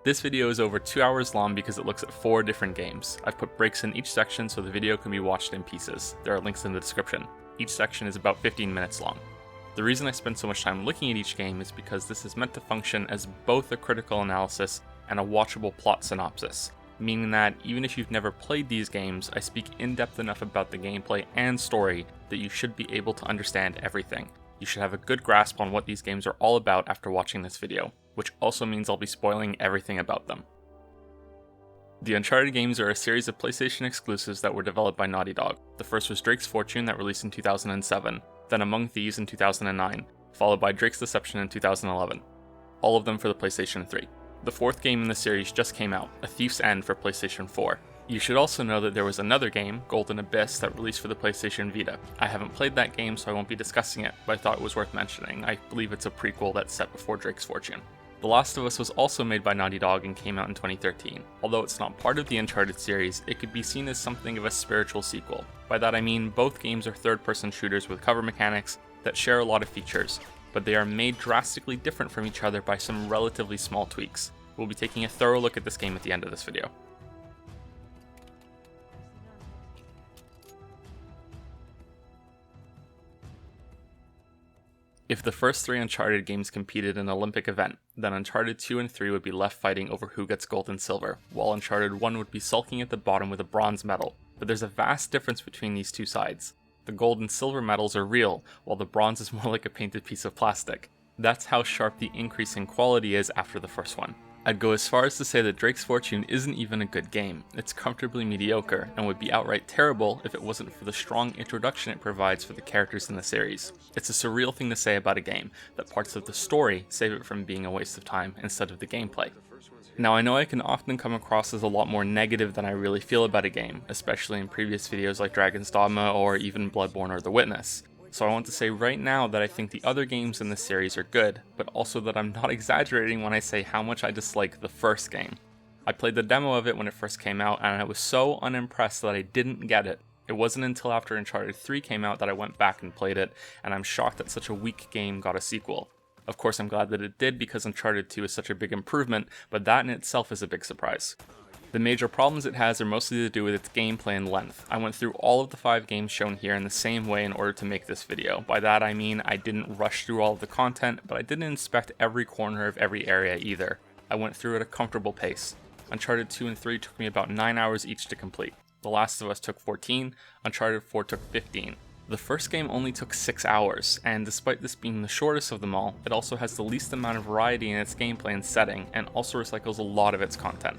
This video is over 2 hours long because it looks at 4 different games. I've put breaks in each section so the video can be watched in pieces. There are links in the description. Each section is about 15 minutes long. The reason I spend so much time looking at each game is because this is meant to function as both a critical analysis and a watchable plot synopsis, meaning that even if you've never played these games, I speak in depth enough about the gameplay and story that you should be able to understand everything. You should have a good grasp on what these games are all about after watching this video, which also means I'll be spoiling everything about them. The Uncharted games are a series of PlayStation exclusives that were developed by Naughty Dog. The first was Drake's Fortune that released in 2007, then Among Thieves in 2009, followed by Drake's Deception in 2011. All of them for the PlayStation 3. The fourth game in the series just came out, A Thief's End for PlayStation 4. You should also know that there was another game, Golden Abyss, that released for the PlayStation Vita. I haven't played that game, so I won't be discussing it, but I thought it was worth mentioning. I believe it's a prequel that's set before Drake's Fortune. The Last of Us was also made by Naughty Dog and came out in 2013. Although it's not part of the Uncharted series, it could be seen as something of a spiritual sequel. By that I mean both games are third-person shooters with cover mechanics that share a lot of features, but they are made drastically different from each other by some relatively small tweaks. We'll be taking a thorough look at this game at the end of this video. If the first 3 Uncharted games competed in an Olympic event, then Uncharted 2 and 3 would be left fighting over who gets gold and silver, while Uncharted 1 would be sulking at the bottom with a bronze medal. But there's a vast difference between these two sides. The gold and silver medals are real, while the bronze is more like a painted piece of plastic. That's how sharp the increase in quality is after the first one. I'd go as far as to say that Drake's Fortune isn't even a good game. It's comfortably mediocre, and would be outright terrible if it wasn't for the strong introduction it provides for the characters in the series. It's a surreal thing to say about a game, that parts of the story save it from being a waste of time instead of the gameplay. Now I know I can often come across as a lot more negative than I really feel about a game, especially in previous videos like Dragon's Dogma or even Bloodborne or The Witness. So I want to say right now that I think the other games in this series are good, but also that I'm not exaggerating when I say how much I dislike the first game. I played the demo of it when it first came out, and I was so unimpressed that I didn't get it. It wasn't until after Uncharted 3 came out that I went back and played it, and I'm shocked that such a weak game got a sequel. Of course I'm glad that it did because Uncharted 2 is such a big improvement, but that in itself is a big surprise. The major problems it has are mostly to do with its gameplay and length. I went through all of the 5 games shown here in the same way in order to make this video. By that I mean I didn't rush through all of the content, but I didn't inspect every corner of every area either. I went through at a comfortable pace. Uncharted 2 and 3 took me about 9 hours each to complete. The Last of Us took 14, Uncharted 4 took 15. The first game only took 6 hours, and despite this being the shortest of them all, it also has the least amount of variety in its gameplay and setting, and also recycles a lot of its content.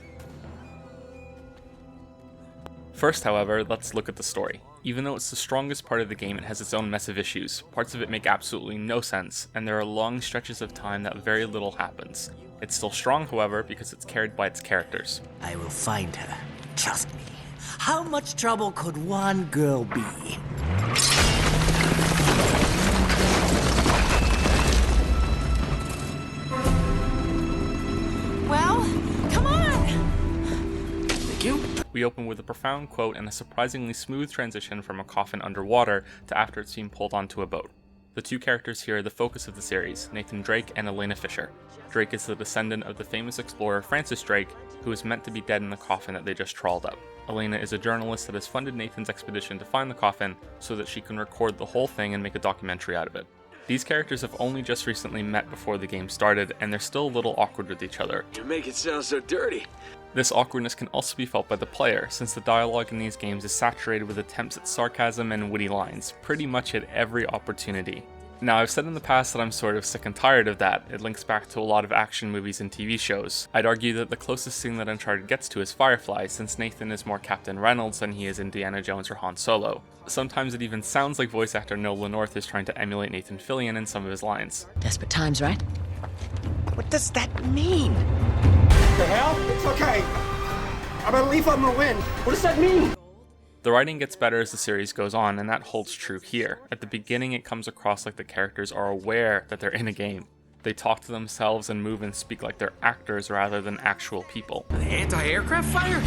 First, however, let's look at the story. Even though it's the strongest part of the game, it has its own mess of issues. Parts of it make absolutely no sense, and there are long stretches of time that very little happens. It's still strong, however, because it's carried by its characters. I will find her. Trust me. How much trouble could one girl be? Well, come on! Thank you. We open with a profound quote and a surprisingly smooth transition from a coffin underwater to after it's being pulled onto a boat. The 2 characters here are the focus of the series, Nathan Drake and Elena Fisher. Drake is the descendant of the famous explorer Francis Drake, who is meant to be dead in the coffin that they just trawled up. Elena is a journalist that has funded Nathan's expedition to find the coffin so that she can record the whole thing and make a documentary out of it. These characters have only just recently met before the game started, and they're still a little awkward with each other. You make it sound so dirty. This awkwardness can also be felt by the player, since the dialogue in these games is saturated with attempts at sarcasm and witty lines, pretty much at every opportunity. Now, I've said in the past that I'm sort of sick and tired of that. It links back to a lot of action movies and TV shows. I'd argue that the closest thing that Uncharted gets to is Firefly, since Nathan is more Captain Reynolds than he is Indiana Jones or Han Solo. Sometimes it even sounds like voice actor Nolan North is trying to emulate Nathan Fillion in some of his lines. Desperate times, right? What does that mean? The hell? It's okay. I believe I'm gonna win. What does that mean? The writing gets better as the series goes on, and that holds true here. At the beginning, it comes across like the characters are aware that they're in a game. They talk to themselves and move and speak like they're actors rather than actual people. Anti-aircraft fire?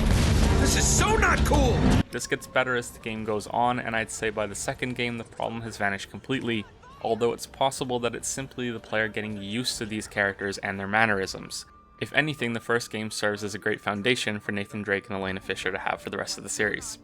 This is so not cool! This gets better as the game goes on, and I'd say by the second game the problem has vanished completely, although it's possible that it's simply the player getting used to these characters and their mannerisms. If anything, the first game serves as a great foundation for Nathan Drake and Elena Fisher to have for the rest of the series.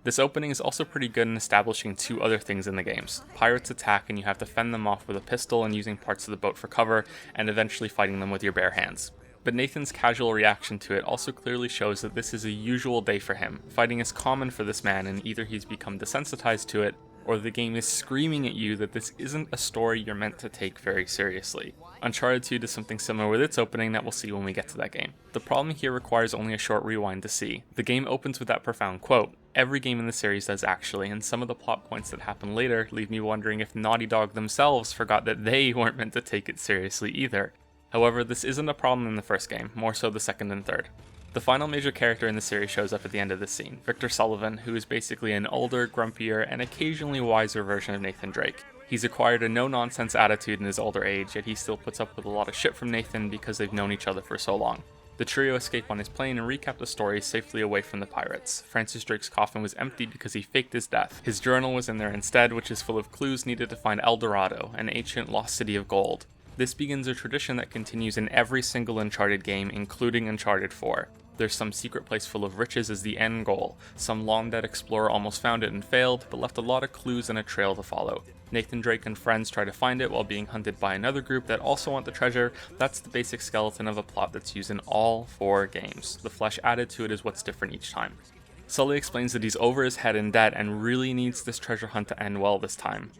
This opening is also pretty good in establishing two other things in the games. Pirates attack and you have to fend them off with a pistol and using parts of the boat for cover, and eventually fighting them with your bare hands. But Nathan's casual reaction to it also clearly shows that this is a usual day for him. Fighting is common for this man, and either he's become desensitized to it, or the game is screaming at you that this isn't a story you're meant to take very seriously. Uncharted 2 does something similar with its opening that we'll see when we get to that game. The problem here requires only a short rewind to see. The game opens with that profound quote. Every game in the series does actually, and some of the plot points that happen later leave me wondering if Naughty Dog themselves forgot that they weren't meant to take it seriously either. However, this isn't a problem in the first game, more so the second and third. The final major character in the series shows up at the end of this scene, Victor Sullivan, who is basically an older, grumpier, and occasionally wiser version of Nathan Drake. He's acquired a no-nonsense attitude in his older age, yet he still puts up with a lot of shit from Nathan because they've known each other for so long. The trio escape on his plane and recap the story safely away from the pirates. Francis Drake's coffin was empty because he faked his death. His journal was in there instead, which is full of clues needed to find El Dorado, an ancient lost city of gold. This begins a tradition that continues in every single Uncharted game, including Uncharted 4. There's some secret place full of riches as the end goal. Some long-dead explorer almost found it and failed, but left a lot of clues and a trail to follow. Nathan Drake and friends try to find it while being hunted by another group that also want the treasure. That's the basic skeleton of a plot that's used in all 4 games. The flesh added to it is what's different each time. Sully explains that he's over his head in debt and really needs this treasure hunt to end well this time.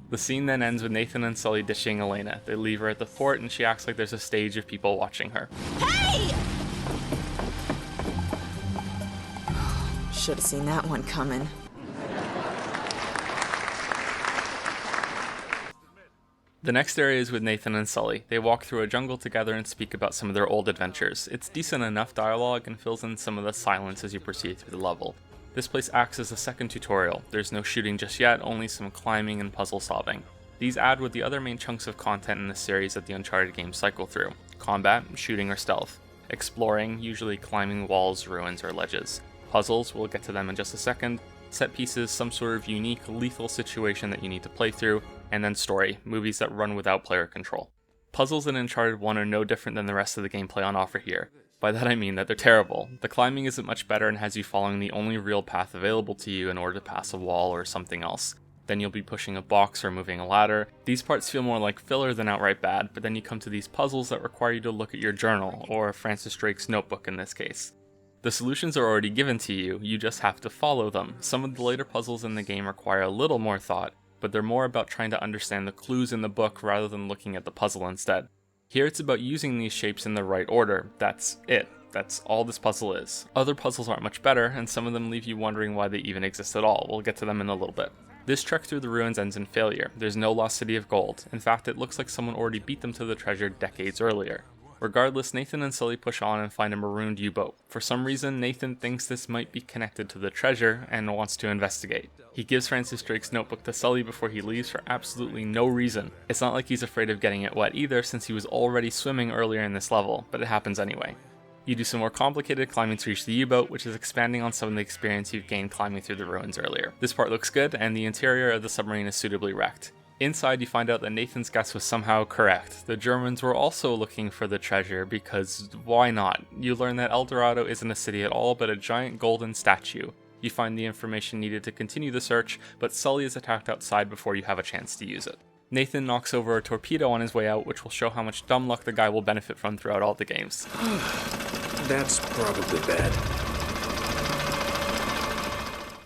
The scene then ends with Nathan and Sully ditching Elena. They leave her at the fort and she acts like there's a stage of people watching her. Hey! Should have seen that one coming. The next area is with Nathan and Sully. They walk through a jungle together and speak about some of their old adventures. It's decent enough dialogue and fills in some of the silence as you proceed through the level. This place acts as a second tutorial. There's no shooting just yet, only some climbing and puzzle solving. These add with the other main chunks of content in the series that the Uncharted games cycle through. Combat, shooting or stealth. Exploring, usually climbing walls, ruins, or ledges. Puzzles, we'll get to them in just a second. Set pieces, some sort of unique, lethal situation that you need to play through. And then story, movies that run without player control. Puzzles in Uncharted 1 are no different than the rest of the gameplay on offer here. By that I mean that they're terrible. The climbing isn't much better and has you following the only real path available to you in order to pass a wall or something else. Then you'll be pushing a box or moving a ladder. These parts feel more like filler than outright bad, but then you come to these puzzles that require you to look at your journal, or Francis Drake's notebook in this case. The solutions are already given to you, you just have to follow them. Some of the later puzzles in the game require a little more thought, but they're more about trying to understand the clues in the book rather than looking at the puzzle instead. Here it's about using these shapes in the right order. That's it. That's all this puzzle is. Other puzzles aren't much better, and some of them leave you wondering why they even exist at all. We'll get to them in a little bit. This trek through the ruins ends in failure. There's no lost city of gold. In fact, it looks like someone already beat them to the treasure decades earlier. Regardless, Nathan and Sully push on and find a marooned U-boat. For some reason, Nathan thinks this might be connected to the treasure and wants to investigate. He gives Francis Drake's notebook to Sully before he leaves for absolutely no reason. It's not like he's afraid of getting it wet either, since he was already swimming earlier in this level, but it happens anyway. You do some more complicated climbing to reach the U-boat, which is expanding on some of the experience you've gained climbing through the ruins earlier. This part looks good, and the interior of the submarine is suitably wrecked. Inside, you find out that Nathan's guess was somehow correct. The Germans were also looking for the treasure, because why not? You learn that El Dorado isn't a city at all, but a giant golden statue. You find the information needed to continue the search, but Sully is attacked outside before you have a chance to use it. Nathan knocks over a torpedo on his way out, which will show how much dumb luck the guy will benefit from throughout all the games. That's probably bad.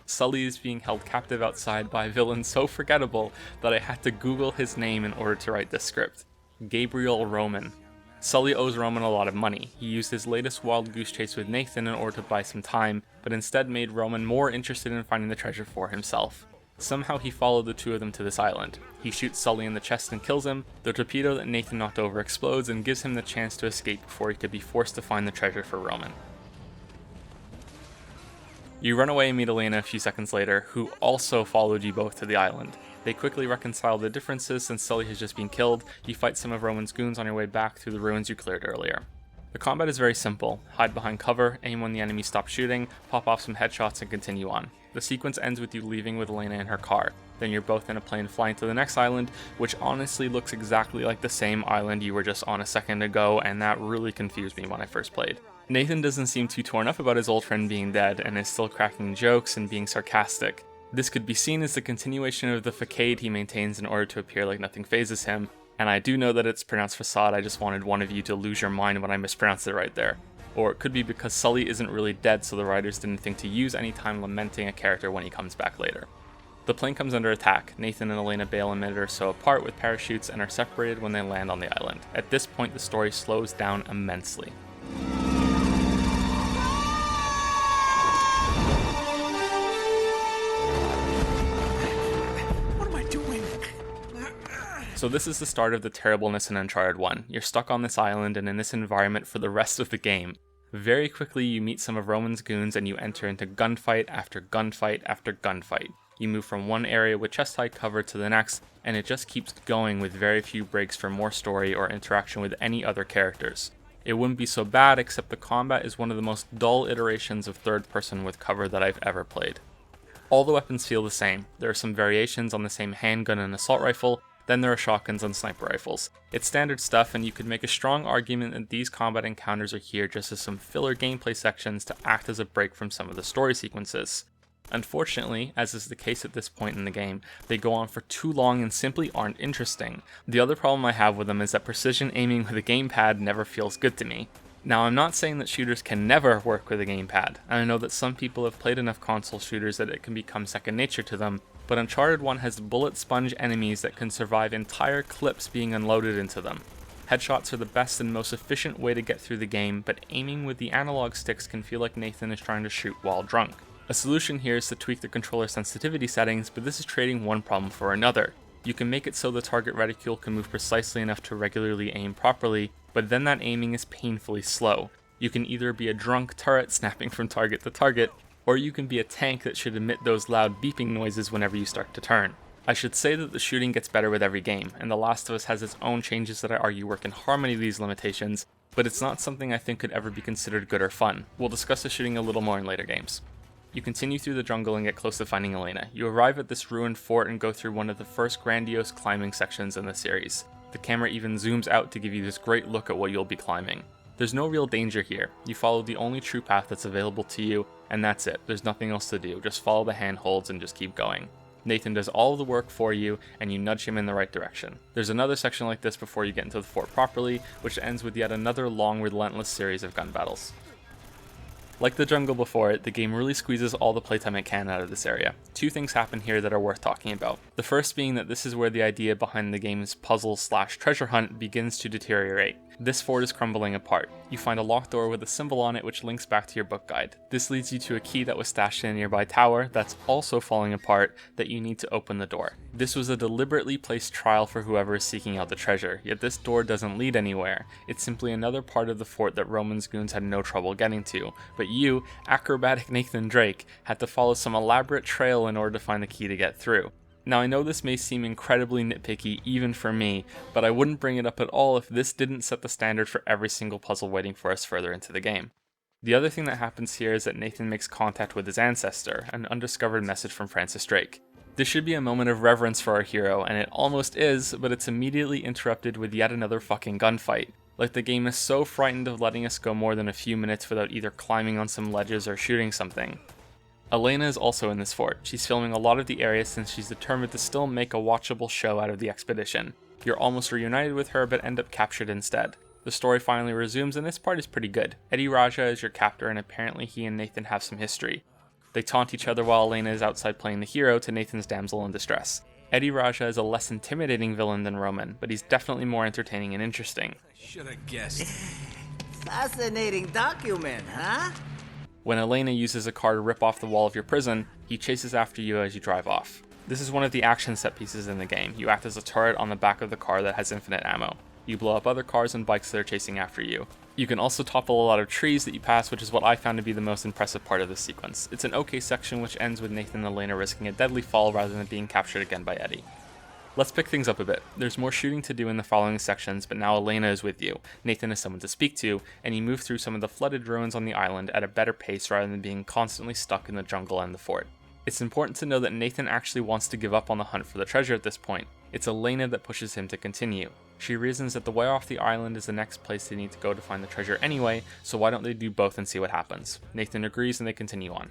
Sully is being held captive outside by a villain so forgettable that I had to Google his name in order to write this script. Gabriel Roman. Sully owes Roman a lot of money. He used his latest wild goose chase with Nathan in order to buy some time, but instead made Roman more interested in finding the treasure for himself. Somehow he followed the two of them to this island. He shoots Sully in the chest and kills him. The torpedo that Nathan knocked over explodes and gives him the chance to escape before he could be forced to find the treasure for Roman. You run away and meet Elena a few seconds later, who also followed you both to the island. They quickly reconcile the differences since Sully has just been killed. You fight some of Roman's goons on your way back through the ruins you cleared earlier. The combat is very simple. Hide behind cover, aim when the enemy stops shooting, pop off some headshots and continue on. The sequence ends with you leaving with Elena in her car. Then you're both in a plane flying to the next island, which honestly looks exactly like the same island you were just on a second ago, and that really confused me when I first played. Nathan doesn't seem too torn up about his old friend being dead, and is still cracking jokes and being sarcastic. This could be seen as the continuation of the facade he maintains in order to appear like nothing phases him, and I do know that it's pronounced facade. I just wanted one of you to lose your mind when I mispronounced it right there. Or it could be because Sully isn't really dead, so the writers didn't think to use any time lamenting a character when he comes back later. The plane comes under attack. Nathan and Elena bail a minute or so apart with parachutes and are separated when they land on the island. At this point, the story slows down immensely. What am I doing? So this is the start of the terribleness in Uncharted 1. You're stuck on this island and in this environment for the rest of the game. Very quickly you meet some of Roman's goons and you enter into gunfight after gunfight after gunfight. You move from one area with chest-high cover to the next, and it just keeps going with very few breaks for more story or interaction with any other characters. It wouldn't be so bad, except the combat is one of the most dull iterations of third person with cover that I've ever played. All the weapons feel the same. There are some variations on the same handgun and assault rifle, then there are shotguns and sniper rifles. It's standard stuff, and you could make a strong argument that these combat encounters are here just as some filler gameplay sections to act as a break from some of the story sequences. Unfortunately, as is the case at this point in the game, they go on for too long and simply aren't interesting. The other problem I have with them is that precision aiming with a gamepad never feels good to me. Now, I'm not saying that shooters can never work with a gamepad, and I know that some people have played enough console shooters that it can become second nature to them, but Uncharted 1 has bullet sponge enemies that can survive entire clips being unloaded into them. Headshots are the best and most efficient way to get through the game, but aiming with the analog sticks can feel like Nathan is trying to shoot while drunk. A solution here is to tweak the controller sensitivity settings, but this is trading one problem for another. You can make it so the target reticule can move precisely enough to regularly aim properly, but then that aiming is painfully slow. You can either be a drunk turret snapping from target to target, or you can be a tank that should emit those loud beeping noises whenever you start to turn. I should say that the shooting gets better with every game, and The Last of Us has its own changes that I argue work in harmony with these limitations, but it's not something I think could ever be considered good or fun. We'll discuss the shooting a little more in later games. You continue through the jungle and get close to finding Elena. You arrive at this ruined fort and go through one of the first grandiose climbing sections in the series. The camera even zooms out to give you this great look at what you'll be climbing. There's no real danger here. You follow the only true path that's available to you, and that's it. There's nothing else to do. Just follow the handholds and just keep going. Nathan does all of the work for you, and you nudge him in the right direction. There's another section like this before you get into the fort properly, which ends with yet another long, relentless series of gun battles. Like the jungle before it, the game really squeezes all the playtime it can out of this area. Two things happen here that are worth talking about. The first being that this is where the idea behind the game's puzzle/treasure hunt begins to deteriorate. This fort is crumbling apart. You find a locked door with a symbol on it which links back to your book guide. This leads you to a key that was stashed in a nearby tower that's also falling apart that you need to open the door. This was a deliberately placed trial for whoever is seeking out the treasure, yet this door doesn't lead anywhere. It's simply another part of the fort that Roman's goons had no trouble getting to, but you, acrobatic Nathan Drake, had to follow some elaborate trail in order to find the key to get through. Now I know this may seem incredibly nitpicky even for me, but I wouldn't bring it up at all if this didn't set the standard for every single puzzle waiting for us further into the game. The other thing that happens here is that Nathan makes contact with his ancestor, an undiscovered message from Francis Drake. This should be a moment of reverence for our hero, and it almost is, but it's immediately interrupted with yet another fucking gunfight. Like the game is so frightened of letting us go more than a few minutes without either climbing on some ledges or shooting something. Elena is also in this fort. She's filming a lot of the area since she's determined to still make a watchable show out of the expedition. You're almost reunited with her but end up captured instead. The story finally resumes and this part is pretty good. Eddie Raja is your captor and apparently he and Nathan have some history. They taunt each other while Elena is outside playing the hero to Nathan's damsel in distress. Eddie Raja is a less intimidating villain than Roman, but he's definitely more entertaining and interesting. Should have guessed. Fascinating document, huh? When Elena uses a car to rip off the wall of your prison, he chases after you as you drive off. This is one of the action set pieces in the game. You act as a turret on the back of the car that has infinite ammo. You blow up other cars and bikes that are chasing after you. You can also topple a lot of trees that you pass, which is what I found to be the most impressive part of this sequence. It's an okay section which ends with Nathan and Elena risking a deadly fall rather than being captured again by Eddie. Let's pick things up a bit. There's more shooting to do in the following sections, but now Elena is with you. Nathan is someone to speak to, and you move through some of the flooded ruins on the island at a better pace rather than being constantly stuck in the jungle and the fort. It's important to know that Nathan actually wants to give up on the hunt for the treasure at this point. It's Elena that pushes him to continue. She reasons that the way off the island is the next place they need to go to find the treasure anyway, so why don't they do both and see what happens? Nathan agrees and they continue on.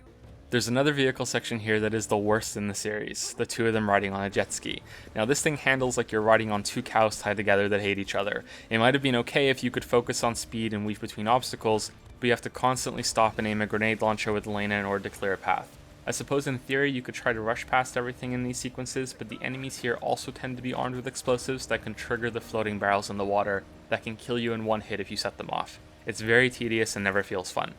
There's another vehicle section here that is the worst in the series, the two of them riding on a jet ski. Now this thing handles like you're riding on two cows tied together that hate each other. It might have been okay if you could focus on speed and weave between obstacles, but you have to constantly stop and aim a grenade launcher with Elena in order to clear a path. I suppose in theory you could try to rush past everything in these sequences, but the enemies here also tend to be armed with explosives that can trigger the floating barrels in the water that can kill you in one hit if you set them off. It's very tedious and never feels fun.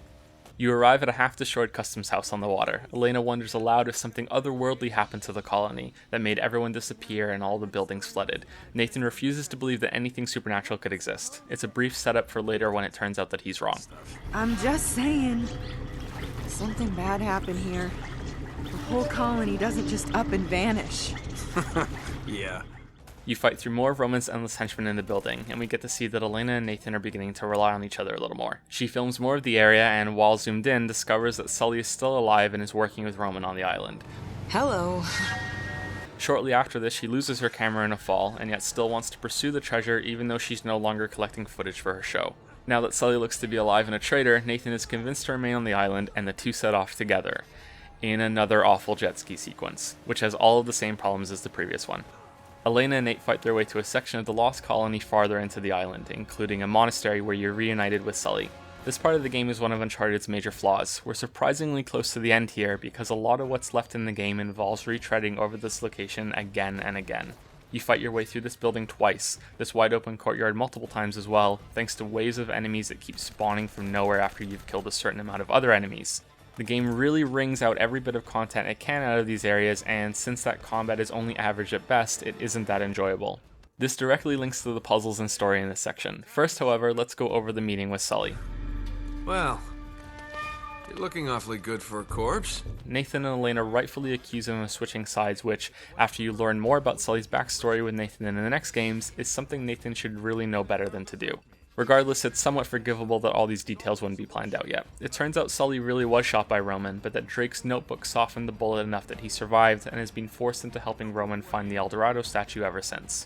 You arrive at a half-destroyed customs house on the water. Elena wonders aloud if something otherworldly happened to the colony that made everyone disappear and all the buildings flooded. Nathan refuses to believe that anything supernatural could exist. It's a brief setup for later when it turns out that he's wrong. I'm just saying. Something bad happened here. The whole colony doesn't just up and vanish. Yeah. You fight through more of Roman's endless henchmen in the building, and we get to see that Elena and Nathan are beginning to rely on each other a little more. She films more of the area and, while zoomed in, discovers that Sully is still alive and is working with Roman on the island. Hello. Shortly after this, she loses her camera in a fall, and yet still wants to pursue the treasure even though she's no longer collecting footage for her show. Now that Sully looks to be alive and a traitor, Nathan is convinced to remain on the island, and the two set off together, in another awful jet ski sequence, which has all of the same problems as the previous one. Elena and Nate fight their way to a section of the Lost Colony farther into the island, including a monastery where you're reunited with Sully. This part of the game is one of Uncharted's major flaws. We're surprisingly close to the end here because a lot of what's left in the game involves retreading over this location again and again. You fight your way through this building twice, this wide open courtyard multiple times as well, thanks to waves of enemies that keep spawning from nowhere after you've killed a certain amount of other enemies. The game really wrings out every bit of content it can out of these areas, and since that combat is only average at best, it isn't that enjoyable. This directly links to the puzzles and story in this section. First, however, let's go over the meeting with Sully. Well, you're looking awfully good for a corpse. Nathan and Elena rightfully accuse him of switching sides, which, after you learn more about Sully's backstory with Nathan in the next games, is something Nathan should really know better than to do. Regardless, it's somewhat forgivable that all these details wouldn't be planned out yet. It turns out Sully really was shot by Roman, but that Drake's notebook softened the bullet enough that he survived and has been forced into helping Roman find the El Dorado statue ever since.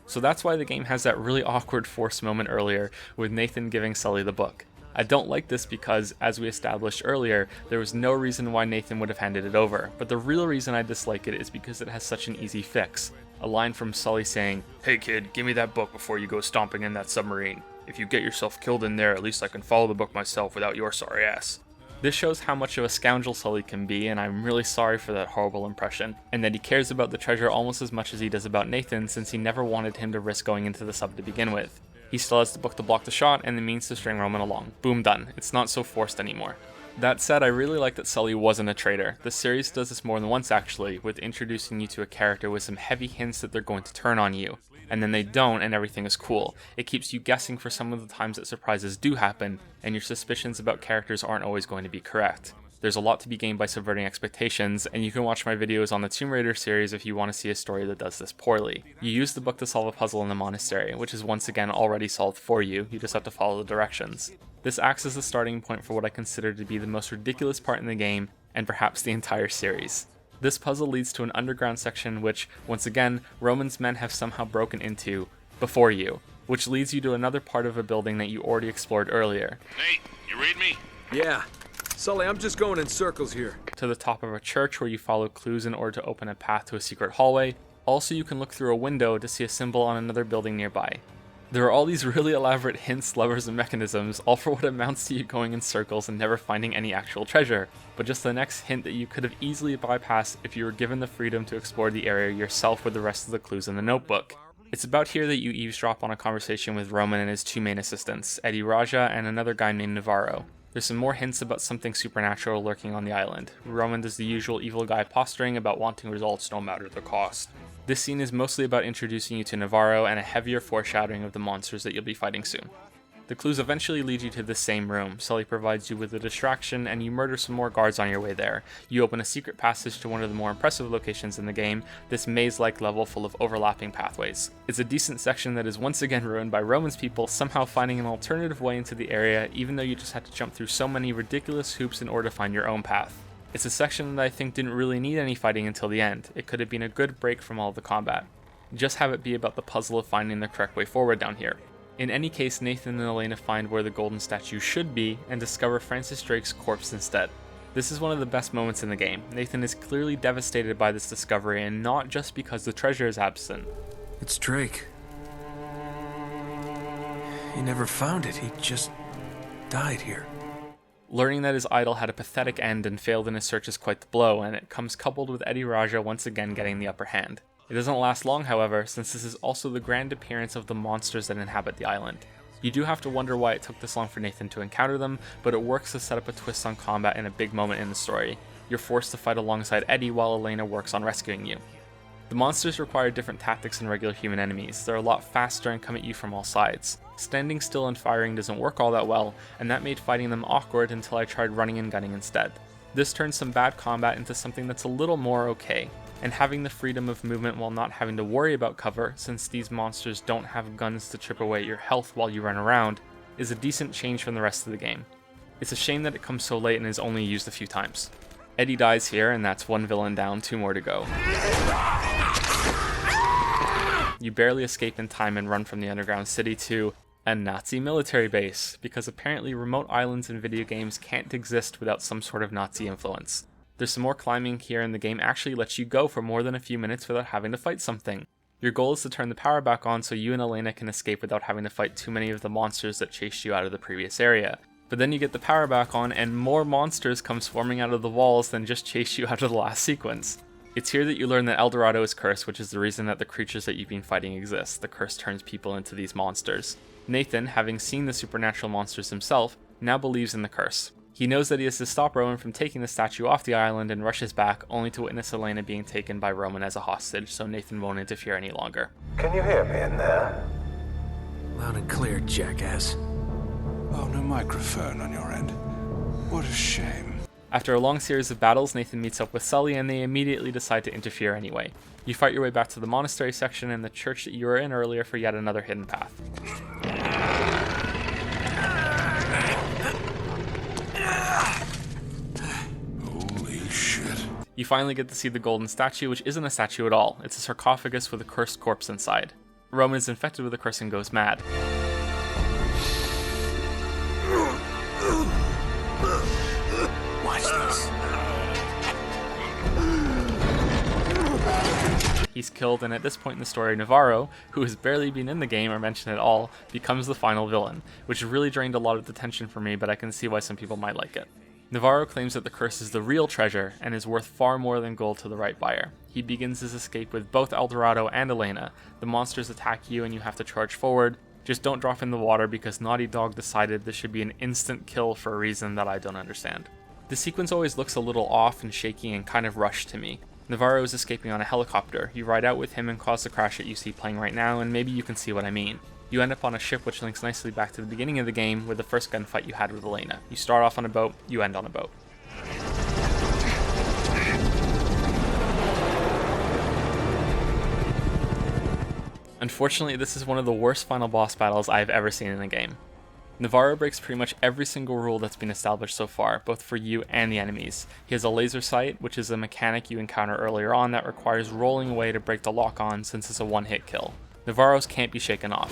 So that's why the game has that really awkward forced moment earlier with Nathan giving Sully the book. I don't like this because, as we established earlier, there was no reason why Nathan would have handed it over, but the real reason I dislike it is because it has such an easy fix. A line from Sully saying, "Hey kid, give me that book before you go stomping in that submarine. If you get yourself killed in there, at least I can follow the book myself without your sorry ass." This shows how much of a scoundrel Sully can be, and I'm really sorry for that horrible impression, and that he cares about the treasure almost as much as he does about Nathan, since he never wanted him to risk going into the sub to begin with. He still has the book to block the shot and the means to string Roman along. Boom, done. It's not so forced anymore. That said, I really like that Sully wasn't a traitor. The series does this more than once actually, with introducing you to a character with some heavy hints that they're going to turn on you, and then they don't and everything is cool. It keeps you guessing for some of the times that surprises do happen, and your suspicions about characters aren't always going to be correct. There's a lot to be gained by subverting expectations, and you can watch my videos on the Tomb Raider series if you want to see a story that does this poorly. You use the book to solve a puzzle in the monastery, which is once again already solved for you, you just have to follow the directions. This acts as the starting point for what I consider to be the most ridiculous part in the game, and perhaps the entire series. This puzzle leads to an underground section which, once again, Roman's men have somehow broken into before you, which leads you to another part of a building that you already explored earlier. Nate, you read me? Yeah. Sully, I'm just going in circles here. To the top of a church where you follow clues in order to open a path to a secret hallway. Also, you can look through a window to see a symbol on another building nearby. There are all these really elaborate hints, levers, and mechanisms, all for what amounts to you going in circles and never finding any actual treasure, but just the next hint that you could have easily bypassed if you were given the freedom to explore the area yourself with the rest of the clues in the notebook. It's about here that you eavesdrop on a conversation with Roman and his two main assistants, Eddie Raja and another guy named Navarro. There's some more hints about something supernatural lurking on the island. Roman does the usual evil guy posturing about wanting results no matter the cost. This scene is mostly about introducing you to Navarro and a heavier foreshadowing of the monsters that you'll be fighting soon. The clues eventually lead you to the same room. Sully provides you with a distraction and you murder some more guards on your way there. You open a secret passage to one of the more impressive locations in the game, this maze-like level full of overlapping pathways. It's a decent section that is once again ruined by Roman's people somehow finding an alternative way into the area, even though you just had to jump through so many ridiculous hoops in order to find your own path. It's a section that I think didn't really need any fighting until the end. It could have been a good break from all the combat. Just have it be about the puzzle of finding the correct way forward down here. In any case, Nathan and Elena find where the golden statue should be and discover Francis Drake's corpse instead. This is one of the best moments in the game. Nathan is clearly devastated by this discovery, and not just because the treasure is absent. It's Drake. He never found it. He just died here. Learning that his idol had a pathetic end and failed in his search is quite the blow, and it comes coupled with Eddie Raja once again getting the upper hand. It doesn't last long, however, since this is also the grand appearance of the monsters that inhabit the island. You do have to wonder why it took this long for Nathan to encounter them, but it works to set up a twist on combat in a big moment in the story. You're forced to fight alongside Eddie while Elena works on rescuing you. The monsters require different tactics than regular human enemies. They're a lot faster and come at you from all sides. Standing still and firing doesn't work all that well, and that made fighting them awkward until I tried running and gunning instead. This turns some bad combat into something that's a little more okay, and having the freedom of movement while not having to worry about cover, since these monsters don't have guns to chip away at your health while you run around, is a decent change from the rest of the game. It's a shame that it comes so late and is only used a few times. Eddie dies here, and that's one villain down, 2 more to go. You barely escape in time and run from the underground city to a Nazi military base, because apparently remote islands in video games can't exist without some sort of Nazi influence. There's some more climbing here, and the game actually lets you go for more than a few minutes without having to fight something. Your goal is to turn the power back on so you and Elena can escape without having to fight too many of the monsters that chased you out of the previous area. But then you get the power back on and more monsters come swarming out of the walls than just chase you out of the last sequence. It's here that you learn that El Dorado is cursed, which is the reason that the creatures that you've been fighting exist. The curse turns people into these monsters. Nathan, having seen the supernatural monsters himself, now believes in the curse. He knows that he has to stop Roman from taking the statue off the island and rushes back, only to witness Elena being taken by Roman as a hostage, so Nathan won't interfere any longer. Can you hear me in there? Loud and clear, jackass. Oh, no microphone on your end. What a shame. After a long series of battles, Nathan meets up with Sully and they immediately decide to interfere anyway. You fight your way back to the monastery section and the church that you were in earlier for yet another hidden path. Holy shit. You finally get to see the golden statue, which isn't a statue at all. It's a sarcophagus with a cursed corpse inside. Roman is infected with the curse and goes mad. Watch this. He's killed, and at this point in the story, Navarro, who has barely been in the game or mentioned at all, becomes the final villain, which really drained a lot of the tension for me, but I can see why some people might like it. Navarro claims that the curse is the real treasure and is worth far more than gold to the right buyer. He begins his escape with both El Dorado and Elena. The monsters attack you and you have to charge forward. Just don't drop in the water because Naughty Dog decided this should be an instant kill for a reason that I don't understand. The sequence always looks a little off and shaky and kind of rushed to me. Navarro is escaping on a helicopter. You ride out with him and cause the crash that you see playing right now, and maybe you can see what I mean. You end up on a ship, which links nicely back to the beginning of the game with the first gunfight you had with Elena. You start off on a boat, you end on a boat. Unfortunately, this is one of the worst final boss battles I've ever seen in a game. Navarro breaks pretty much every single rule that's been established so far, both for you and the enemies. He has a laser sight, which is a mechanic you encounter earlier on that requires rolling away to break the lock on since it's a one-hit kill. Navarro's can't be shaken off.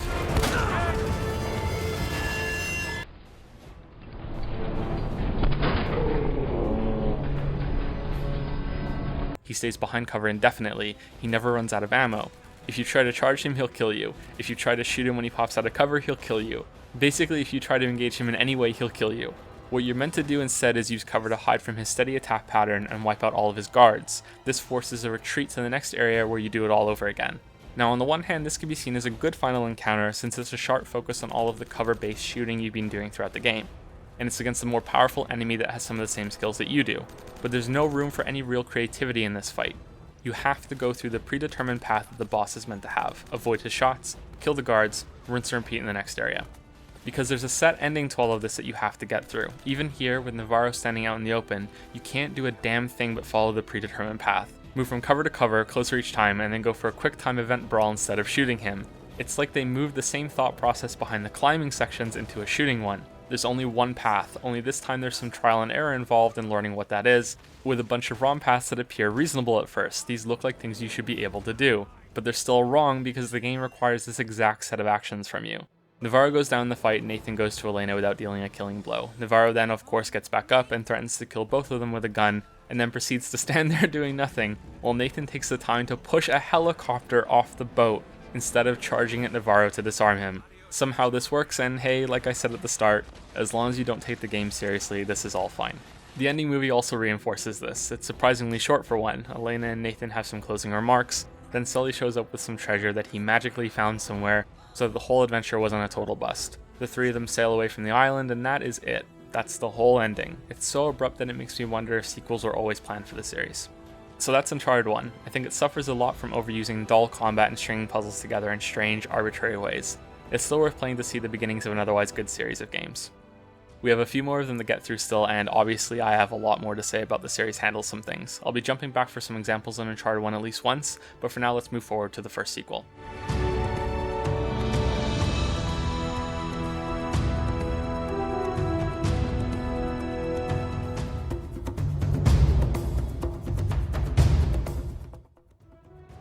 He stays behind cover indefinitely. He never runs out of ammo. If you try to charge him, he'll kill you. If you try to shoot him when he pops out of cover, he'll kill you. Basically, if you try to engage him in any way, he'll kill you. What you're meant to do instead is use cover to hide from his steady attack pattern and wipe out all of his guards. This forces a retreat to the next area where you do it all over again. Now, on the one hand, this can be seen as a good final encounter since it's a sharp focus on all of the cover-based shooting you've been doing throughout the game. And it's against a more powerful enemy that has some of the same skills that you do. But there's no room for any real creativity in this fight. You have to go through the predetermined path that the boss is meant to have. Avoid his shots, kill the guards, rinse and repeat in the next area. Because there's a set ending to all of this that you have to get through. Even here, with Navarro standing out in the open, you can't do a damn thing but follow the predetermined path. Move from cover to cover, closer each time, and then go for a quick time event brawl instead of shooting him. It's like they moved the same thought process behind the climbing sections into a shooting one. There's only one path, only this time there's some trial and error involved in learning what that is, with a bunch of wrong paths that appear reasonable at first. These look like things you should be able to do, but they're still wrong because the game requires this exact set of actions from you. Navarro goes down in the fight, and Nathan goes to Elena without dealing a killing blow. Navarro then of course gets back up and threatens to kill both of them with a gun, and then proceeds to stand there doing nothing, while Nathan takes the time to push a helicopter off the boat instead of charging at Navarro to disarm him. Somehow this works, and hey, like I said at the start, as long as you don't take the game seriously, this is all fine. The ending movie also reinforces this. It's surprisingly short for one. Elena and Nathan have some closing remarks, then Sully shows up with some treasure that he magically found somewhere, so the whole adventure wasn't a total bust. The three of them sail away from the island, and that is it. That's the whole ending. It's so abrupt that it makes me wonder if sequels were always planned for the series. So that's Uncharted 1. I think it suffers a lot from overusing dull combat and stringing puzzles together in strange, arbitrary ways. It's still worth playing to see the beginnings of an otherwise good series of games. We have a few more of them to get through still, and obviously I have a lot more to say about the series handles some things. I'll be jumping back for some examples in Uncharted 1 at least once, but for now let's move forward to the first sequel.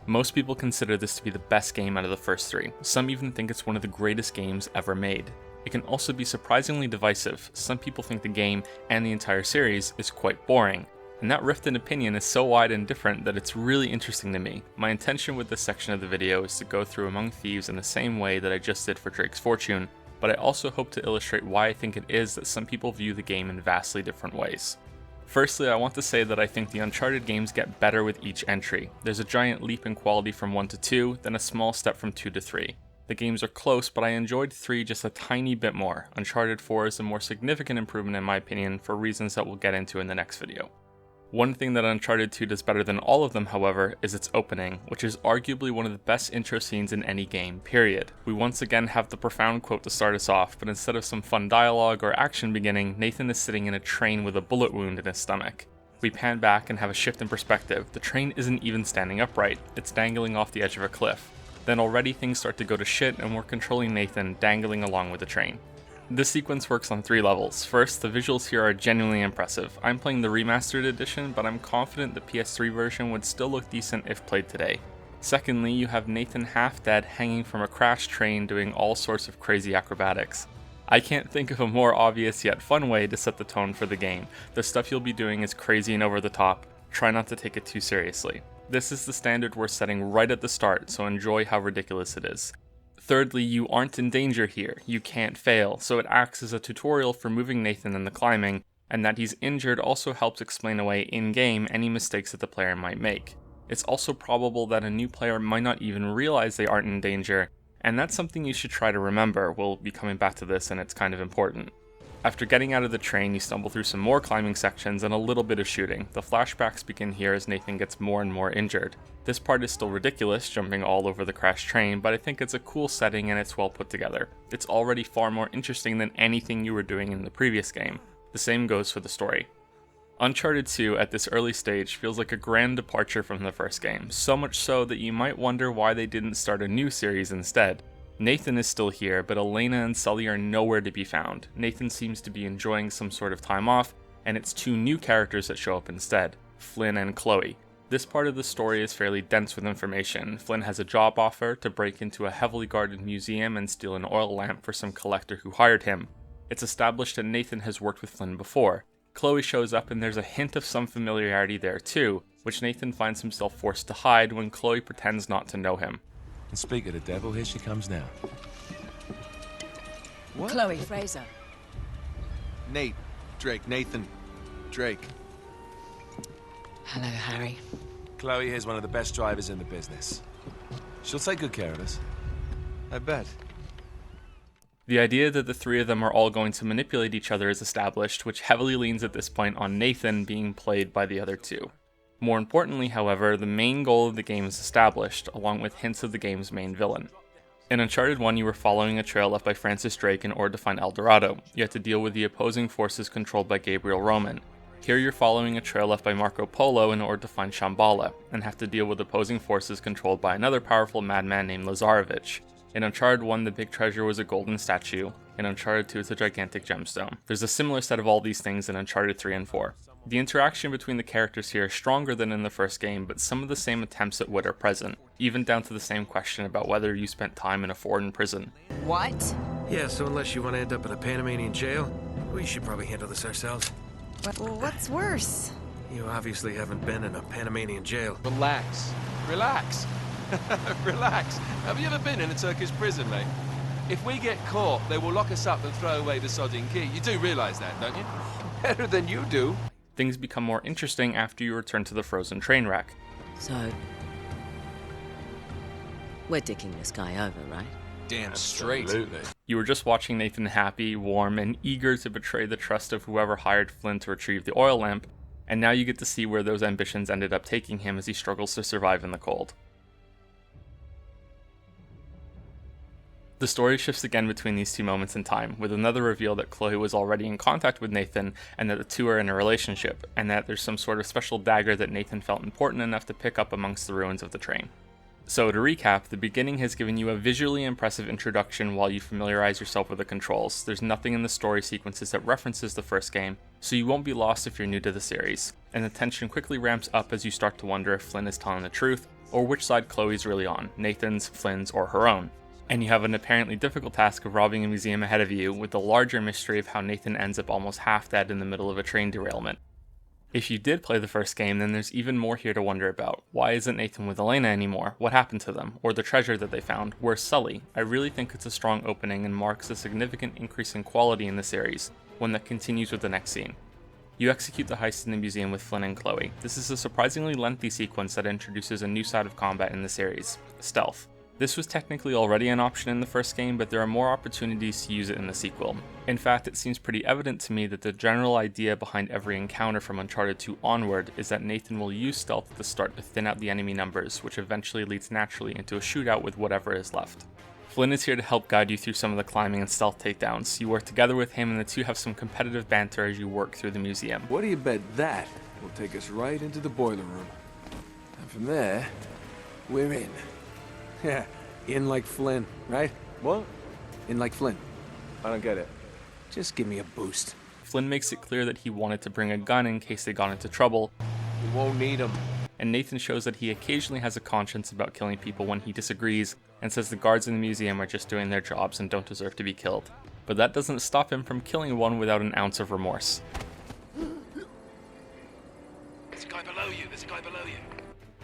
Most people consider this to be the best game out of the first three. Some even think it's one of the greatest games ever made. It can also be surprisingly divisive. Some people think the game, and the entire series, is quite boring. And that rift in opinion is so wide and different that it's really interesting to me. My intention with this section of the video is to go through Among Thieves in the same way that I just did for Drake's Fortune, but I also hope to illustrate why I think it is that some people view the game in vastly different ways. Firstly, I want to say that I think the Uncharted games get better with each entry. There's a giant leap in quality from 1 to 2, then a small step from 2 to 3. The games are close, but I enjoyed 3 just a tiny bit more. Uncharted 4 is a more significant improvement in my opinion for reasons that we'll get into in the next video. One thing that Uncharted 2 does better than all of them, however, is its opening, which is arguably one of the best intro scenes in any game, period. We once again have the profound quote to start us off, but instead of some fun dialogue or action beginning, Nathan is sitting in a train with a bullet wound in his stomach. We pan back and have a shift in perspective. The train isn't even standing upright, it's dangling off the edge of a cliff. Then already things start to go to shit and we're controlling Nathan dangling along with the train. This sequence works on 3 levels. First, the visuals here are genuinely impressive. I'm playing the remastered edition, but I'm confident the PS3 version would still look decent if played today. Secondly, you have Nathan half dead hanging from a crashed train doing all sorts of crazy acrobatics. I can't think of a more obvious yet fun way to set the tone for the game. The stuff you'll be doing is crazy and over the top. Try not to take it too seriously. This is the standard we're setting right at the start, so enjoy how ridiculous it is. Thirdly, you aren't in danger here, you can't fail, so it acts as a tutorial for moving Nathan in the climbing, and that he's injured also helps explain away in-game any mistakes that the player might make. It's also probable that a new player might not even realize they aren't in danger, and that's something you should try to remember. We'll be coming back to this and it's kind of important. After getting out of the train, you stumble through some more climbing sections and a little bit of shooting. The flashbacks begin here as Nathan gets more and more injured. This part is still ridiculous, jumping all over the crashed train, but I think it's a cool setting and it's well put together. It's already far more interesting than anything you were doing in the previous game. The same goes for the story. Uncharted 2 at this early stage feels like a grand departure from the first game, so much so that you might wonder why they didn't start a new series instead. Nathan is still here, but Elena and Sully are nowhere to be found. Nathan seems to be enjoying some sort of time off, and it's 2 new characters that show up instead, Flynn and Chloe. This part of the story is fairly dense with information. Flynn has a job offer to break into a heavily guarded museum and steal an oil lamp for some collector who hired him. It's established that Nathan has worked with Flynn before. Chloe shows up and there's a hint of some familiarity there too, which Nathan finds himself forced to hide when Chloe pretends not to know him. And speak of the devil, here she comes now. What? Chloe Fraser. Nate. Drake. Nathan. Drake. Hello, Harry. Chloe here's one of the best drivers in the business. She'll take good care of us. I bet. The idea that the 3 of them are all going to manipulate each other is established, which heavily leans at this point on Nathan being played by the other 2. More importantly, however, the main goal of the game is established, along with hints of the game's main villain. In Uncharted 1, you were following a trail left by Francis Drake in order to find El Dorado. You had to deal with the opposing forces controlled by Gabriel Roman. Here you're following a trail left by Marco Polo in order to find Shambhala, and have to deal with opposing forces controlled by another powerful madman named Lazarevich. In Uncharted 1, the big treasure was a golden statue. In Uncharted 2, it's a gigantic gemstone. There's a similar set of all these things in Uncharted 3 and 4. The interaction between the characters here is stronger than in the first game, but some of the same attempts at wit are present, even down to the same question about whether you spent time in a foreign prison. What? Yeah, so unless you want to end up in a Panamanian jail, we should probably handle this ourselves. What's worse? You obviously haven't been in a Panamanian jail. Relax. Relax. Relax. Have you ever been in a Turkish prison, mate? If we get caught, they will lock us up and throw away the sodding key. You do realize that, don't you? Better than you do. Things become more interesting after you return to the frozen train wreck. So, we're dicking this guy over, right? Damn straight. You were just watching Nathan happy, warm, and eager to betray the trust of whoever hired Flynn to retrieve the oil lamp, and now you get to see where those ambitions ended up taking him as he struggles to survive in the cold. The story shifts again between these two moments in time, with another reveal that Chloe was already in contact with Nathan, and that the two are in a relationship, and that there's some sort of special dagger that Nathan felt important enough to pick up amongst the ruins of the train. So to recap, the beginning has given you a visually impressive introduction while you familiarize yourself with the controls. There's nothing in the story sequences that references the first game, so you won't be lost if you're new to the series, and the tension quickly ramps up as you start to wonder if Flynn is telling the truth, or which side Chloe's really on, Nathan's, Flynn's, or her own. And you have an apparently difficult task of robbing a museum ahead of you, with the larger mystery of how Nathan ends up almost half dead in the middle of a train derailment. If you did play the first game, then there's even more here to wonder about. Why isn't Nathan with Elena anymore? What happened to them? Or the treasure that they found? Where's Sully? I really think it's a strong opening and marks a significant increase in quality in the series, one that continues with the next scene. You execute the heist in the museum with Flynn and Chloe. This is a surprisingly lengthy sequence that introduces a new side of combat in the series, stealth. This was technically already an option in the first game, but there are more opportunities to use it in the sequel. In fact, it seems pretty evident to me that the general idea behind every encounter from Uncharted 2 onward is that Nathan will use stealth at the start to thin out the enemy numbers, which eventually leads naturally into a shootout with whatever is left. Flynn is here to help guide you through some of the climbing and stealth takedowns. You work together with him, and the two have some competitive banter as you work through the museum. What do you bet that will take us right into the boiler room? And from there, we're in. Yeah, in like Flynn, right? What? In like Flynn. I don't get it. Just give me a boost. Flynn makes it clear that he wanted to bring a gun in case they got into trouble, You won't need them. and Nathan shows that he occasionally has a conscience about killing people when he disagrees, and says the guards in the museum are just doing their jobs and don't deserve to be killed. But that doesn't stop him from killing one without an ounce of remorse. There's a guy below you. There's a guy below you.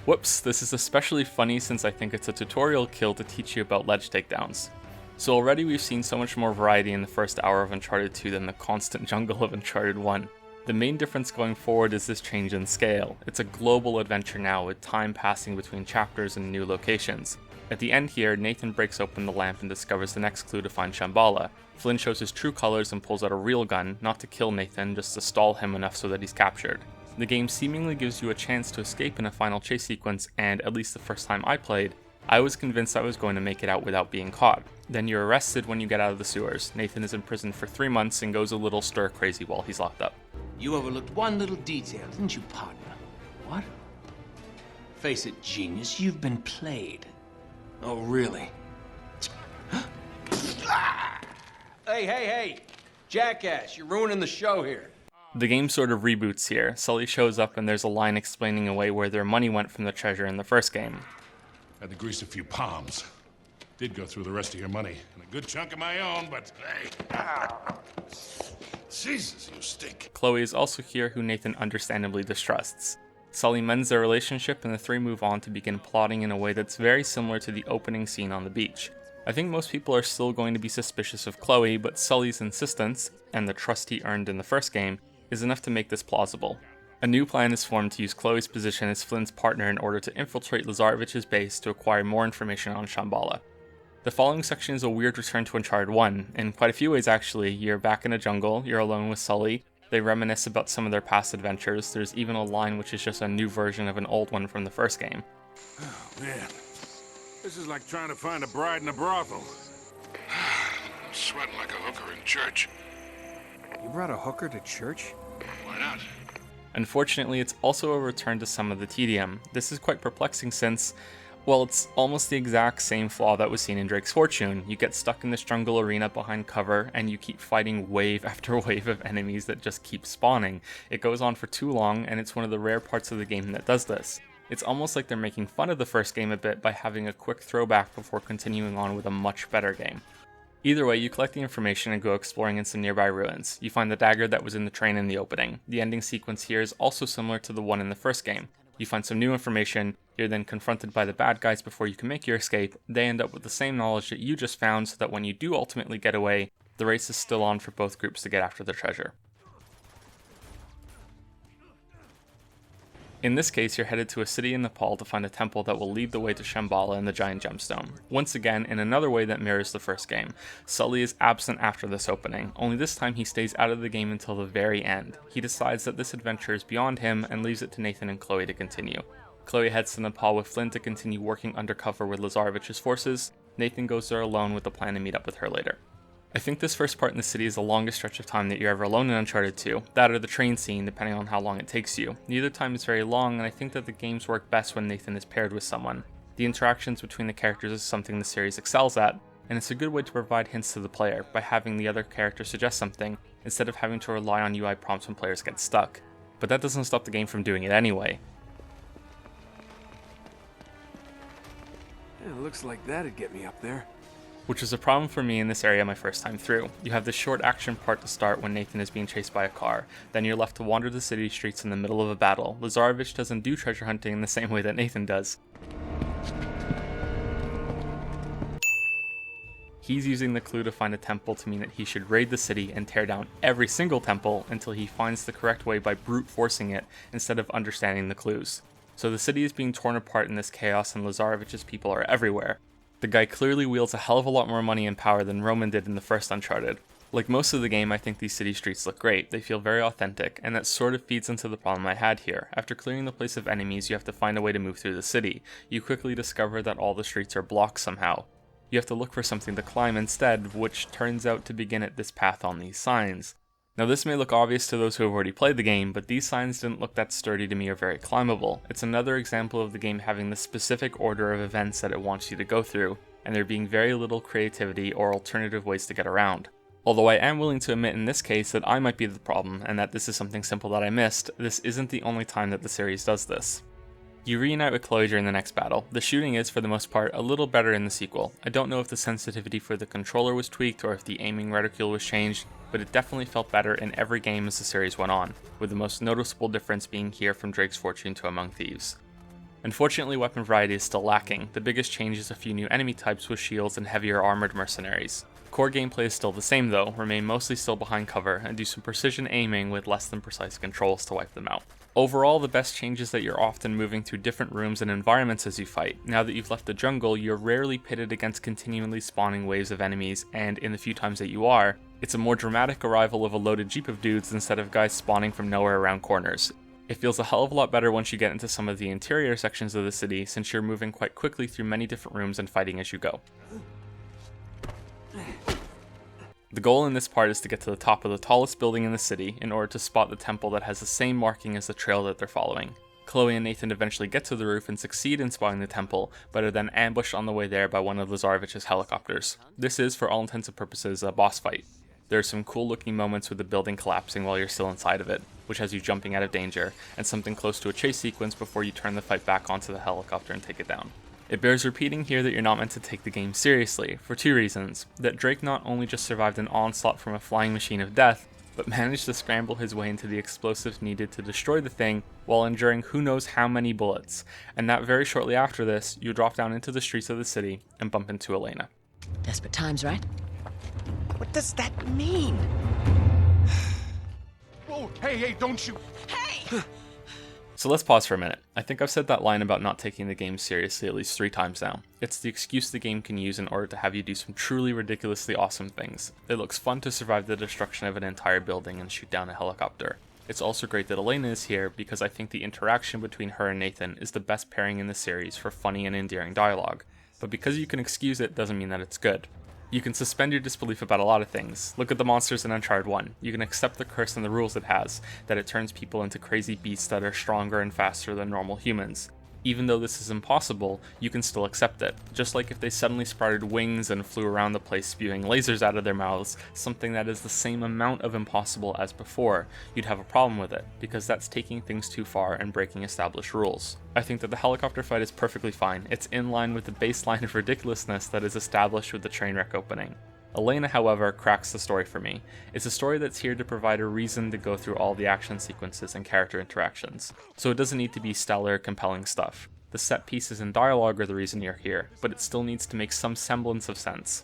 Whoops, this is especially funny since I think it's a tutorial kill to teach you about ledge takedowns. So already we've seen so much more variety in the first hour of Uncharted 2 than the constant jungle of Uncharted 1. The main difference going forward is this change in scale. It's a global adventure now, with time passing between chapters and new locations. At the end here, Nathan breaks open the lamp and discovers the next clue to find Shambhala. Flynn shows his true colors and pulls out a real gun, not to kill Nathan, just to stall him enough so that he's captured. The game seemingly gives you a chance to escape in a final chase sequence, and at least the first time I played, I was convinced I was going to make it out without being caught. Then you're arrested when you get out of the sewers. Nathan is in prison for 3 months and goes a little stir crazy while he's locked up. You overlooked one little detail, didn't you, partner? What? Face it, genius, you've been played. Oh, really? Hey! Jackass, you're ruining the show here. The game sort of reboots here. Sully shows up and there's a line explaining away where their money went from the treasure in the first game. Had to grease a few palms. Did go through the rest of your money. And a good chunk of my own, but hey. Jesus, you stink. Chloe is also here, who Nathan understandably distrusts. Sully mends their relationship and the three move on to begin plotting in a way that's very similar to the opening scene on the beach. I think most people are still going to be suspicious of Chloe, but Sully's insistence, and the trust he earned in the first game, is enough to make this plausible. A new plan is formed to use Chloe's position as Flynn's partner in order to infiltrate Lazarevich's base to acquire more information on Shambhala. The following section is a weird return to Uncharted 1, in quite a few ways actually. You're back in a jungle, you're alone with Sully, they reminisce about some of their past adventures, there's even a line which is just a new version of an old one from the first game. Oh, man. This is like trying to find a bride in a brothel. I'm sweating like a hooker in church. You brought a hooker to church? Why not? Unfortunately, it's also a return to some of the tedium. This is quite perplexing since, Well, it's almost the exact same flaw that was seen in Drake's Fortune. You get stuck in this jungle arena behind cover, and you keep fighting wave after wave of enemies that just keep spawning. It goes on for too long, and it's one of the rare parts of the game that does this. It's almost like they're making fun of the first game a bit by having a quick throwback before continuing on with a much better game. Either way, you collect the information and go exploring in some nearby ruins. You find the dagger that was in the train in the opening. The ending sequence here is also similar to the one in the first game. You find some new information, you're then confronted by the bad guys before you can make your escape. They end up with the same knowledge that you just found, so that when you do ultimately get away, the race is still on for both groups to get after the treasure. In this case, you're headed to a city in Nepal to find a temple that will lead the way to Shambhala and the giant gemstone. Once again, in another way that mirrors the first game, Sully is absent after this opening, only this time he stays out of the game until the very end. He decides that this adventure is beyond him and leaves it to Nathan and Chloe to continue. Chloe heads to Nepal with Flynn to continue working undercover with Lazarevich's forces. Nathan goes there alone with the plan to meet up with her later. I think this first part in the city is the longest stretch of time that you're ever alone in Uncharted 2, that or the train scene, depending on how long it takes you. Neither time is very long, and I think that the games work best when Nathan is paired with someone. The interactions between the characters is something the series excels at, and it's a good way to provide hints to the player by having the other character suggest something, instead of having to rely on UI prompts when players get stuck. But that doesn't stop the game from doing it anyway. Yeah, looks like that'd get me up there. Which was a problem for me in this area my first time through. You have this short action part to start when Nathan is being chased by a car, then you're left to wander the city streets in the middle of a battle. Lazarevich doesn't do treasure hunting in the same way that Nathan does. He's using the clue to find a temple to mean that he should raid the city and tear down every single temple until he finds the correct way by brute forcing it instead of understanding the clues. So the city is being torn apart in this chaos and Lazarevich's people are everywhere. The guy clearly wields a hell of a lot more money and power than Roman did in the first Uncharted. Like most of the game, I think these city streets look great, they feel very authentic, and that sort of feeds into the problem I had here. After clearing the place of enemies, you have to find a way to move through the city. You quickly discover that all the streets are blocked somehow. You have to look for something to climb instead, which turns out to begin at this path on these signs. Now this may look obvious to those who have already played the game, but these signs didn't look that sturdy to me or very climbable. It's another example of the game having the specific order of events that it wants you to go through, and there being very little creativity or alternative ways to get around. Although I am willing to admit in this case that I might be the problem, and that this is something simple that I missed, this isn't the only time that the series does this. You reunite with Chloe during the next battle. The shooting is, for the most part, a little better in the sequel. I don't know if the sensitivity for the controller was tweaked or if the aiming reticule was changed, but it definitely felt better in every game as the series went on, with the most noticeable difference being here from Drake's Fortune to Among Thieves. Unfortunately, weapon variety is still lacking. The biggest change is a few new enemy types with shields and heavier armored mercenaries. Core gameplay is still the same though, remain mostly still behind cover, and do some precision aiming with less than precise controls to wipe them out. Overall, the best change is that you're often moving through different rooms and environments as you fight. Now that you've left the jungle, you're rarely pitted against continually spawning waves of enemies, and in the few times that you are, it's a more dramatic arrival of a loaded jeep of dudes instead of guys spawning from nowhere around corners. It feels a hell of a lot better once you get into some of the interior sections of the city, since you're moving quite quickly through many different rooms and fighting as you go. The goal in this part is to get to the top of the tallest building in the city in order to spot the temple that has the same marking as the trail that they're following. Chloe and Nathan eventually get to the roof and succeed in spotting the temple, but are then ambushed on the way there by one of Lazarevich's helicopters. This is, for all intents and purposes, a boss fight. There are some cool looking moments with the building collapsing while you're still inside of it, which has you jumping out of danger, and something close to a chase sequence before you turn the fight back onto the helicopter and take it down. It bears repeating here that you're not meant to take the game seriously, for two reasons: that Drake not only just survived an onslaught from a flying machine of death, but managed to scramble his way into the explosives needed to destroy the thing while enduring who knows how many bullets, and that very shortly after this, you drop down into the streets of the city and bump into Elena. Desperate times, right? What does that mean? Whoa, hey, don't you... So let's pause for a minute. I think I've said that line about not taking the game seriously at least 3 times now. It's the excuse the game can use in order to have you do some truly ridiculously awesome things. It looks fun to survive the destruction of an entire building and shoot down a helicopter. It's also great that Elena is here because I think the interaction between her and Nathan is the best pairing in the series for funny and endearing dialogue. But because you can excuse it doesn't mean that it's good. You can suspend your disbelief about a lot of things. Look at the monsters in Uncharted 1. You can accept the curse and the rules it has, that it turns people into crazy beasts that are stronger and faster than normal humans. Even though this is impossible, you can still accept it. Just like if they suddenly sprouted wings and flew around the place spewing lasers out of their mouths, something that is the same amount of impossible as before, you'd have a problem with it, because that's taking things too far and breaking established rules. I think that the helicopter fight is perfectly fine. It's in line with the baseline of ridiculousness that is established with the train wreck opening. Elena, however, cracks the story for me. It's a story that's here to provide a reason to go through all the action sequences and character interactions, so it doesn't need to be stellar, compelling stuff. The set pieces and dialogue are the reason you're here, but it still needs to make some semblance of sense.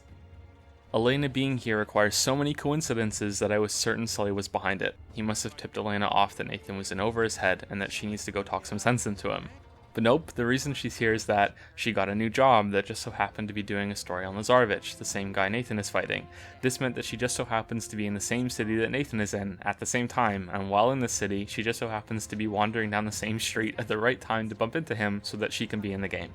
Elena being here requires so many coincidences that I was certain Sully was behind it. He must have tipped Elena off that Nathan was in over his head and that she needs to go talk some sense into him. But nope, the reason she's here is that she got a new job that just so happened to be doing a story on Lazarevich, the same guy Nathan is fighting. This meant that she just so happens to be in the same city that Nathan is in at the same time, and while in this city, she just so happens to be wandering down the same street at the right time to bump into him so that she can be in the game.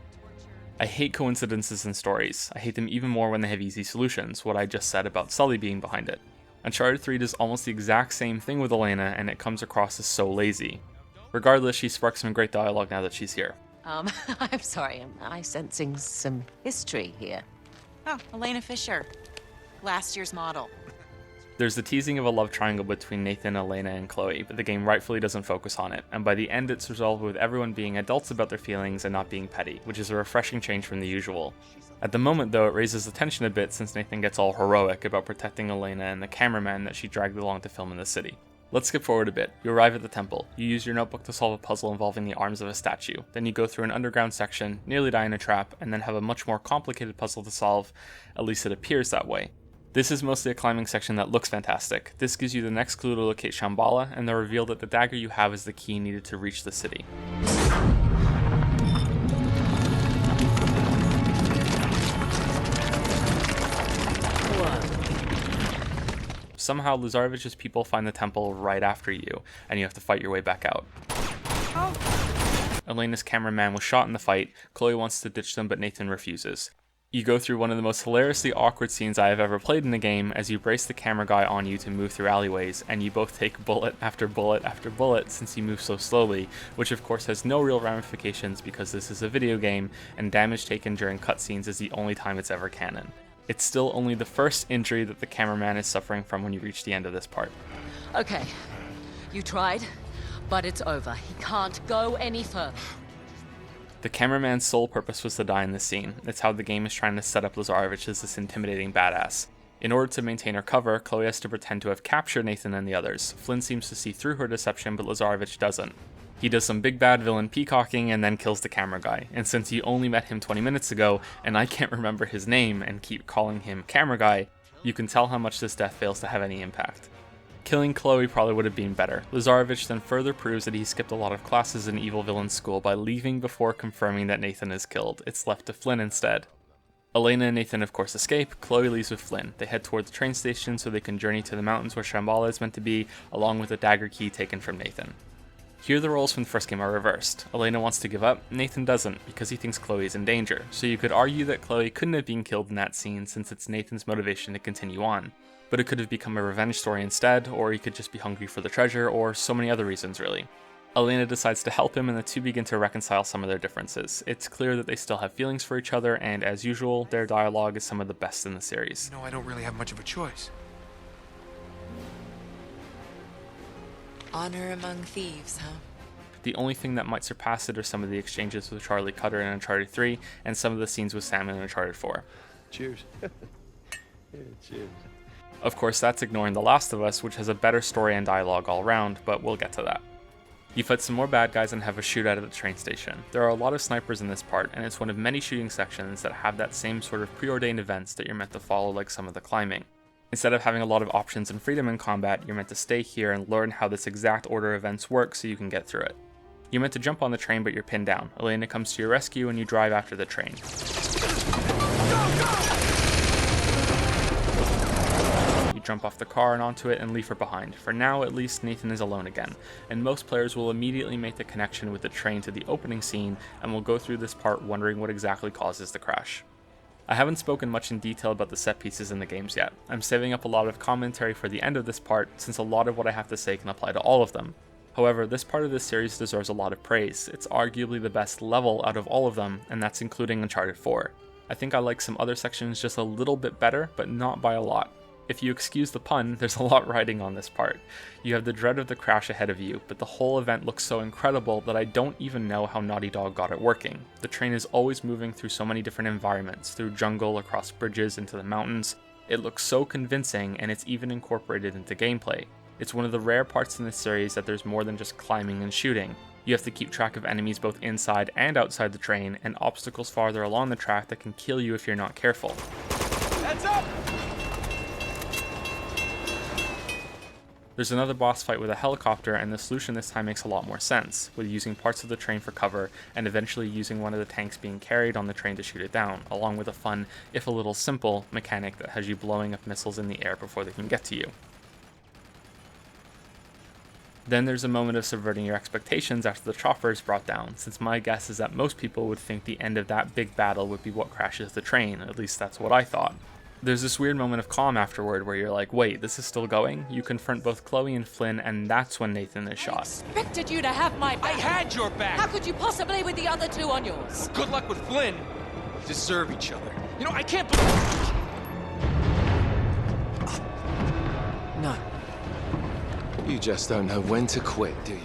I hate coincidences in stories. I hate them even more when they have easy solutions, what I just said about Sully being behind it. Uncharted 3 does almost the exact same thing with Elena, and it comes across as so lazy. Regardless, she sparks some great dialogue now that she's here. I'm sorry, am I sensing some history here? Oh, Elena Fisher. Last year's model. There's the teasing of a love triangle between Nathan, Elena, and Chloe, but the game rightfully doesn't focus on it, and by the end it's resolved with everyone being adults about their feelings and not being petty, which is a refreshing change from the usual. At the moment though, it raises the tension a bit since Nathan gets all heroic about protecting Elena and the cameraman that she dragged along to film in the city. Let's skip forward a bit. You arrive at the temple. You use your notebook to solve a puzzle involving the arms of a statue. Then you go through an underground section, nearly die in a trap, and then have a much more complicated puzzle to solve, at least it appears that way. This is mostly a climbing section that looks fantastic. This gives you the next clue to locate Shambhala, and the reveal that the dagger you have is the key needed to reach the city. Somehow Lazarevich's people find the temple right after you, and you have to fight your way back out. Elena's cameraman was shot in the fight. Chloe wants to ditch them, but Nathan refuses. You go through one of the most hilariously awkward scenes I have ever played in a game as you brace the camera guy on you to move through alleyways, and you both take bullet after bullet after bullet since you move so slowly, which of course has no real ramifications because this is a video game, and damage taken during cutscenes is the only time it's ever canon. It's still only the first injury that the cameraman is suffering from when you reach the end of this part. Okay, you tried, but it's over. He can't go any further. The cameraman's sole purpose was to die in this scene. It's how the game is trying to set up Lazarevich as this intimidating badass. In order to maintain her cover, Chloe has to pretend to have captured Nathan and the others. Flynn seems to see through her deception, but Lazarevich doesn't. He does some big bad villain peacocking and then kills the camera guy, and since you only met him 20 minutes ago, and I can't remember his name and keep calling him camera guy, you can tell how much this death fails to have any impact. Killing Chloe probably would have been better. Lazarevich then further proves that he skipped a lot of classes in Evil Villain School by leaving before confirming that Nathan is killed. It's left to Flynn instead. Elena and Nathan of course escape. Chloe leaves with Flynn. They head toward the train station so they can journey to the mountains where Shambhala is meant to be, along with the dagger key taken from Nathan. Here the roles from the first game are reversed. Elena wants to give up, Nathan doesn't, because he thinks Chloe is in danger, so you could argue that Chloe couldn't have been killed in that scene since it's Nathan's motivation to continue on. But it could have become a revenge story instead, or he could just be hungry for the treasure, or so many other reasons really. Elena decides to help him and the two begin to reconcile some of their differences. It's clear that they still have feelings for each other, and as usual, their dialogue is some of the best in the series. No, I don't really have much of a choice. Honor among thieves, huh? The only thing that might surpass it are some of the exchanges with Charlie Cutter in Uncharted 3, and some of the scenes with Sam in Uncharted 4. Cheers. Cheers. Of course, that's ignoring The Last of Us, which has a better story and dialogue all around, but we'll get to that. You fight some more bad guys and have a shootout at the train station. There are a lot of snipers in this part, and it's one of many shooting sections that have that same sort of preordained events that you're meant to follow like some of the climbing. Instead of having a lot of options and freedom in combat, you're meant to stay here and learn how this exact order of events work so you can get through it. You're meant to jump on the train, but you're pinned down. Elena comes to your rescue and you drive after the train. You jump off the car and onto it and leave her behind. For now, at least, Nathan is alone again, and most players will immediately make the connection with the train to the opening scene and will go through this part wondering what exactly causes the crash. I haven't spoken much in detail about the set pieces in the games yet. I'm saving up a lot of commentary for the end of this part, since a lot of what I have to say can apply to all of them. However, this part of the series deserves a lot of praise. It's arguably the best level out of all of them, and that's including Uncharted 4. I think I like some other sections just a little bit better, but not by a lot. If you excuse the pun, there's a lot riding on this part. You have the dread of the crash ahead of you, but the whole event looks so incredible that I don't even know how Naughty Dog got it working. The train is always moving through so many different environments, through jungle, across bridges, into the mountains. It looks so convincing, and it's even incorporated into gameplay. It's one of the rare parts in this series that there's more than just climbing and shooting. You have to keep track of enemies both inside and outside the train, and obstacles farther along the track that can kill you if you're not careful. Heads up! There's another boss fight with a helicopter, and the solution this time makes a lot more sense, with using parts of the train for cover, and eventually using one of the tanks being carried on the train to shoot it down, along with a fun, if a little simple, mechanic that has you blowing up missiles in the air before they can get to you. Then there's a moment of subverting your expectations after the chopper is brought down, since my guess is that most people would think the end of that big battle would be what crashes the train, at least that's what I thought. There's this weird moment of calm afterward where you're like, wait, this is still going? You confront both Chloe and Flynn, and that's when Nathan is shot. I expected you to have my back. I had your back! How could you possibly with the other two on yours? Good luck with Flynn. We deserve each other. You know, I can't believe... No. You just don't know when to quit, do you?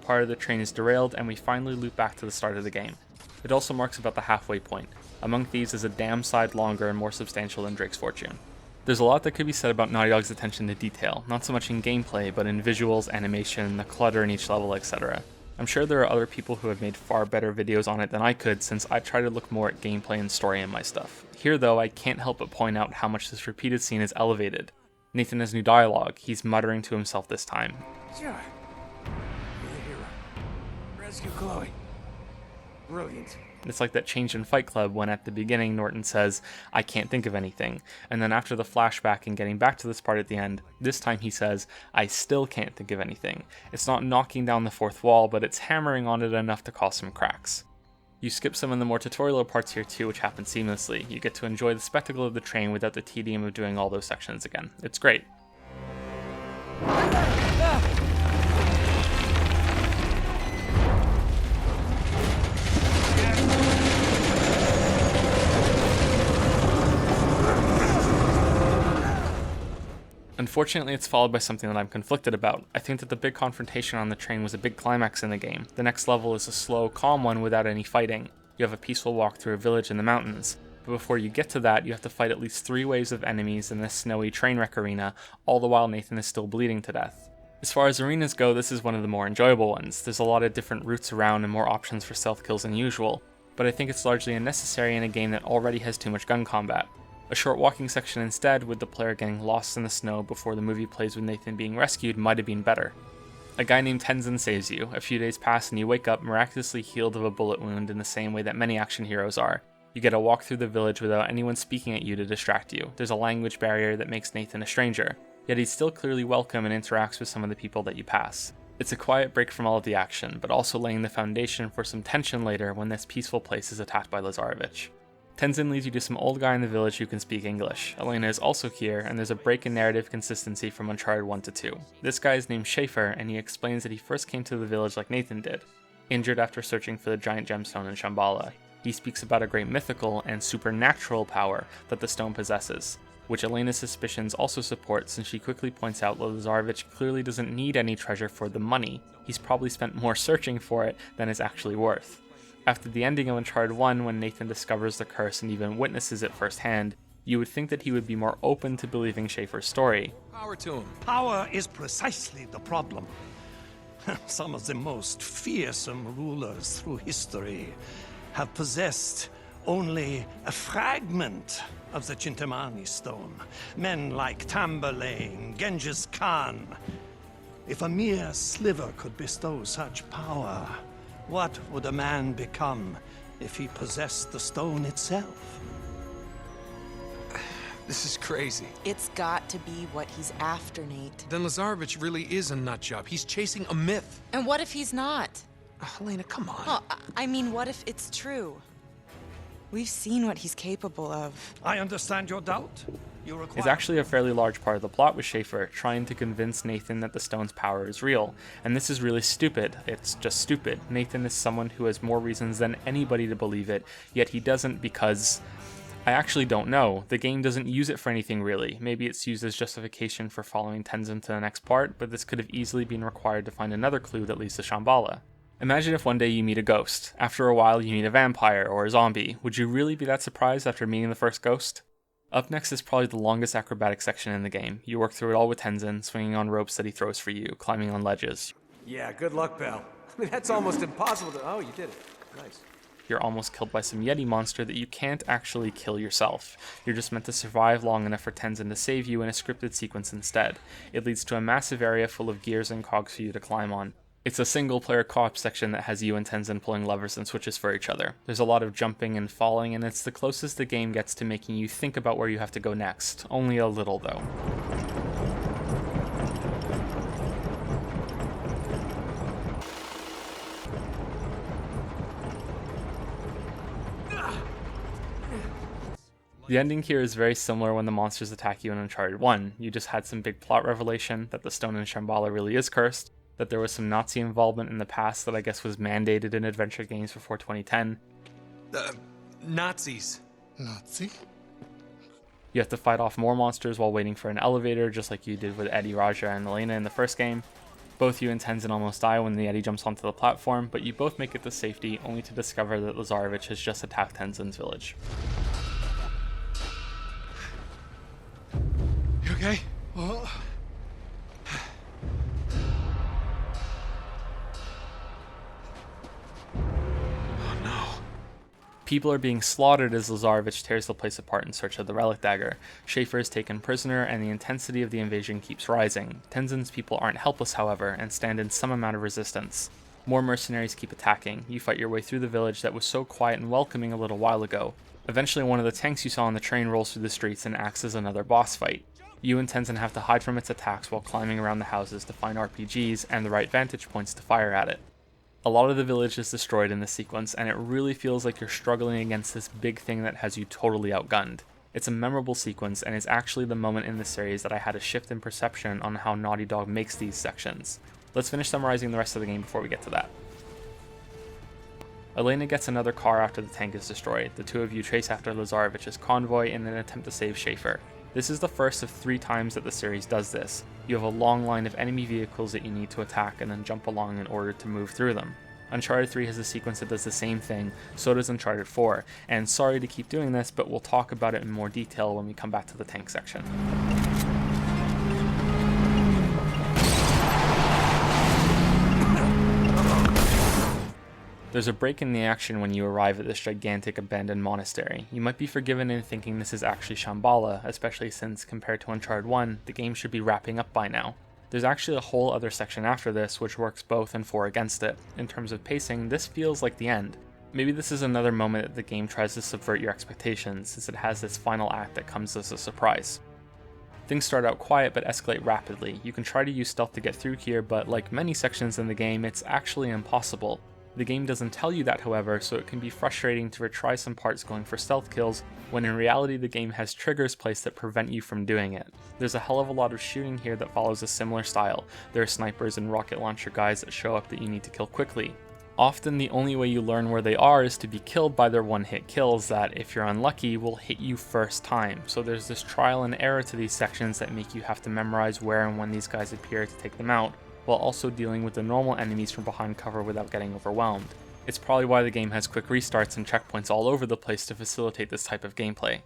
Part of the train is derailed, and we finally loop back to the start of the game. It also marks about the halfway point. Among Thieves is a damn side longer and more substantial than Drake's Fortune. There's a lot that could be said about Naughty Dog's attention to detail, not so much in gameplay, but in visuals, animation, the clutter in each level, etc. I'm sure there are other people who have made far better videos on it than I could, since I try to look more at gameplay and story in my stuff. Here though, I can't help but point out how much this repeated scene is elevated. Nathan has new dialogue. He's muttering to himself this time. Sure. You're the hero. Rescue Chloe. Brilliant. It's like that change in Fight Club when at the beginning Norton says, I can't think of anything, and then after the flashback and getting back to this part at the end, this time he says, I still can't think of anything. It's not knocking down the fourth wall, but it's hammering on it enough to cause some cracks. You skip some of the more tutorial parts here too, which happen seamlessly. You get to enjoy the spectacle of the train without the tedium of doing all those sections again. It's great. Unfortunately, it's followed by something that I'm conflicted about. I think that the big confrontation on the train was a big climax in the game. The next level is a slow, calm one without any fighting. You have a peaceful walk through a village in the mountains. But before you get to that, you have to fight at least 3 waves of enemies in this snowy train wreck arena, all the while Nathan is still bleeding to death. As far as arenas go, this is one of the more enjoyable ones. There's a lot of different routes around and more options for stealth kills than usual, but I think it's largely unnecessary in a game that already has too much gun combat. A short walking section instead, with the player getting lost in the snow before the movie plays with Nathan being rescued, might have been better. A guy named Tenzin saves you. A few days pass and you wake up miraculously healed of a bullet wound in the same way that many action heroes are. You get a walk through the village without anyone speaking at you to distract you. There's a language barrier that makes Nathan a stranger, yet he's still clearly welcome and interacts with some of the people that you pass. It's a quiet break from all of the action, but also laying the foundation for some tension later when this peaceful place is attacked by Lazarevich. Tenzin leads you to some old guy in the village who can speak English. Elena is also here, and there's a break in narrative consistency from Uncharted 1 to 2. This guy is named Schaefer, and he explains that he first came to the village like Nathan did, injured after searching for the giant gemstone in Shambhala. He speaks about a great mythical and supernatural power that the stone possesses, which Elena's suspicions also support since she quickly points out that Lazarevich clearly doesn't need any treasure for the money. He's probably spent more searching for it than it's actually worth. After the ending of Uncharted 1, when Nathan discovers the curse and even witnesses it firsthand, you would think that he would be more open to believing Schaefer's story. Power to him. Power is precisely the problem. Some of the most fearsome rulers through history have possessed only a fragment of the Chintamani stone. Men like Tamburlaine, Genghis Khan. If a mere sliver could bestow such power, what would a man become if he possessed the stone itself? This is crazy. It's got to be what he's after, Nate. Then Lazarevich really is a nutjob. He's chasing a myth. And what if he's not? Helena, come on. Oh, I mean, what if it's true? We've seen what he's capable of. I understand your doubt. is actually a fairly large part of the plot with Schaefer trying to convince Nathan that the stone's power is real. And this is really stupid. It's just stupid. Nathan is someone who has more reasons than anybody to believe it, yet he doesn't because... I actually don't know. The game doesn't use it for anything really. Maybe it's used as justification for following Tenzin to the next part, but this could have easily been required to find another clue that leads to Shambhala. Imagine if one day you meet a ghost. After a while you meet a vampire or a zombie. Would you really be that surprised after meeting the first ghost? Up next is probably the longest acrobatic section in the game. You work through it all with Tenzin, swinging on ropes that he throws for you, climbing on ledges. Yeah, good luck, pal. I mean, that's almost impossible to... Oh, you did it. Nice. You're almost killed by some Yeti monster that you can't actually kill yourself. You're just meant to survive long enough for Tenzin to save you in a scripted sequence instead. It leads to a massive area full of gears and cogs for you to climb on. It's a single player co-op section that has you and Tenzin pulling levers and switches for each other. There's a lot of jumping and falling, and it's the closest the game gets to making you think about where you have to go next. Only a little though. The ending here is very similar when the monsters attack you in Uncharted 1. You just had some big plot revelation that the stone in Shambhala really is cursed, that there was some Nazi involvement in the past that I guess was mandated in adventure games before 2010. Nazis. Nazi? You have to fight off more monsters while waiting for an elevator, just like you did with Eddie, Raja, and Elena in the first game. Both you and Tenzin almost die when the Eddie jumps onto the platform, but you both make it to safety, only to discover that Lazarevich has just attacked Tenzin's village. You okay? Well... Oh no. People are being slaughtered as Lazarevich tears the place apart in search of the relic dagger. Schaefer is taken prisoner, and the intensity of the invasion keeps rising. Tenzin's people aren't helpless, however, and stand in some amount of resistance. More mercenaries keep attacking. You fight your way through the village that was so quiet and welcoming a little while ago. Eventually, one of the tanks you saw on the train rolls through the streets and acts as another boss fight. You and Tenzin have to hide from its attacks while climbing around the houses to find RPGs and the right vantage points to fire at it. A lot of the village is destroyed in this sequence, and it really feels like you're struggling against this big thing that has you totally outgunned. It's a memorable sequence, and is actually the moment in the series that I had a shift in perception on how Naughty Dog makes these sections. Let's finish summarizing the rest of the game before we get to that. Elena gets another car after the tank is destroyed. The two of you chase after Lazarevich's convoy in an attempt to save Schaefer. This is the first of 3 times that the series does this. You have a long line of enemy vehicles that you need to attack and then jump along in order to move through them. Uncharted 3 has a sequence that does the same thing, so does Uncharted 4, and sorry to keep doing this, but we'll talk about it in more detail when we come back to the tank section. There's a break in the action when you arrive at this gigantic abandoned monastery. You might be forgiven in thinking this is actually Shambhala, especially since compared to Uncharted 1, the game should be wrapping up by now. There's actually a whole other section after this which works both and for against it. In terms of pacing, this feels like the end. Maybe this is another moment that the game tries to subvert your expectations, since it has this final act that comes as a surprise. Things start out quiet but escalate rapidly. You can try to use stealth to get through here, but like many sections in the game, it's actually impossible. The game doesn't tell you that, however, so it can be frustrating to retry some parts going for stealth kills, when in reality the game has triggers placed that prevent you from doing it. There's a hell of a lot of shooting here that follows a similar style. There are snipers and rocket launcher guys that show up that you need to kill quickly. Often the only way you learn where they are is to be killed by their one-hit kills that, if you're unlucky, will hit you first time. So there's this trial and error to these sections that make you have to memorize where and when these guys appear to take them out, while also dealing with the normal enemies from behind cover without getting overwhelmed. It's probably why the game has quick restarts and checkpoints all over the place to facilitate this type of gameplay.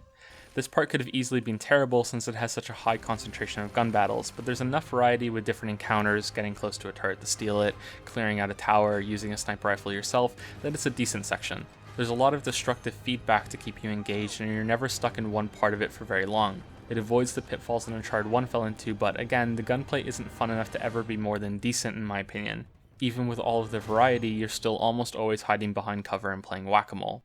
This part could have easily been terrible since it has such a high concentration of gun battles, but there's enough variety with different encounters, getting close to a turret to steal it, clearing out a tower, using a sniper rifle yourself, that it's a decent section. There's a lot of destructive feedback to keep you engaged, and you're never stuck in one part of it for very long. It avoids the pitfalls that Uncharted 1 fell into, but again, the gunplay isn't fun enough to ever be more than decent in my opinion. Even with all of the variety, you're still almost always hiding behind cover and playing whack-a-mole.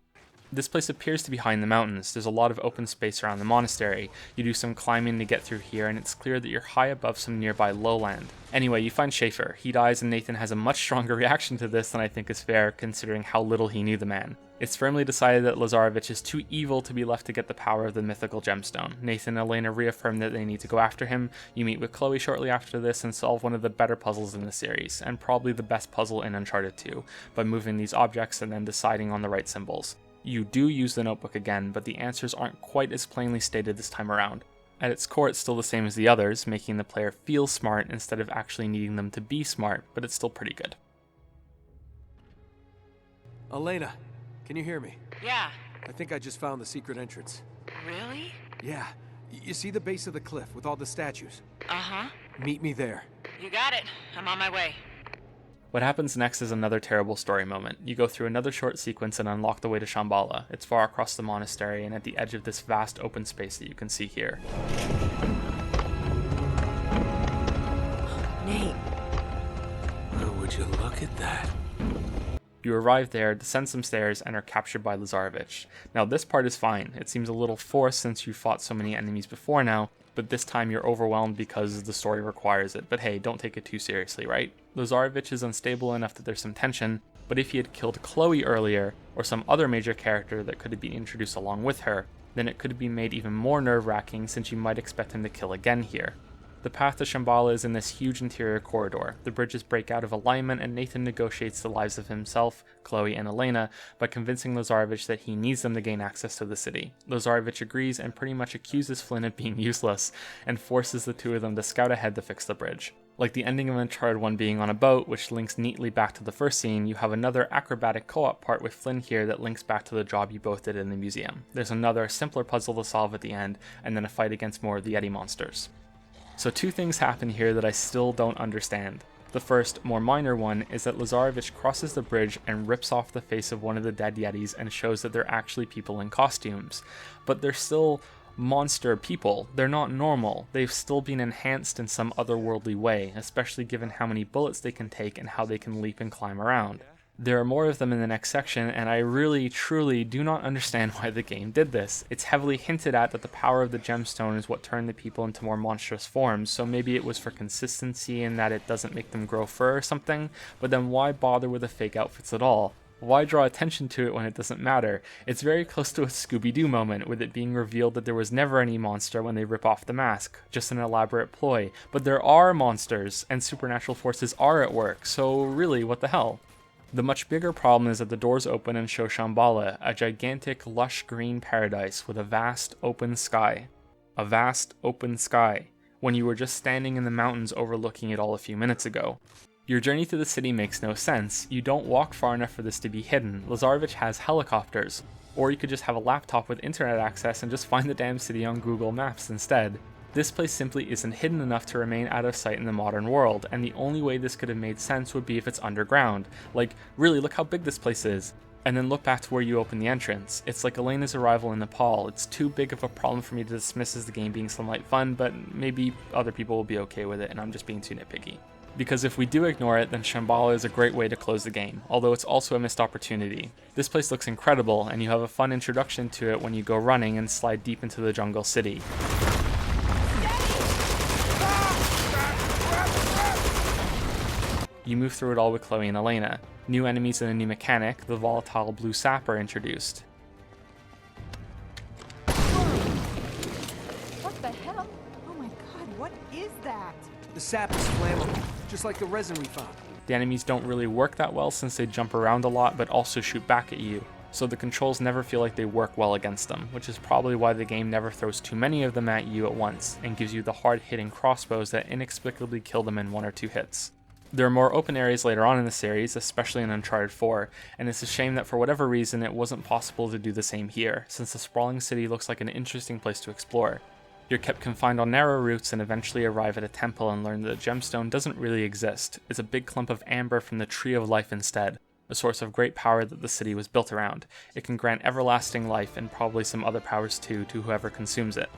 This place appears to be high in the mountains. There's a lot of open space around the monastery. You do some climbing to get through here, and it's clear that you're high above some nearby lowland. Anyway, you find Schaefer. He dies, and Nathan has a much stronger reaction to this than I think is fair, considering how little he knew the man. It's firmly decided that Lazarevich is too evil to be left to get the power of the mythical gemstone. Nathan and Elena reaffirm that they need to go after him. You meet with Chloe shortly after this and solve one of the better puzzles in the series, and probably the best puzzle in Uncharted 2, by moving these objects and then deciding on the right symbols. You do use the notebook again, but the answers aren't quite as plainly stated this time around. At its core, it's still the same as the others, making the player feel smart instead of actually needing them to be smart, but it's still pretty good. Elena, can you hear me? Yeah. I think I just found the secret entrance. Really? Yeah. You see the base of the cliff with all the statues? Uh-huh. Meet me there. You got it. I'm on my way. What happens next is another terrible story moment. You go through another short sequence and unlock the way to Shambhala. It's far across the monastery and at the edge of this vast open space that you can see here. Nate. Oh, would you look at that? You arrive there, descend some stairs, and are captured by Lazarevich. Now this part is fine. It seems a little forced since you fought so many enemies before now, but this time you're overwhelmed because the story requires it. But hey, don't take it too seriously, right? Lazarevich is unstable enough that there's some tension, but if he had killed Chloe earlier, or some other major character that could have been introduced along with her, then it could have been made even more nerve-wracking since you might expect him to kill again here. The path to Shambhala is in this huge interior corridor. The bridges break out of alignment, and Nathan negotiates the lives of himself, Chloe, and Elena by convincing Lazarevich that he needs them to gain access to the city. Lazarevich agrees and pretty much accuses Flynn of being useless, and forces the two of them to scout ahead to fix the bridge. Like the ending of Uncharted 1 being on a boat, which links neatly back to the first scene, you have another acrobatic co-op part with Flynn here that links back to the job you both did in the museum. There's another simpler puzzle to solve at the end, and then a fight against more of the Yeti monsters. So two things happen here that I still don't understand. The first, more minor one, is that Lazarevich crosses the bridge and rips off the face of one of the dead Yetis and shows that they're actually people in costumes. But they're still monster people. They're not normal. They've still been enhanced in some otherworldly way, especially given how many bullets they can take and how they can leap and climb around. There are more of them in the next section, and I really, truly do not understand why the game did this. It's heavily hinted at that the power of the gemstone is what turned the people into more monstrous forms, so maybe it was for consistency and that it doesn't make them grow fur or something, but then why bother with the fake outfits at all? Why draw attention to it when it doesn't matter? It's very close to a Scooby-Doo moment, with it being revealed that there was never any monster when they rip off the mask, just an elaborate ploy. But there are monsters, and supernatural forces are at work, so really, what the hell? The much bigger problem is that the doors open and show Shambhala, a gigantic lush green paradise with a vast open sky. A vast open sky, when you were just standing in the mountains overlooking it all a few minutes ago. Your journey to the city makes no sense. You don't walk far enough for this to be hidden. Lazarevich has helicopters, or you could just have a laptop with internet access and just find the damn city on Google Maps instead. This place simply isn't hidden enough to remain out of sight in the modern world, and the only way this could have made sense would be if it's underground. Like, really, look how big this place is. And then look back to where you opened the entrance. It's like Elena's arrival in Nepal. It's too big of a problem for me to dismiss as the game being some light fun, but maybe other people will be okay with it and I'm just being too nitpicky. Because if we do ignore it, then Shambhala is a great way to close the game, although it's also a missed opportunity. This place looks incredible, and you have a fun introduction to it when you go running and slide deep into the jungle city. You move through it all with Chloe and Elena. New enemies and a new mechanic, the volatile blue sap, are introduced. What the hell? Oh my god, what is that? The sap is flammable, just like the resin we found. The enemies don't really work that well since they jump around a lot but also shoot back at you, so the controls never feel like they work well against them, which is probably why the game never throws too many of them at you at once, and gives you the hard-hitting crossbows that inexplicably kill them in 1 or 2 hits. There are more open areas later on in the series, especially in Uncharted 4, and it's a shame that for whatever reason it wasn't possible to do the same here, since the sprawling city looks like an interesting place to explore. You're kept confined on narrow routes and eventually arrive at a temple and learn that the gemstone doesn't really exist. It's a big clump of amber from the Tree of Life instead, a source of great power that the city was built around. It can grant everlasting life and probably some other powers too to whoever consumes it.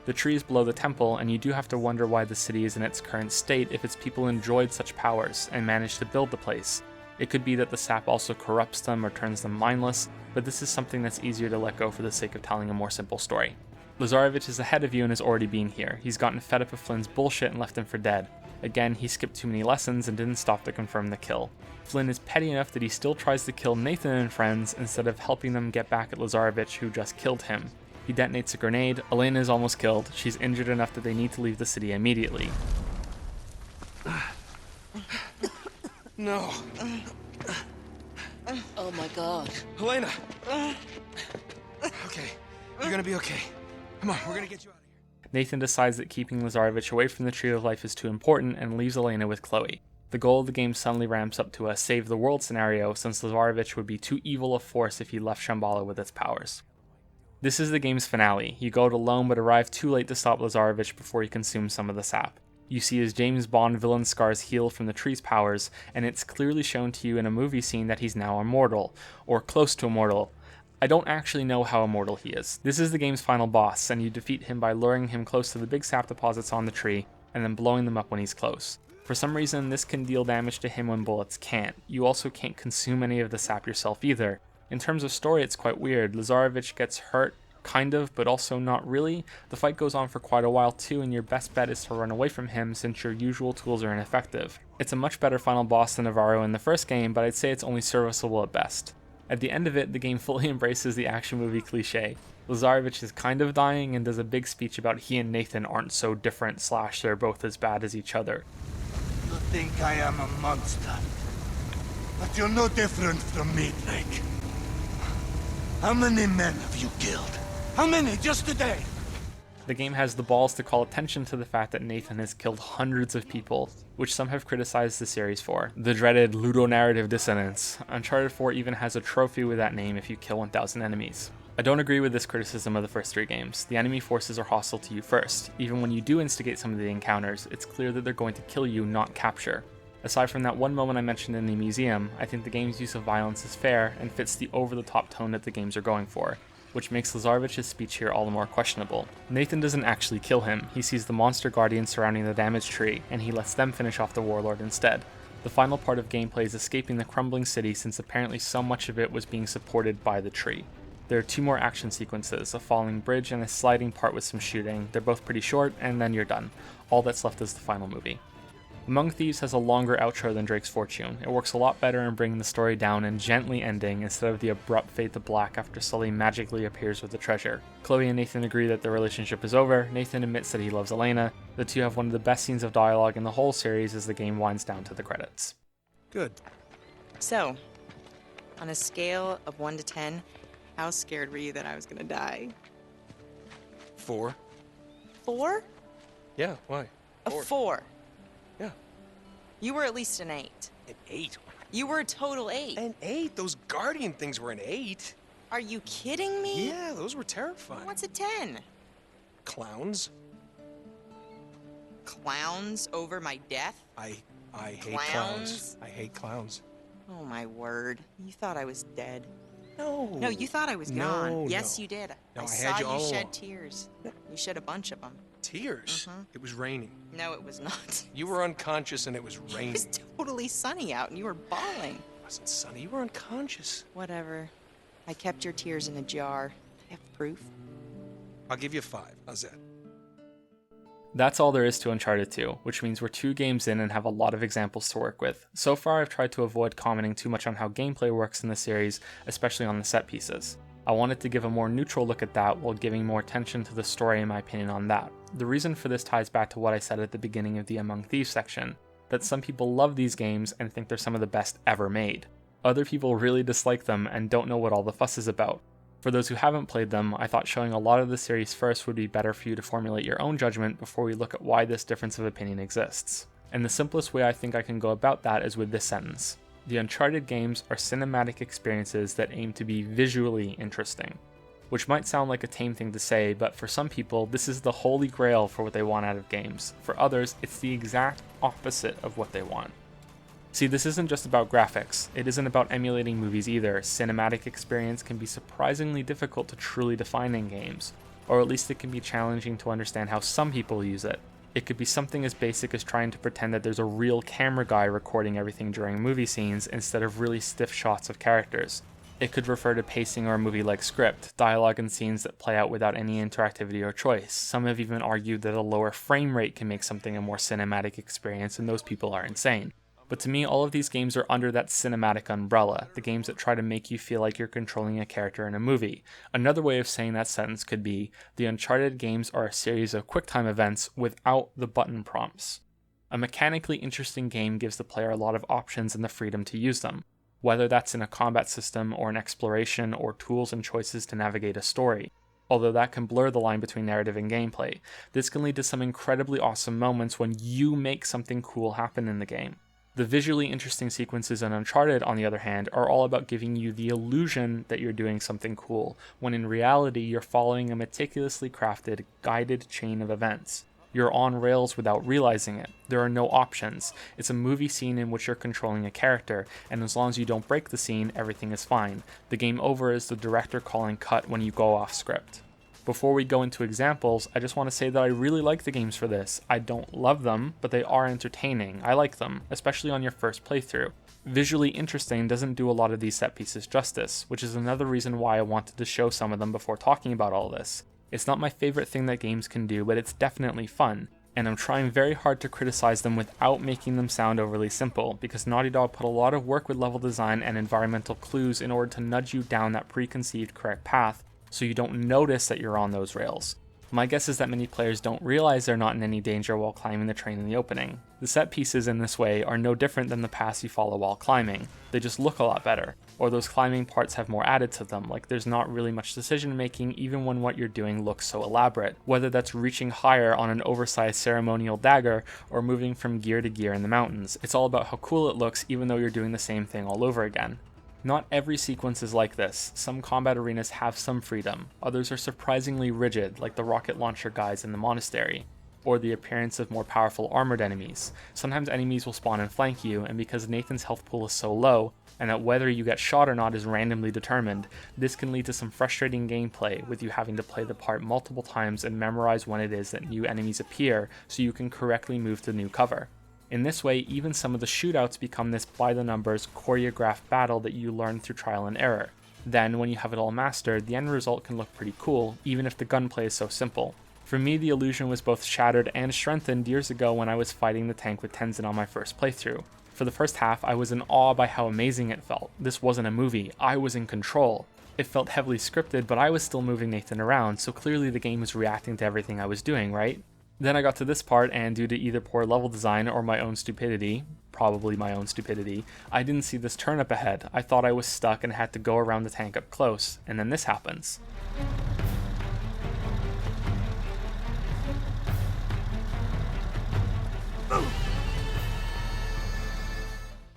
The tree is below the temple, and you do have to wonder why the city is in its current state if its people enjoyed such powers and managed to build the place. It could be that the sap also corrupts them or turns them mindless, but this is something that's easier to let go for the sake of telling a more simple story. Lazarevic is ahead of you and has already been here. He's gotten fed up of Flynn's bullshit and left him for dead. Again, he skipped too many lessons and didn't stop to confirm the kill. Flynn is petty enough that he still tries to kill Nathan and friends instead of helping them get back at Lazarevic, who just killed him. He detonates a grenade, Elena is almost killed, she's injured enough that they need to leave the city immediately. No. Oh my god. Helena! Okay, you're gonna be okay. Come on, we're gonna get you out of here. Nathan decides that keeping Lazarevic away from the Tree of Life is too important and leaves Elena with Chloe. The goal of the game suddenly ramps up to a save the world scenario, since Lazarevic would be too evil a force if he left Shambhala with its powers. This is the game's finale. You go it alone but arrive too late to stop Lazarevic before he consumes some of the sap. You see his James Bond villain scars heal from the tree's powers, and it's clearly shown to you in a movie scene that he's now immortal, or close to immortal. I don't actually know how immortal he is. This is the game's final boss, and you defeat him by luring him close to the big sap deposits on the tree, and then blowing them up when he's close. For some reason, this can deal damage to him when bullets can't. You also can't consume any of the sap yourself either. In terms of story, it's quite weird. Lazarevic gets hurt, kind of, but also not really. The fight goes on for quite a while too, and your best bet is to run away from him since your usual tools are ineffective. It's a much better final boss than Navarro in the first game, but I'd say it's only serviceable at best. At the end of it, the game fully embraces the action movie cliche. Lazarevic is kind of dying and does a big speech about he and Nathan aren't so different / they're both as bad as each other. You think I am a monster, but you're no different from me, Drake. How many men have you killed? How many just today? The game has the balls to call attention to the fact that Nathan has killed hundreds of people, which some have criticized the series for. The dreaded ludonarrative dissonance. Uncharted 4 even has a trophy with that name if you kill 1,000 enemies. I don't agree with this criticism of the first 3 games. The enemy forces are hostile to you first. Even when you do instigate some of the encounters, it's clear that they're going to kill you, not capture. Aside from that one moment I mentioned in the museum, I think the game's use of violence is fair and fits the over-the-top tone that the games are going for, which makes Lazarevic's speech here all the more questionable. Nathan doesn't actually kill him, he sees the monster guardians surrounding the damaged tree, and he lets them finish off the warlord instead. The final part of gameplay is escaping the crumbling city, since apparently so much of it was being supported by the tree. There are 2 more action sequences, a falling bridge and a sliding part with some shooting. They're both pretty short, and then you're done. All that's left is the final movie. Among Thieves has a longer outro than Drake's Fortune. It works a lot better in bringing the story down and gently ending instead of the abrupt fade to black after Sully magically appears with the treasure. Chloe and Nathan agree that their relationship is over. Nathan admits that he loves Elena. The two have one of the best scenes of dialogue in the whole series as the game winds down to the credits. Good. So, on a scale of 1 to 10, how scared were you that I was gonna die? 4. 4? Yeah, why? A 4. Yeah. You were at least an 8. An 8? You were a total 8. An 8? Those guardian things were an 8. Are you kidding me? Yeah, those were terrifying. What's a 10? Clowns? Clowns over my death? I hate Clowns? clowns. I hate clowns. Oh my word. You thought I was dead. No. No, you thought I was No, gone. Yes, no. you did. No, I saw had you all shed along. tears. You shed a bunch of them. Tears? It was raining. No, it was not. You were unconscious and it was It raining. was totally sunny out and you were bawling. It wasn't sunny. You were unconscious. Whatever. I kept your tears in a jar. I have proof. I'll give you a 5. How's that? That's all there is to Uncharted 2, which means we're 2 games in and have a lot of examples to work with. So far I've tried to avoid commenting too much on how gameplay works in the series, especially on the set pieces. I wanted to give a more neutral look at that while giving more attention to the story and my opinion on that. The reason for this ties back to what I said at the beginning of the Among Thieves section, that some people love these games and think they're some of the best ever made. Other people really dislike them and don't know what all the fuss is about. For those who haven't played them, I thought showing a lot of the series first would be better for you to formulate your own judgment before we look at why this difference of opinion exists. And the simplest way I think I can go about that is with this sentence. The Uncharted games are cinematic experiences that aim to be visually interesting. Which might sound like a tame thing to say, but for some people, this is the holy grail for what they want out of games. For others, it's the exact opposite of what they want. See, this isn't just about graphics. It isn't about emulating movies either. Cinematic experience can be surprisingly difficult to truly define in games, or at least it can be challenging to understand how some people use it. It could be something as basic as trying to pretend that there's a real camera guy recording everything during movie scenes instead of really stiff shots of characters. It could refer to pacing or a movie-like script, dialogue and scenes that play out without any interactivity or choice. Some have even argued that a lower frame rate can make something a more cinematic experience, and those people are insane. But to me, all of these games are under that cinematic umbrella, the games that try to make you feel like you're controlling a character in a movie. Another way of saying that sentence could be, the Uncharted games are a series of QuickTime events without the button prompts. A mechanically interesting game gives the player a lot of options and the freedom to use them, whether that's in a combat system or an exploration or tools and choices to navigate a story. Although that can blur the line between narrative and gameplay, this can lead to some incredibly awesome moments when you make something cool happen in the game. The visually interesting sequences in Uncharted, on the other hand, are all about giving you the illusion that you're doing something cool, when in reality you're following a meticulously crafted, guided chain of events. You're on rails without realizing it. There are no options. It's a movie scene in which you're controlling a character, and as long as you don't break the scene, everything is fine. The game over is the director calling cut when you go off script. Before we go into examples, I just want to say that I really like the games for this. I don't love them, but they are entertaining. I like them, especially on your first playthrough. Visually interesting doesn't do a lot of these set pieces justice, which is another reason why I wanted to show some of them before talking about all this. It's not my favorite thing that games can do, but it's definitely fun, and I'm trying very hard to criticize them without making them sound overly simple, because Naughty Dog put a lot of work with level design and environmental clues in order to nudge you down that preconceived correct path, so you don't notice that you're on those rails. My guess is that many players don't realize they're not in any danger while climbing the train in the opening. The set pieces in this way are no different than the paths you follow while climbing. They just look a lot better, or those climbing parts have more added to them, like there's not really much decision making even when what you're doing looks so elaborate, whether that's reaching higher on an oversized ceremonial dagger or moving from gear to gear in the mountains. It's all about how cool it looks even though you're doing the same thing all over again. Not every sequence is like this. Some combat arenas have some freedom, others are surprisingly rigid, like the rocket launcher guys in the monastery, or the appearance of more powerful armored enemies. Sometimes enemies will spawn and flank you, and because Nathan's health pool is so low, and that whether you get shot or not is randomly determined, this can lead to some frustrating gameplay, with you having to play the part multiple times and memorize when it is that new enemies appear so you can correctly move to new cover. In this way, even some of the shootouts become this by-the-numbers, choreographed battle that you learn through trial and error. Then, when you have it all mastered, the end result can look pretty cool, even if the gunplay is so simple. For me, the illusion was both shattered and strengthened years ago when I was fighting the tank with Tenzin on my first playthrough. For the first half, I was in awe by how amazing it felt. This wasn't a movie, I was in control. It felt heavily scripted, but I was still moving Nathan around, so clearly the game was reacting to everything I was doing, right? Then I got to this part, and due to either poor level design or my own stupidity, probably my own stupidity, I didn't see this turn up ahead. I thought I was stuck and had to go around the tank up close, and then this happens.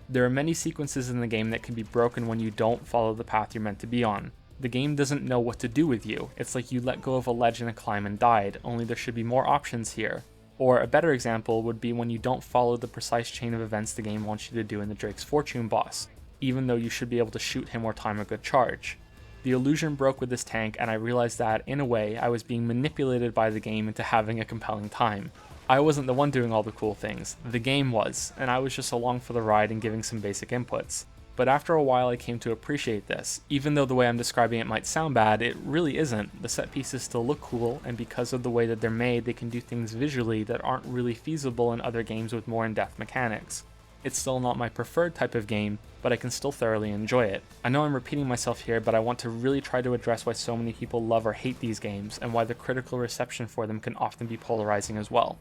There are many sequences in the game that can be broken when you don't follow the path you're meant to be on. The game doesn't know what to do with you. It's like you let go of a ledge in a climb and died, only there should be more options here. Or a better example would be when you don't follow the precise chain of events the game wants you to do in the Drake's Fortune boss, even though you should be able to shoot him or time a good charge. The illusion broke with this tank, and I realized that, in a way, I was being manipulated by the game into having a compelling time. I wasn't the one doing all the cool things, the game was, and I was just along for the ride and giving some basic inputs. But after a while I came to appreciate this. Even though the way I'm describing it might sound bad, it really isn't. The set pieces still look cool, and because of the way that they're made, they can do things visually that aren't really feasible in other games with more in-depth mechanics. It's still not my preferred type of game, but I can still thoroughly enjoy it. I know I'm repeating myself here, but I want to really try to address why so many people love or hate these games, and why the critical reception for them can often be polarizing as well.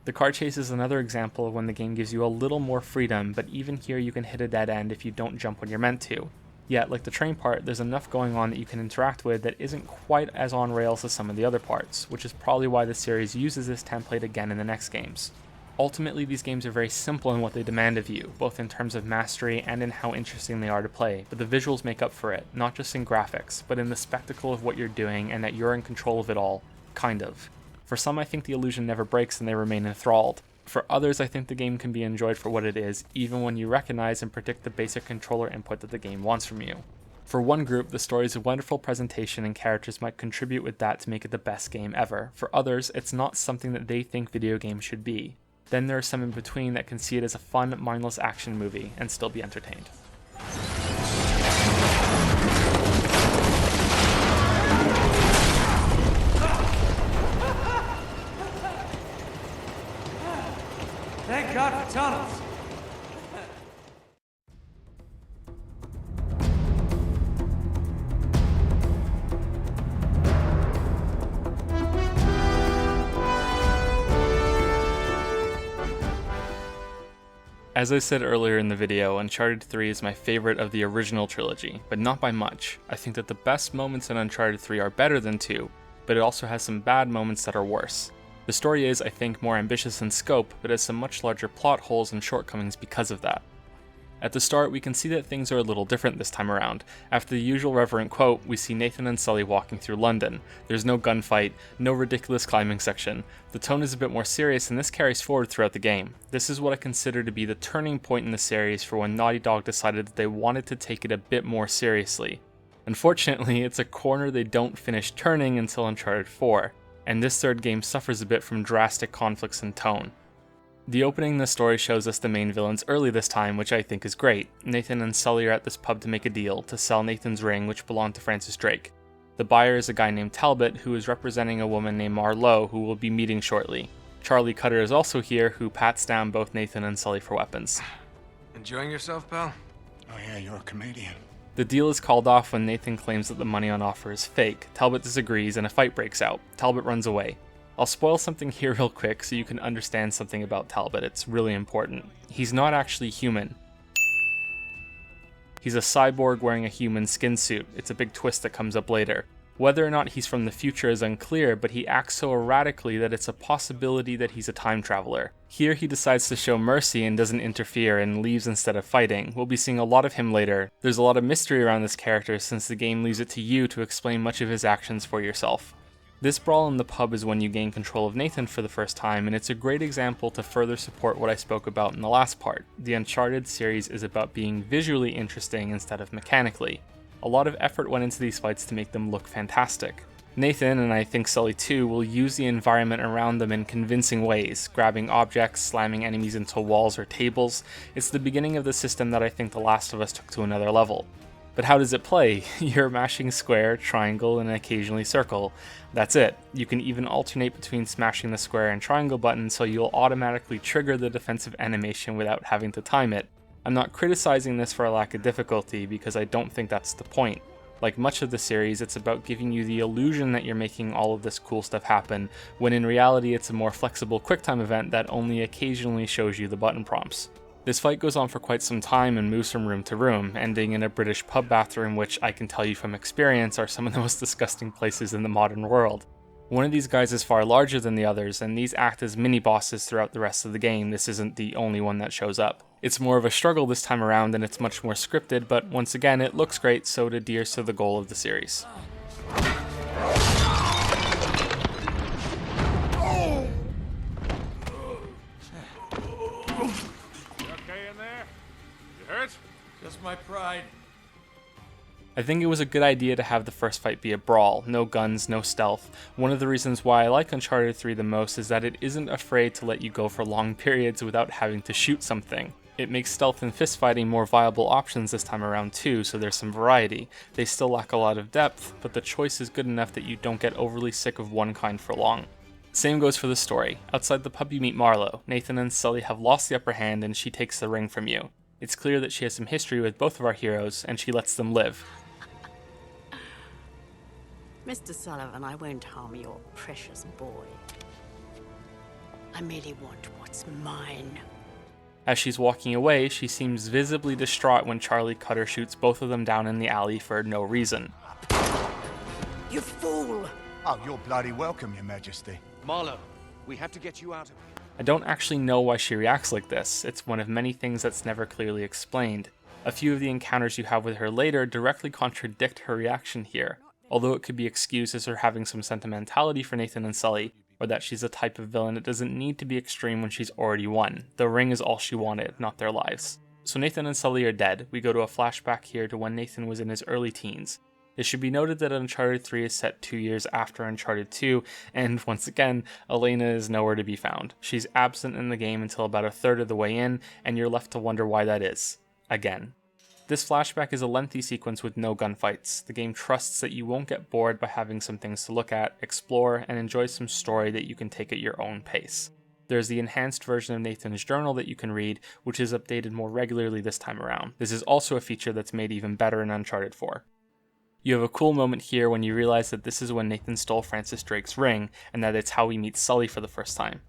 The car chase is another example of when the game gives you a little more freedom, but even here you can hit a dead end if you don't jump when you're meant to. Yet, like the train part, there's enough going on that you can interact with that isn't quite as on rails as some of the other parts, which is probably why the series uses this template again in the next games. Ultimately, these games are very simple in what they demand of you, both in terms of mastery and in how interesting they are to play, but the visuals make up for it, not just in graphics, but in the spectacle of what you're doing and that you're in control of it all, kind of. For some, I think the illusion never breaks and they remain enthralled. For others, I think the game can be enjoyed for what it is, even when you recognize and predict the basic controller input that the game wants from you. For one group, the story's a wonderful presentation and characters might contribute with that to make it the best game ever. For others, it's not something that they think video games should be. Then there are some in between that can see it as a fun, mindless action movie and still be entertained. Thank God for tunnels. As I said earlier in the video, Uncharted 3 is my favorite of the original trilogy, but not by much. I think that the best moments in Uncharted 3 are better than 2, but it also has some bad moments that are worse. The story is, I think, more ambitious in scope, but has some much larger plot holes and shortcomings because of that. At the start, we can see that things are a little different this time around. After the usual reverent quote, we see Nathan and Sully walking through London. There's no gunfight, no ridiculous climbing section. The tone is a bit more serious, and this carries forward throughout the game. This is what I consider to be the turning point in the series for when Naughty Dog decided that they wanted to take it a bit more seriously. Unfortunately, it's a corner they don't finish turning until Uncharted 4, and this third game suffers a bit from drastic conflicts in tone. The opening in the story shows us the main villains early this time, which I think is great. Nathan and Sully are at this pub to make a deal, to sell Nathan's ring, which belonged to Francis Drake. The buyer is a guy named Talbot, who is representing a woman named Marlowe, who we'll be meeting shortly. Charlie Cutter is also here, who pats down both Nathan and Sully for weapons. Enjoying yourself, pal? Oh yeah, you're a comedian. The deal is called off when Nathan claims that the money on offer is fake. Talbot disagrees and a fight breaks out. Talbot runs away. I'll spoil something here real quick so you can understand something about Talbot. It's really important. He's not actually human. He's a cyborg wearing a human skin suit. It's a big twist that comes up later. Whether or not he's from the future is unclear, but he acts so erratically that it's a possibility that he's a time traveler. Here he decides to show mercy and doesn't interfere and leaves instead of fighting. We'll be seeing a lot of him later. There's a lot of mystery around this character since the game leaves it to you to explain much of his actions for yourself. This brawl in the pub is when you gain control of Nathan for the first time, and it's a great example to further support what I spoke about in the last part. The Uncharted series is about being visually interesting instead of mechanically. A lot of effort went into these fights to make them look fantastic. Nathan, and I think Sully too, will use the environment around them in convincing ways, grabbing objects, slamming enemies into walls or tables. It's the beginning of the system that I think The Last of Us took to another level. But how does it play? You're mashing square, triangle, and occasionally circle. That's it. You can even alternate between smashing the square and triangle buttons so you'll automatically trigger the defensive animation without having to time it. I'm not criticizing this for a lack of difficulty because I don't think that's the point. Like much of the series, it's about giving you the illusion that you're making all of this cool stuff happen, when in reality it's a more flexible QuickTime event that only occasionally shows you the button prompts. This fight goes on for quite some time and moves from room to room, ending in a British pub bathroom, which I can tell you from experience are some of the most disgusting places in the modern world. One of these guys is far larger than the others, and these act as mini-bosses throughout the rest of the game. This isn't the only one that shows up. It's more of a struggle this time around, and it's much more scripted, but once again, it looks great, so it adheres to the goal of the series. Just my pride. I think it was a good idea to have the first fight be a brawl, no guns, no stealth. One of the reasons why I like Uncharted 3 the most is that it isn't afraid to let you go for long periods without having to shoot something. It makes stealth and fistfighting more viable options this time around too, so there's some variety. They still lack a lot of depth, but the choice is good enough that you don't get overly sick of one kind for long. Same goes for the story. Outside the pub you meet Marlowe. Nathan and Sully have lost the upper hand and she takes the ring from you. It's clear that she has some history with both of our heroes, and she lets them live. Mr. Sullivan, I won't harm your precious boy. I merely want what's mine. As she's walking away, she seems visibly distraught when Charlie Cutter shoots both of them down in the alley for no reason. You fool! Oh, you're bloody welcome, Your Majesty. Marlowe, we have to get you out of here. I don't actually know why she reacts like this. It's one of many things that's never clearly explained. A few of the encounters you have with her later directly contradict her reaction here, although it could be excused as her having some sentimentality for Nathan and Sully, or that she's a type of villain that doesn't need to be extreme when she's already won. The ring is all she wanted, not their lives. So Nathan and Sully are dead. We go to a flashback here to when Nathan was in his early teens. It should be noted that Uncharted 3 is set 2 years after Uncharted 2, and once again, Elena is nowhere to be found. She's absent in the game until about a third of the way in, and you're left to wonder why that is. Again. This flashback is a lengthy sequence with no gunfights. The game trusts that you won't get bored by having some things to look at, explore, and enjoy some story that you can take at your own pace. There's the enhanced version of Nathan's journal that you can read, which is updated more regularly this time around. This is also a feature that's made even better in Uncharted 4. You have a cool moment here when you realize that this is when Nathan stole Francis Drake's ring, and that it's how he meets Sully for the first time.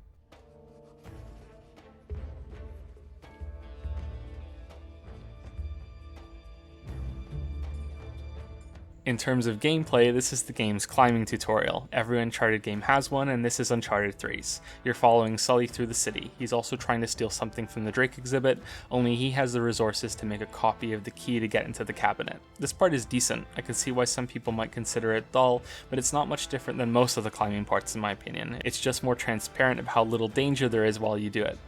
In terms of gameplay, this is the game's climbing tutorial. Every Uncharted game has one, and this is Uncharted 3's. You're following Sully through the city. He's also trying to steal something from the Drake exhibit, only he has the resources to make a copy of the key to get into the cabinet. This part is decent. I can see why some people might consider it dull, but it's not much different than most of the climbing parts in my opinion. It's just more transparent of how little danger there is while you do it.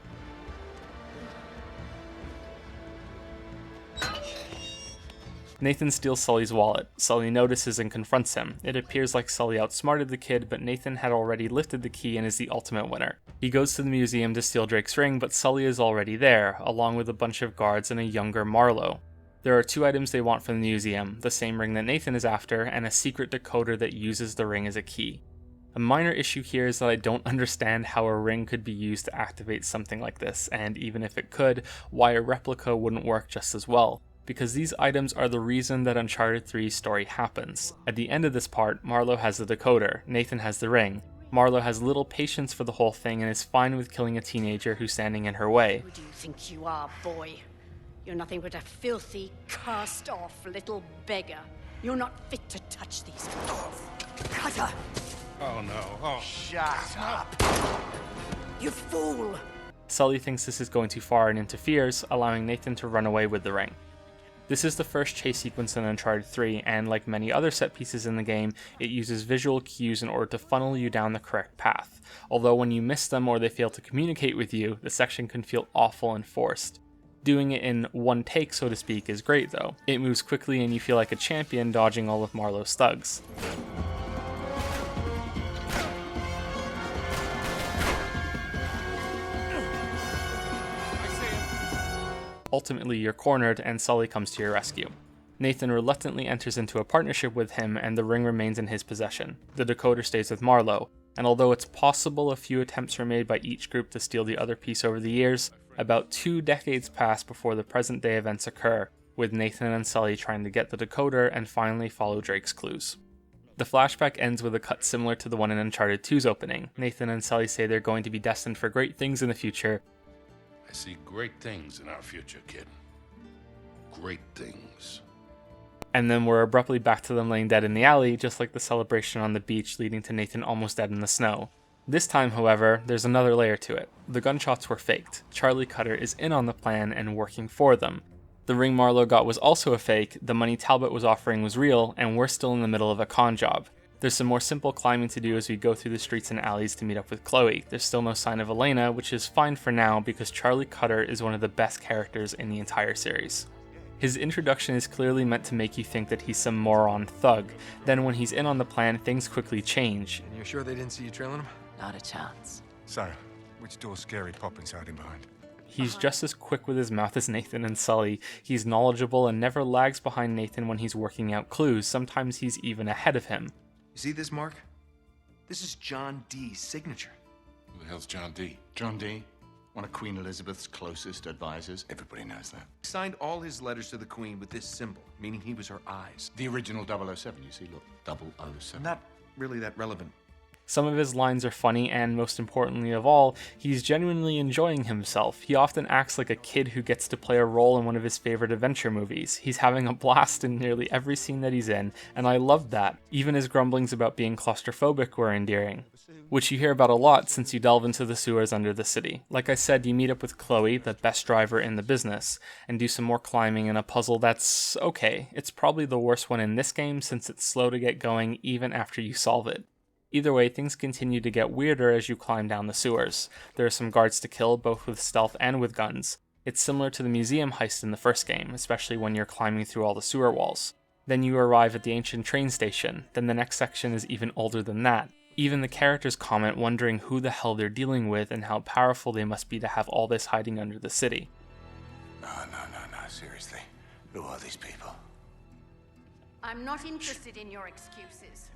Nathan steals Sully's wallet. Sully notices and confronts him. It appears like Sully outsmarted the kid, but Nathan had already lifted the key and is the ultimate winner. He goes to the museum to steal Drake's ring, but Sully is already there, along with a bunch of guards and a younger Marlowe. There are 2 items they want from the museum, the same ring that Nathan is after, and a secret decoder that uses the ring as a key. A minor issue here is that I don't understand how a ring could be used to activate something like this, and even if it could, why a replica wouldn't work just as well. Because these items are the reason that Uncharted 3's story happens. At the end of this part, Marlowe has the decoder, Nathan has the ring. Marlowe has little patience for the whole thing and is fine with killing a teenager who's standing in her way. Who do you think you are, boy? You're nothing but a filthy, cast-off little beggar. You're not fit to touch these tools. Cutter! Oh no, oh. Shut up! You fool! Sully thinks this is going too far and interferes, allowing Nathan to run away with the ring. This is the first chase sequence in Uncharted 3, and like many other set pieces in the game, it uses visual cues in order to funnel you down the correct path. Although when you miss them or they fail to communicate with you, the section can feel awful and forced. Doing it in one take, so to speak, is great though. It moves quickly and you feel like a champion dodging all of Marlowe's thugs. Ultimately, you're cornered and Sully comes to your rescue. Nathan reluctantly enters into a partnership with him and the ring remains in his possession. The decoder stays with Marlowe, and although it's possible a few attempts were made by each group to steal the other piece over the years, about 2 decades pass before the present day events occur, with Nathan and Sully trying to get the decoder and finally follow Drake's clues. The flashback ends with a cut similar to the one in Uncharted 2's opening. Nathan and Sully say they're going to be destined for great things in the future. I see great things in our future, kid. Great things. And then we're abruptly back to them laying dead in the alley, just like the celebration on the beach leading to Nathan almost dead in the snow. This time, however, there's another layer to it. The gunshots were faked. Charlie Cutter is in on the plan and working for them. The ring Marlowe got was also a fake, the money Talbot was offering was real, and we're still in the middle of a con job. There's some more simple climbing to do as we go through the streets and alleys to meet up with Chloe. There's still no sign of Elena, which is fine for now because Charlie Cutter is one of the best characters in the entire series. His introduction is clearly meant to make you think that he's some moron thug. Then when he's in on the plan, things quickly change. And you're sure they didn't see you trailing him? Not a chance. So, which door's Scary Poppins hiding behind? He's just as quick with his mouth as Nathan and Sully. He's knowledgeable and never lags behind Nathan when he's working out clues. Sometimes he's even ahead of him. You see this mark? This is John Dee's signature. Who the hell's John Dee? John Dee, one of Queen Elizabeth's closest advisors. Everybody knows that. He signed all his letters to the Queen with this symbol, meaning he was her eyes. The original 007, you see, look, 007. Not really that relevant. Some of his lines are funny, and most importantly of all, he's genuinely enjoying himself. He often acts like a kid who gets to play a role in one of his favorite adventure movies. He's having a blast in nearly every scene that he's in, and I love that. Even his grumblings about being claustrophobic were endearing, which you hear about a lot since you delve into the sewers under the city. Like I said, you meet up with Chloe, the best driver in the business, and do some more climbing in a puzzle that's okay. It's probably the worst one in this game since it's slow to get going even after you solve it. Either way, things continue to get weirder as you climb down the sewers. There are some guards to kill, both with stealth and with guns. It's similar to the museum heist in the first game, especially when you're climbing through all the sewer walls. Then you arrive at the ancient train station, then the next section is even older than that. Even the characters comment wondering who the hell they're dealing with and how powerful they must be to have all this hiding under the city. No, seriously. Who are these people? I'm not interested in your excuses.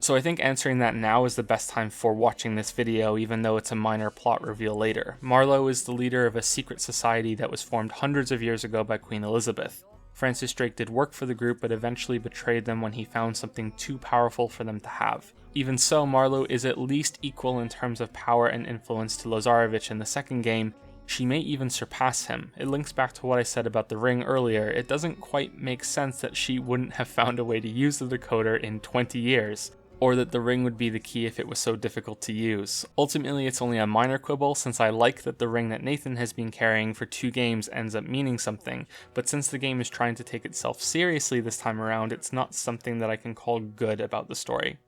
So I think answering that now is the best time for watching this video, even though it's a minor plot reveal later. Marlowe is the leader of a secret society that was formed hundreds of years ago by Queen Elizabeth. Francis Drake did work for the group, but eventually betrayed them when he found something too powerful for them to have. Even so, Marlowe is at least equal in terms of power and influence to Lazarevich in the second game. She may even surpass him. It links back to what I said about the ring earlier. It doesn't quite make sense that she wouldn't have found a way to use the decoder in 20 years, or that the ring would be the key if it was so difficult to use. Ultimately, it's only a minor quibble, since I like that the ring that Nathan has been carrying for 2 games ends up meaning something, but since the game is trying to take itself seriously this time around, it's not something that I can call good about the story.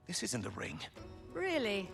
This isn't the ring. Really?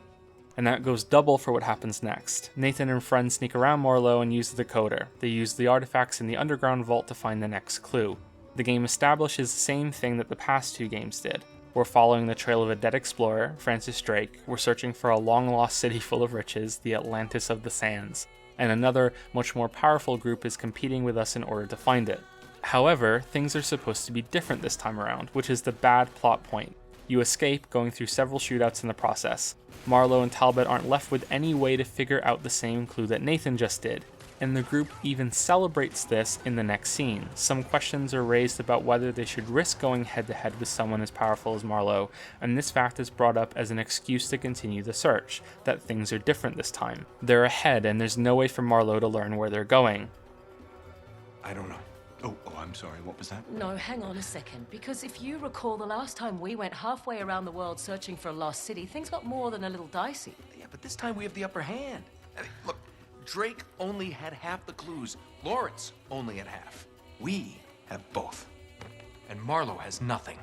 And that goes double for what happens next. Nathan and friends sneak around Marlowe and use the decoder. They use the artifacts in the underground vault to find the next clue. The game establishes the same thing that the past 2 games did. We're following the trail of a dead explorer, Francis Drake. We're searching for a long-lost city full of riches, the Atlantis of the Sands. And another, much more powerful group is competing with us in order to find it. However, things are supposed to be different this time around, which is the bad plot point. You escape, going through several shootouts in the process. Marlowe and Talbot aren't left with any way to figure out the same clue that Nathan just did, and the group even celebrates this in the next scene. Some questions are raised about whether they should risk going head-to-head with someone as powerful as Marlowe, and this fact is brought up as an excuse to continue the search, that things are different this time. They're ahead, and there's no way for Marlowe to learn where they're going. I don't know. Oh, I'm sorry. What was that? No, hang on a second. Because if you recall, the last time we went halfway around the world searching for a lost city, things got more than a little dicey. Yeah, but this time we have the upper hand. I mean, look, Drake only had half the clues. Lawrence only had half. We have both. And Marlowe has nothing.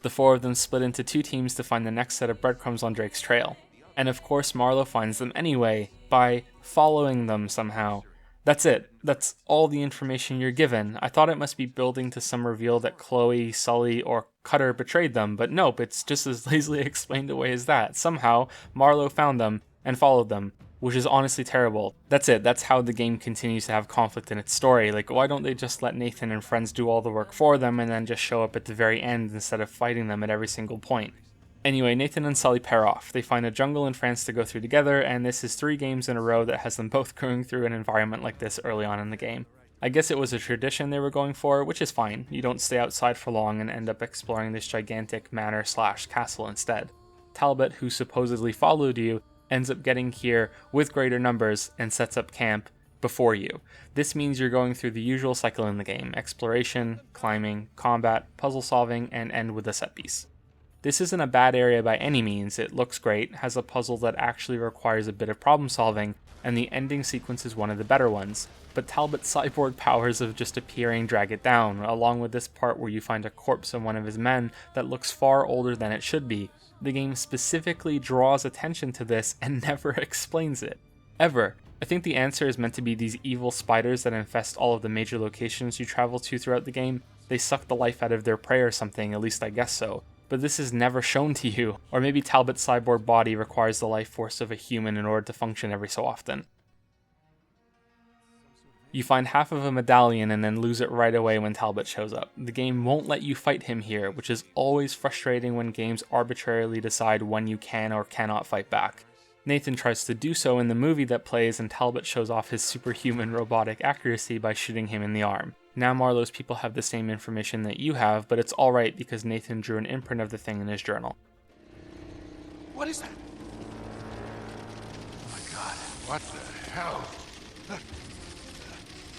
The 4 of them split into 2 teams to find the next set of breadcrumbs on Drake's trail. And of course Marlowe finds them anyway, by following them somehow. That's it. That's all the information you're given. I thought it must be building to some reveal that Chloe, Sully, or Cutter betrayed them, but nope, it's just as lazily explained away as that. Somehow, Marlowe found them and followed them, which is honestly terrible. That's it. That's how the game continues to have conflict in its story. Like, why don't they just let Nathan and friends do all the work for them and then just show up at the very end instead of fighting them at every single point? Anyway, Nathan and Sully pair off. They find a jungle in France to go through together, and this is 3 games in a row that has them both going through an environment like this early on in the game. I guess it was a tradition they were going for, which is fine. You don't stay outside for long and end up exploring this gigantic manor/castle instead. Talbot, who supposedly followed you, ends up getting here with greater numbers and sets up camp before you. This means you're going through the usual cycle in the game: exploration, climbing, combat, puzzle solving, and end with a set piece. This isn't a bad area by any means. It looks great, has a puzzle that actually requires a bit of problem solving, and the ending sequence is one of the better ones. But Talbot's cyborg powers of just appearing drag it down, along with this part where you find a corpse of one of his men that looks far older than it should be. The game specifically draws attention to this and never explains it. Ever. I think the answer is meant to be these evil spiders that infest all of the major locations you travel to throughout the game. They suck the life out of their prey or something, at least I guess so. But this is never shown to you. Or maybe Talbot's cyborg body requires the life force of a human in order to function every so often. You find half of a medallion and then lose it right away when Talbot shows up. The game won't let you fight him here, which is always frustrating when games arbitrarily decide when you can or cannot fight back. Nathan tries to do so in the movie that plays, and Talbot shows off his superhuman robotic accuracy by shooting him in the arm. Now Marlowe's people have the same information that you have, but it's alright because Nathan drew an imprint of the thing in his journal. What is that? Oh my god, what the hell?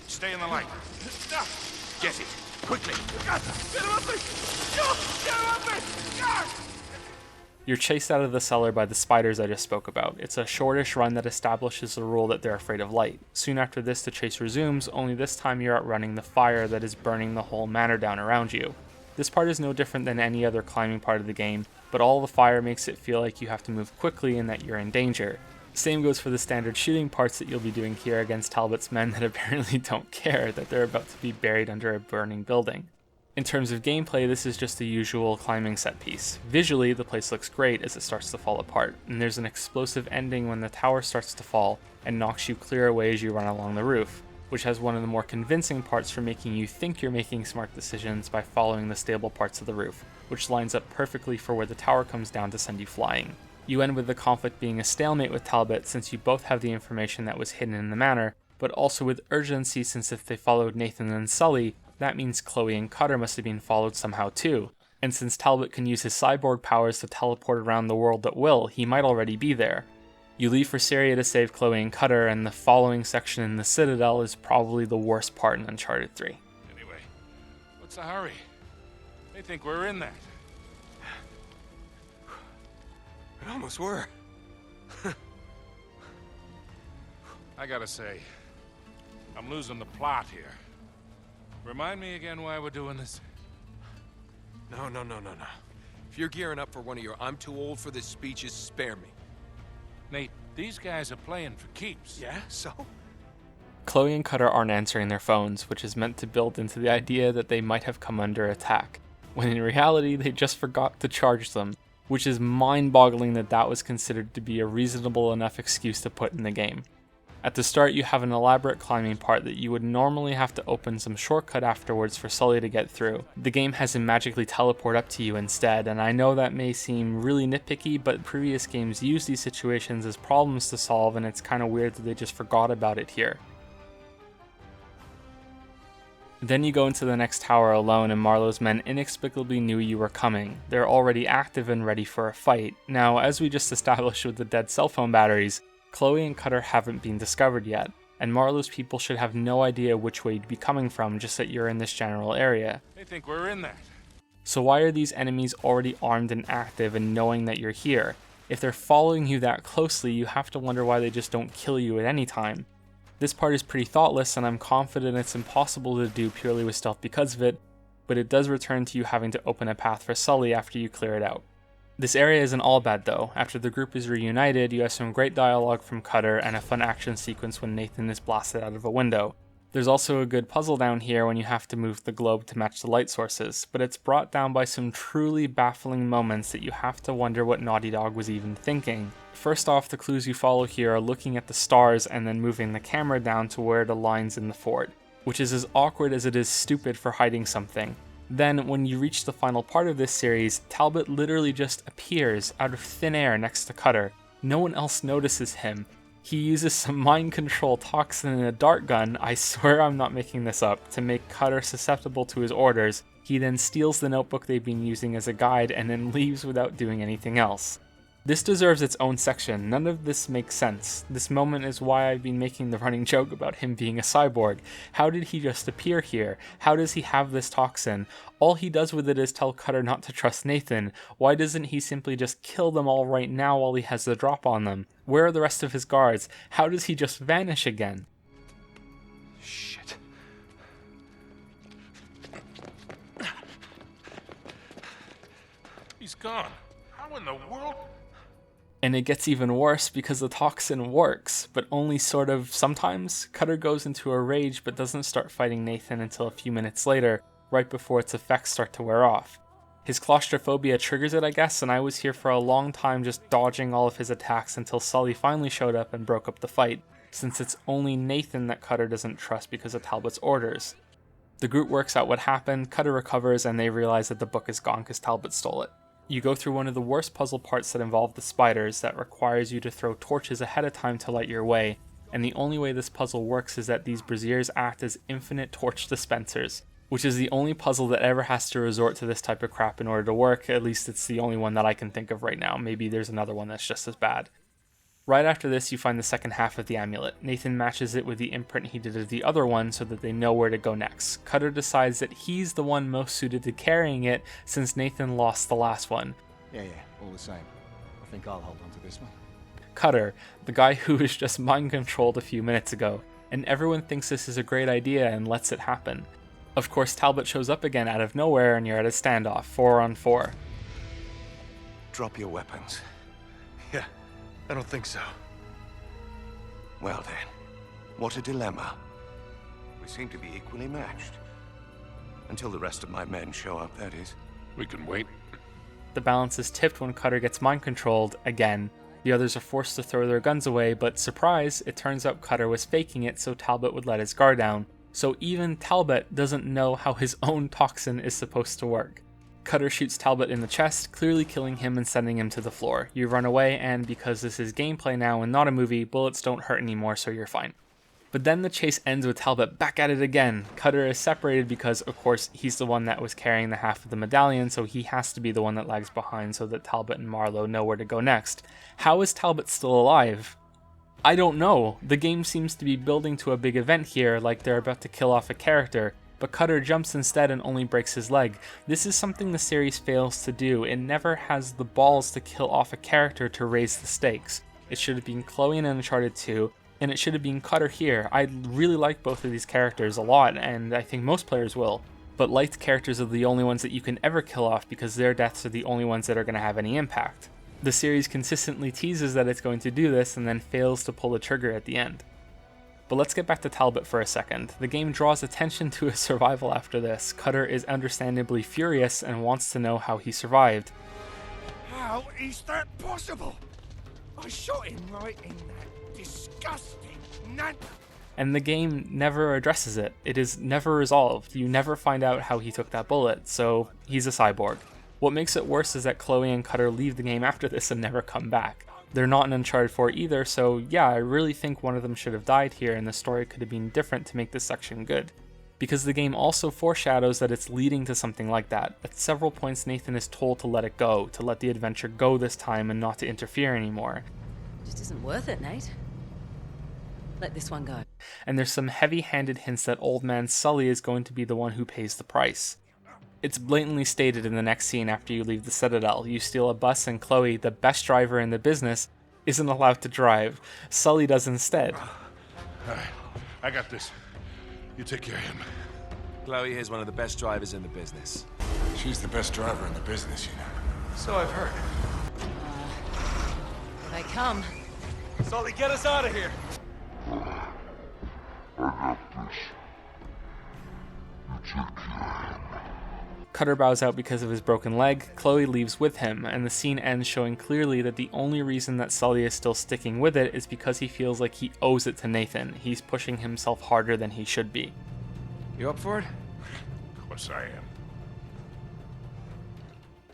Stay in the light. Get it, quickly. Get him off me! Get him off me! You're chased out of the cellar by the spiders I just spoke about. It's a shortish run that establishes the rule that they're afraid of light. Soon after this, the chase resumes, only this time you're outrunning the fire that is burning the whole manor down around you. This part is no different than any other climbing part of the game, but all the fire makes it feel like you have to move quickly and that you're in danger. Same goes for the standard shooting parts that you'll be doing here against Talbot's men that apparently don't care that they're about to be buried under a burning building. In terms of gameplay, this is just the usual climbing set piece. Visually, the place looks great as it starts to fall apart, and there's an explosive ending when the tower starts to fall and knocks you clear away as you run along the roof, which has one of the more convincing parts for making you think you're making smart decisions by following the stable parts of the roof, which lines up perfectly for where the tower comes down to send you flying. You end with the conflict being a stalemate with Talbot since you both have the information that was hidden in the manor, but also with urgency since if they followed Nathan and Sully, that means Chloe and Cutter must have been followed somehow too. And since Talbot can use his cyborg powers to teleport around the world at will, he might already be there. You leave for Syria to save Chloe and Cutter, and the following section in the Citadel is probably the worst part in Uncharted 3. Anyway, what's the hurry? They think we're in that. It almost were. I gotta say, I'm losing the plot here. Remind me again why we're doing this? No. If you're gearing up for one of your I'm too old for this speeches, spare me. Nate, these guys are playing for keeps. Yeah, so? Chloe and Cutter aren't answering their phones, which is meant to build into the idea that they might have come under attack, when in reality they just forgot to charge them, which is mind-boggling that that was considered to be a reasonable enough excuse to put in the game. At the start, you have an elaborate climbing part that you would normally have to open some shortcut afterwards for Sully to get through. The game has him magically teleport up to you instead, and I know that may seem really nitpicky, but previous games use these situations as problems to solve, and it's kind of weird that they just forgot about it here. Then you go into the next tower alone, and Marlowe's men inexplicably knew you were coming. They're already active and ready for a fight. Now, as we just established with the dead cell phone batteries, Chloe and Cutter haven't been discovered yet, and Marlowe's people should have no idea which way you'd be coming from, just that you're in this general area. They think we're in that. So why are these enemies already armed and active and knowing that you're here? If they're following you that closely, you have to wonder why they just don't kill you at any time. This part is pretty thoughtless, and I'm confident it's impossible to do purely with stealth because of it, but it does return to you having to open a path for Sully after you clear it out. This area isn't all bad though. After the group is reunited, you have some great dialogue from Cutter and a fun action sequence when Nathan is blasted out of a window. There's also a good puzzle down here when you have to move the globe to match the light sources, but it's brought down by some truly baffling moments that you have to wonder what Naughty Dog was even thinking. First off, the clues you follow here are looking at the stars and then moving the camera down to where it aligns in the fort, which is as awkward as it is stupid for hiding something. Then, when you reach the final part of this series, Talbot literally just appears out of thin air next to Cutter. No one else notices him. He uses some mind control toxin and a dart gun, I swear I'm not making this up, to make Cutter susceptible to his orders. He then steals the notebook they've been using as a guide and then leaves without doing anything else. This deserves its own section. None of this makes sense. This moment is why I've been making the running joke about him being a cyborg. How did he just appear here? How does he have this toxin? All he does with it is tell Cutter not to trust Nathan. Why doesn't he simply just kill them all right now while he has the drop on them? Where are the rest of his guards? How does he just vanish again? Shit. He's gone. How in the world? And it gets even worse because the toxin works, but only sort of sometimes. Cutter goes into a rage but doesn't start fighting Nathan until a few minutes later, right before its effects start to wear off. His claustrophobia triggers it, I guess, and I was here for a long time just dodging all of his attacks until Sully finally showed up and broke up the fight, since it's only Nathan that Cutter doesn't trust because of Talbot's orders. The group works out what happened, Cutter recovers, and they realize that the book is gone because Talbot stole it. You go through one of the worst puzzle parts that involve the spiders that requires you to throw torches ahead of time to light your way, and the only way this puzzle works is that these braziers act as infinite torch dispensers, which is the only puzzle that ever has to resort to this type of crap in order to work. At least it's the only one that I can think of right now. Maybe there's another one that's just as bad. Right after this, you find the second half of the amulet. Nathan matches it with the imprint he did of the other one so that they know where to go next. Cutter decides that he's the one most suited to carrying it since Nathan lost the last one. Yeah, all the same. I think I'll hold on to this one. Cutter, the guy who was just mind controlled a few minutes ago, and everyone thinks this is a great idea and lets it happen. Of course, Talbot shows up again out of nowhere and you're at a standoff, 4-on-4. Drop your weapons. Yeah, I don't think so. Well then, what a dilemma. We seem to be equally matched. Until the rest of my men show up, that is. We can wait. The balance is tipped when Cutter gets mind controlled again. The others are forced to throw their guns away, but surprise, it turns out Cutter was faking it so Talbot would let his guard down. So even Talbot doesn't know how his own toxin is supposed to work. Cutter shoots Talbot in the chest, clearly killing him and sending him to the floor. You run away, and because this is gameplay now and not a movie, bullets don't hurt anymore, so you're fine. But then the chase ends with Talbot back at it again. Cutter is separated because, of course, he's the one that was carrying the half of the medallion, so he has to be the one that lags behind so that Talbot and Marlowe know where to go next. How is Talbot still alive? I don't know. The game seems to be building to a big event here, like they're about to kill off a character, but Cutter jumps instead and only breaks his leg. This is something the series fails to do. It never has the balls to kill off a character to raise the stakes. It should have been Chloe in Uncharted 2, and it should have been Cutter here. I really like both of these characters a lot, and I think most players will. But liked characters are the only ones that you can ever kill off because their deaths are the only ones that are going to have any impact. The series consistently teases that it's going to do this and then fails to pull the trigger at the end. But let's get back to Talbot for a second. The game draws attention to his survival after this. Cutter is understandably furious and wants to know how he survived. How is that possible? I shot him right in that disgusting nut. And the game never addresses it. It is never resolved. You never find out how he took that bullet, so he's a cyborg. What makes it worse is that Chloe and Cutter leave the game after this and never come back. They're not in Uncharted 4 either, so yeah, I really think one of them should have died here and the story could have been different to make this section good. Because the game also foreshadows that it's leading to something like that. At several points Nathan is told to let it go, to let the adventure go this time and not to interfere anymore. Just isn't worth it, Nate. Let this one go. And there's some heavy-handed hints that old man Sully is going to be the one who pays the price. It's blatantly stated in the next scene after you leave the Citadel. You steal a bus and Chloe, the best driver in the business, isn't allowed to drive. Sully does instead. Alright, I got this. You take care of him. Chloe is one of the best drivers in the business. She's the best driver in the business, you know. So I've heard. Here they come. Sully, get us out of here! Cutter bows out because of his broken leg, Chloe leaves with him, and the scene ends showing clearly that the only reason that Sully is still sticking with it is because he feels like he owes it to Nathan. He's pushing himself harder than he should be. You up for it? Of course I am.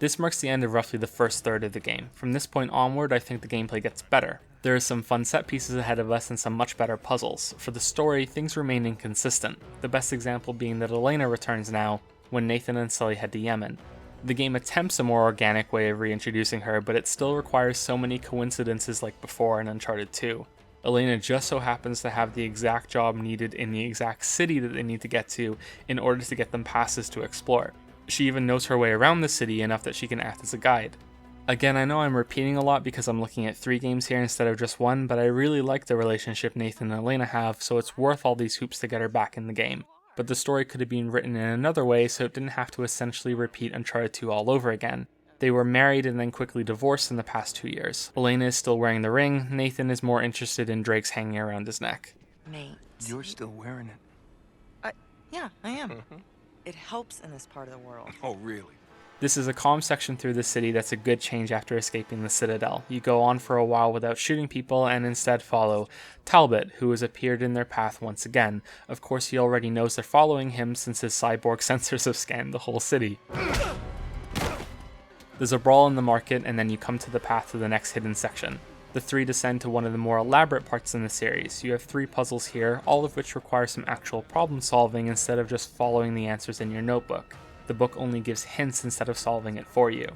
This marks the end of roughly the first third of the game. From this point onward, I think the gameplay gets better. There are some fun set pieces ahead of us and some much better puzzles. For the story, things remain inconsistent, the best example being that Elena returns now, when Nathan and Sully head to Yemen. The game attempts a more organic way of reintroducing her, but it still requires so many coincidences like before in Uncharted 2. Elena just so happens to have the exact job needed in the exact city that they need to get to in order to get them passes to explore. She even knows her way around the city enough that she can act as a guide. Again, I know I'm repeating a lot because I'm looking at 3 games here instead of just 1, but I really like the relationship Nathan and Elena have, so it's worth all these hoops to get her back in the game. But the story could have been written in another way so it didn't have to essentially repeat Uncharted 2 all over again. They were married and then quickly divorced in the past 2 years. Elena is still wearing the ring, Nathan is more interested in Drake's hanging around his neck. Nate. You're still wearing it. Yeah, I am. It helps in this part of the world. Oh, really? This is a calm section through the city that's a good change after escaping the Citadel. You go on for a while without shooting people and instead follow Talbot, who has appeared in their path once again. Of course, he already knows they're following him since his cyborg sensors have scanned the whole city. There's a brawl in the market and then you come to the path to the next hidden section. The 3 descend to one of the more elaborate parts in the series. You have 3 puzzles here, all of which require some actual problem solving instead of just following the answers in your notebook. The book only gives hints instead of solving it for you.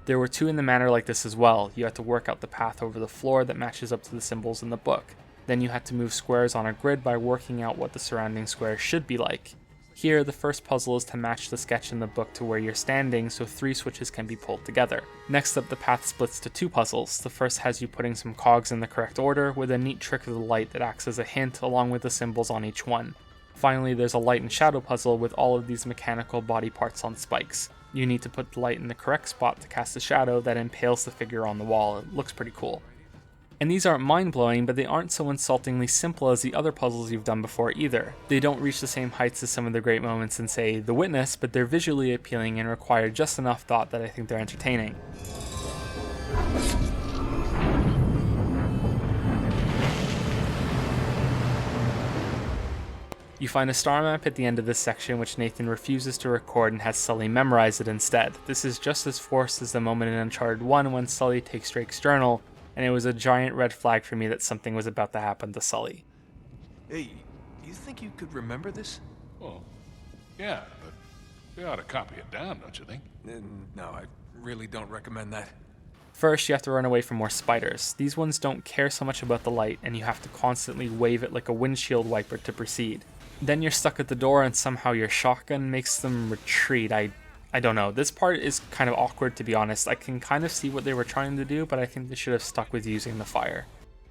There were 2 in the manner like this as well. You had to work out the path over the floor that matches up to the symbols in the book. Then you had to move squares on a grid by working out what the surrounding squares should be like. Here, the first puzzle is to match the sketch in the book to where you're standing so 3 switches can be pulled together. Next up, the path splits to 2 puzzles. The first has you putting some cogs in the correct order with a neat trick of the light that acts as a hint along with the symbols on each one. Finally, there's a light and shadow puzzle with all of these mechanical body parts on spikes. You need to put the light in the correct spot to cast a shadow that impales the figure on the wall. It looks pretty cool. And these aren't mind-blowing, but they aren't so insultingly simple as the other puzzles you've done before either. They don't reach the same heights as some of the great moments in, say, The Witness, but they're visually appealing and require just enough thought that I think they're entertaining. You find a star map at the end of this section which Nathan refuses to record and has Sully memorize it instead. This is just as forced as the moment in Uncharted 1 when Sully takes Drake's journal, and it was a giant red flag for me that something was about to happen to Sully. Hey, you think you could remember this? Well, yeah, but we ought to copy it down, don't you think? No, I really don't recommend that. First, you have to run away from more spiders. These ones don't care so much about the light, and you have to constantly wave it like a windshield wiper to proceed. Then you're stuck at the door and somehow your shotgun makes them retreat. I don't know. This part is kind of awkward, to be honest. I can kind of see what they were trying to do, but I think they should have stuck with using the fire.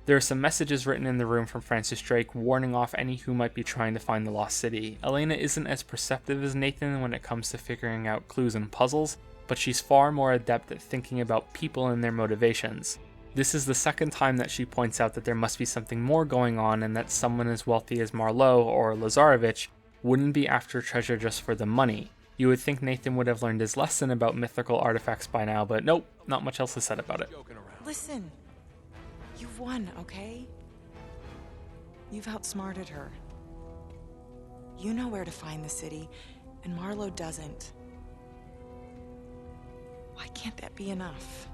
There are some messages written in the room from Francis Drake warning off any who might be trying to find the lost city. Elena isn't as perceptive as Nathan when it comes to figuring out clues and puzzles, but she's far more adept at thinking about people and their motivations. This is the second time that she points out that there must be something more going on and that someone as wealthy as Marlowe or Lazarevich wouldn't be after treasure just for the money. You would think Nathan would have learned his lesson about mythical artifacts by now, but nope, not much else is said about it. Listen, you've won, okay? You've outsmarted her. You know where to find the city, and Marlowe doesn't. Why can't that be enough?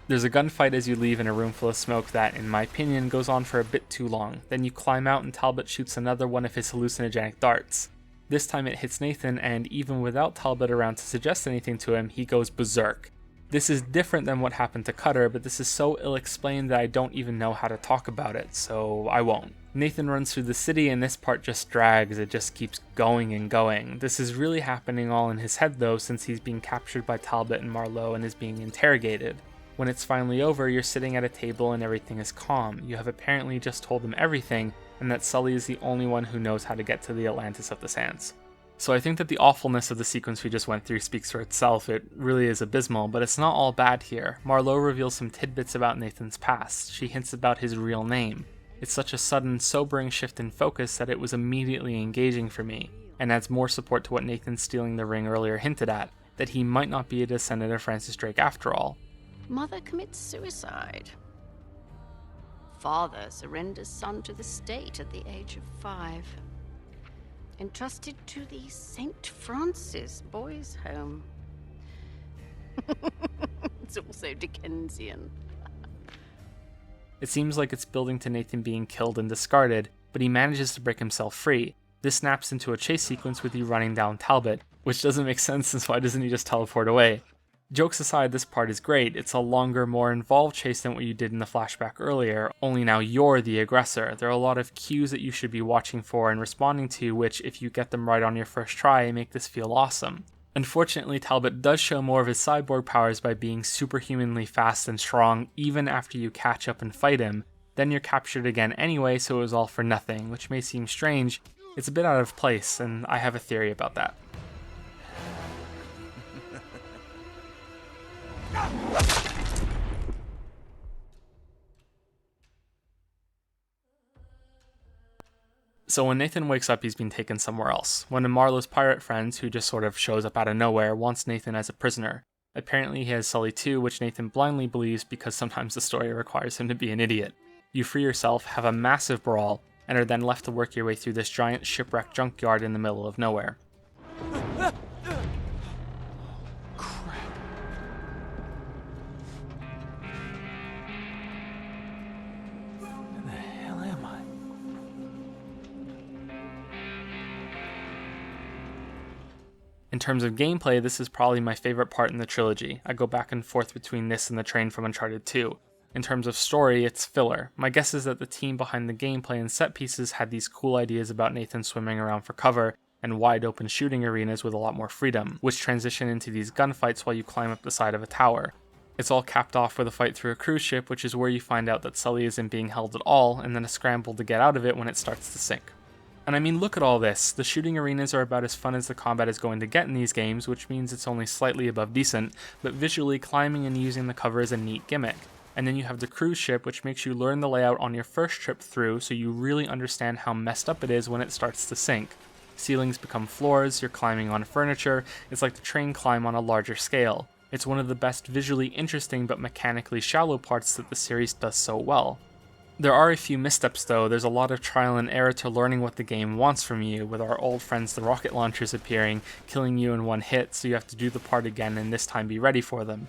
There's a gunfight as you leave in a room full of smoke that, in my opinion, goes on for a bit too long. Then you climb out and Talbot shoots another one of his hallucinogenic darts. This time it hits Nathan, and even without Talbot around to suggest anything to him, he goes berserk. This is different than what happened to Cutter, but this is so ill-explained that I don't even know how to talk about it, so I won't. Nathan runs through the city and this part just drags, it just keeps going and going. This is really happening all in his head though, since he's being captured by Talbot and Marlowe and is being interrogated. When it's finally over, you're sitting at a table and everything is calm. You have apparently just told them everything, and that Sully is the only one who knows how to get to the Atlantis of the Sands. So I think that the awfulness of the sequence we just went through speaks for itself. It really is abysmal, but it's not all bad here. Marlowe reveals some tidbits about Nathan's past. She hints about his real name. It's such a sudden, sobering shift in focus that it was immediately engaging for me, and adds more support to what Nathan stealing the ring earlier hinted at, that he might not be a descendant of Francis Drake after all. Mother commits suicide. Father surrenders son to the state at the age of 5. Entrusted to the St. Francis Boys' Home. It's also Dickensian. It seems like it's building to Nathan being killed and discarded, but he manages to break himself free. This snaps into a chase sequence with you running down Talbot, which doesn't make sense since why doesn't he just teleport away? Jokes aside, this part is great. It's a longer, more involved chase than what you did in the flashback earlier, only now you're the aggressor. There are a lot of cues that you should be watching for and responding to, which, if you get them right on your first try, make this feel awesome. Unfortunately, Talbot does show more of his cyborg powers by being superhumanly fast and strong even after you catch up and fight him. Then you're captured again anyway, so it was all for nothing, which may seem strange. It's a bit out of place, and I have a theory about that. So when Nathan wakes up, he's been taken somewhere else. One of Marlowe's pirate friends, who just sort of shows up out of nowhere, wants Nathan as a prisoner. Apparently he has Sully too, which Nathan blindly believes because sometimes the story requires him to be an idiot. You free yourself, have a massive brawl, and are then left to work your way through this giant shipwrecked junkyard in the middle of nowhere. In terms of gameplay, this is probably my favorite part in the trilogy. I go back and forth between this and the train from Uncharted 2. In terms of story, it's filler. My guess is that the team behind the gameplay and set pieces had these cool ideas about Nathan swimming around for cover and wide open shooting arenas with a lot more freedom, which transition into these gunfights while you climb up the side of a tower. It's all capped off with a fight through a cruise ship, which is where you find out that Sully isn't being held at all, and then a scramble to get out of it when it starts to sink. And I mean, look at all this. The shooting arenas are about as fun as the combat is going to get in these games, which means it's only slightly above decent, but visually climbing and using the cover is a neat gimmick. And then you have the cruise ship, which makes you learn the layout on your first trip through so you really understand how messed up it is when it starts to sink. Ceilings become floors, you're climbing on furniture, it's like the train climb on a larger scale. It's one of the best visually interesting but mechanically shallow parts that the series does so well. There are a few missteps though. There's a lot of trial and error to learning what the game wants from you, with our old friends the rocket launchers appearing, killing you in one hit, so you have to do the part again and this time be ready for them.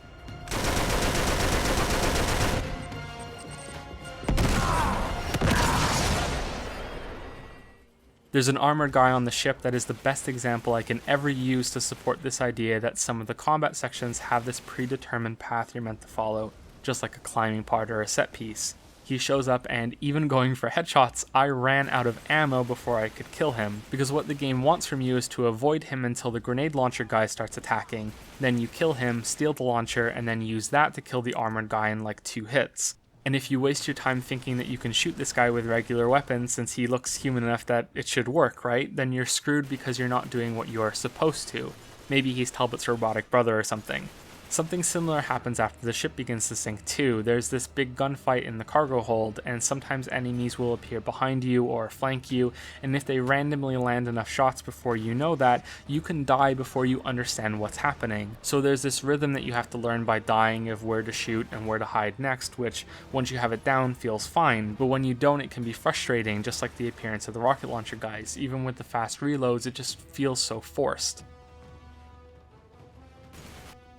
There's an armored guy on the ship that is the best example I can ever use to support this idea that some of the combat sections have this predetermined path you're meant to follow, just like a climbing part or a set piece. He shows up and, even going for headshots, I ran out of ammo before I could kill him, because what the game wants from you is to avoid him until the grenade launcher guy starts attacking, then you kill him, steal the launcher, and then use that to kill the armored guy in like 2 hits. And if you waste your time thinking that you can shoot this guy with regular weapons since he looks human enough that it should work, right? Then you're screwed because you're not doing what you're supposed to. Maybe he's Talbot's robotic brother or something. Something similar happens after the ship begins to sink too. There's this big gunfight in the cargo hold, and sometimes enemies will appear behind you or flank you, and if they randomly land enough shots before you know that, you can die before you understand what's happening. So there's this rhythm that you have to learn by dying of where to shoot and where to hide next, which, once you have it down, feels fine, but when you don't, it can be frustrating, just like the appearance of the rocket launcher guys. Even with the fast reloads, it just feels so forced.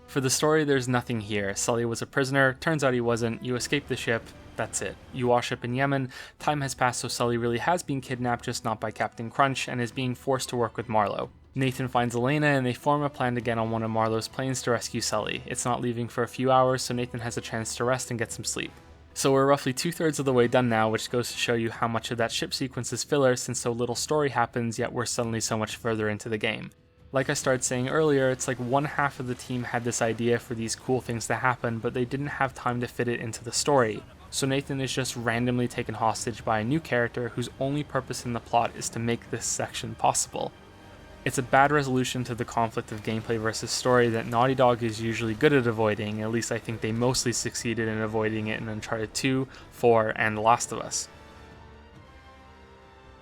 For the story, there's nothing here. Sully was a prisoner, turns out he wasn't, you escape the ship, that's it. You wash up in Yemen, time has passed so Sully really has been kidnapped, just not by Captain Crunch, and is being forced to work with Marlowe. Nathan finds Elena and they form a plan to get on one of Marlowe's planes to rescue Sully. It's not leaving for a few hours, so Nathan has a chance to rest and get some sleep. So we're roughly 2/3 of the way done now, which goes to show you how much of that ship sequence is filler since so little story happens, yet we're suddenly so much further into the game. Like I started saying earlier, it's like one half of the team had this idea for these cool things to happen, but they didn't have time to fit it into the story. So Nathan is just randomly taken hostage by a new character whose only purpose in the plot is to make this section possible. It's a bad resolution to the conflict of gameplay versus story that Naughty Dog is usually good at avoiding, at least I think they mostly succeeded in avoiding it in Uncharted 2, 4, and The Last of Us.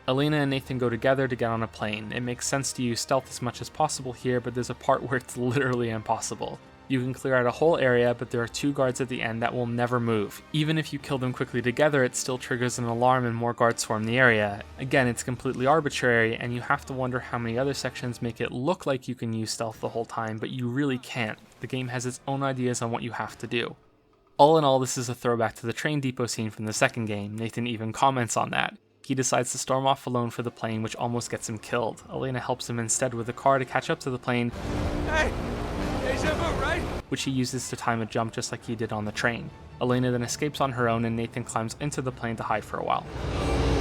Elena and Nathan go together to get on a plane. It makes sense to use stealth as much as possible here, but there's a part where it's literally impossible. You can clear out a whole area, but there are 2 guards at the end that will never move. Even if you kill them quickly together, it still triggers an alarm and more guards swarm the area. Again, it's completely arbitrary, and you have to wonder how many other sections make it look like you can use stealth the whole time, but you really can't. The game has its own ideas on what you have to do. All in all, this is a throwback to the train depot scene from the second game. Nathan even comments on that. He decides to storm off alone for the plane, which almost gets him killed. Elena helps him instead with a car to catch up to the plane, Hey! Deja vu, right? which he uses to time a jump just like he did on the train. Elena then escapes on her own and Nathan climbs into the plane to hide for a while.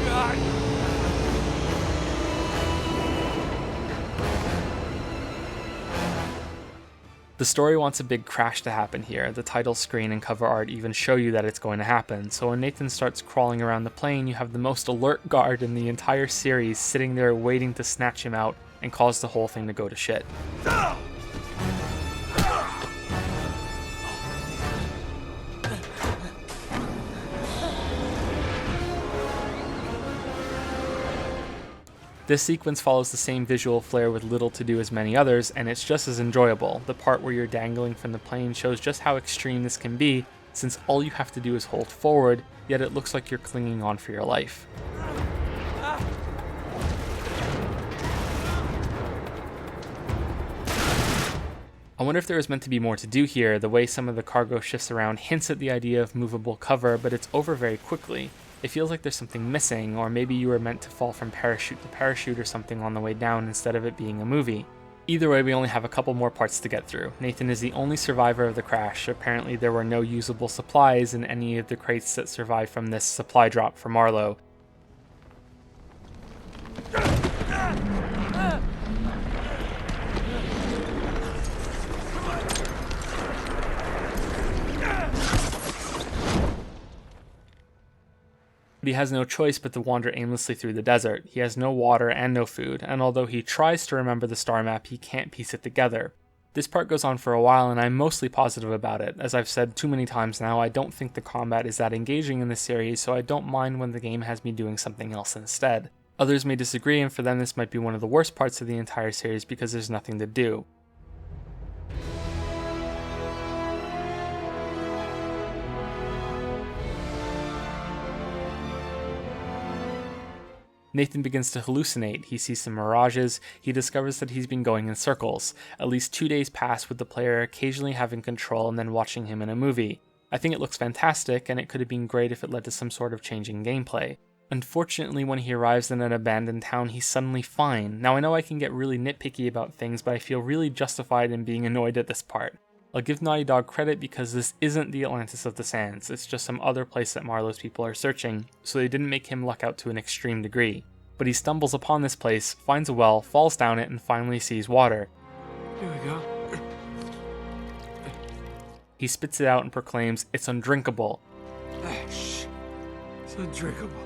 God! The story wants a big crash to happen here. The title screen and cover art even show you that it's going to happen. So when Nathan starts crawling around the plane, you have the most alert guard in the entire series sitting there waiting to snatch him out and cause the whole thing to go to shit. This sequence follows the same visual flair with little to do as many others, and it's just as enjoyable. The part where you're dangling from the plane shows just how extreme this can be, since all you have to do is hold forward, yet it looks like you're clinging on for your life. I wonder if there was meant to be more to do here. The way some of the cargo shifts around hints at the idea of movable cover, but it's over very quickly. It feels like there's something missing, or maybe you were meant to fall from parachute to parachute or something on the way down instead of it being a movie. Either way, we only have a couple more parts to get through. Nathan is the only survivor of the crash. Apparently there were no usable supplies in any of the crates that survived from this supply drop for Marlowe. But he has no choice but to wander aimlessly through the desert. He has no water and no food, and although he tries to remember the star map, he can't piece it together. This part goes on for a while and I'm mostly positive about it. As I've said too many times now, I don't think the combat is that engaging in this series, so I don't mind when the game has me doing something else instead. Others may disagree, and for them this might be one of the worst parts of the entire series because there's nothing to do. Nathan begins to hallucinate, he sees some mirages, he discovers that he's been going in circles. At least 2 days pass with the player occasionally having control and then watching him in a movie. I think it looks fantastic, and it could have been great if it led to some sort of change in gameplay. Unfortunately, when he arrives in an abandoned town, he's suddenly fine. Now I know I can get really nitpicky about things, but I feel really justified in being annoyed at this part. I'll give Naughty Dog credit because this isn't the Atlantis of the Sands, it's just some other place that Marlowe's people are searching, so they didn't make him luck out to an extreme degree. But he stumbles upon this place, finds a well, falls down it, and finally sees water. Here we go. He spits it out and proclaims it's undrinkable. Shh. It's undrinkable.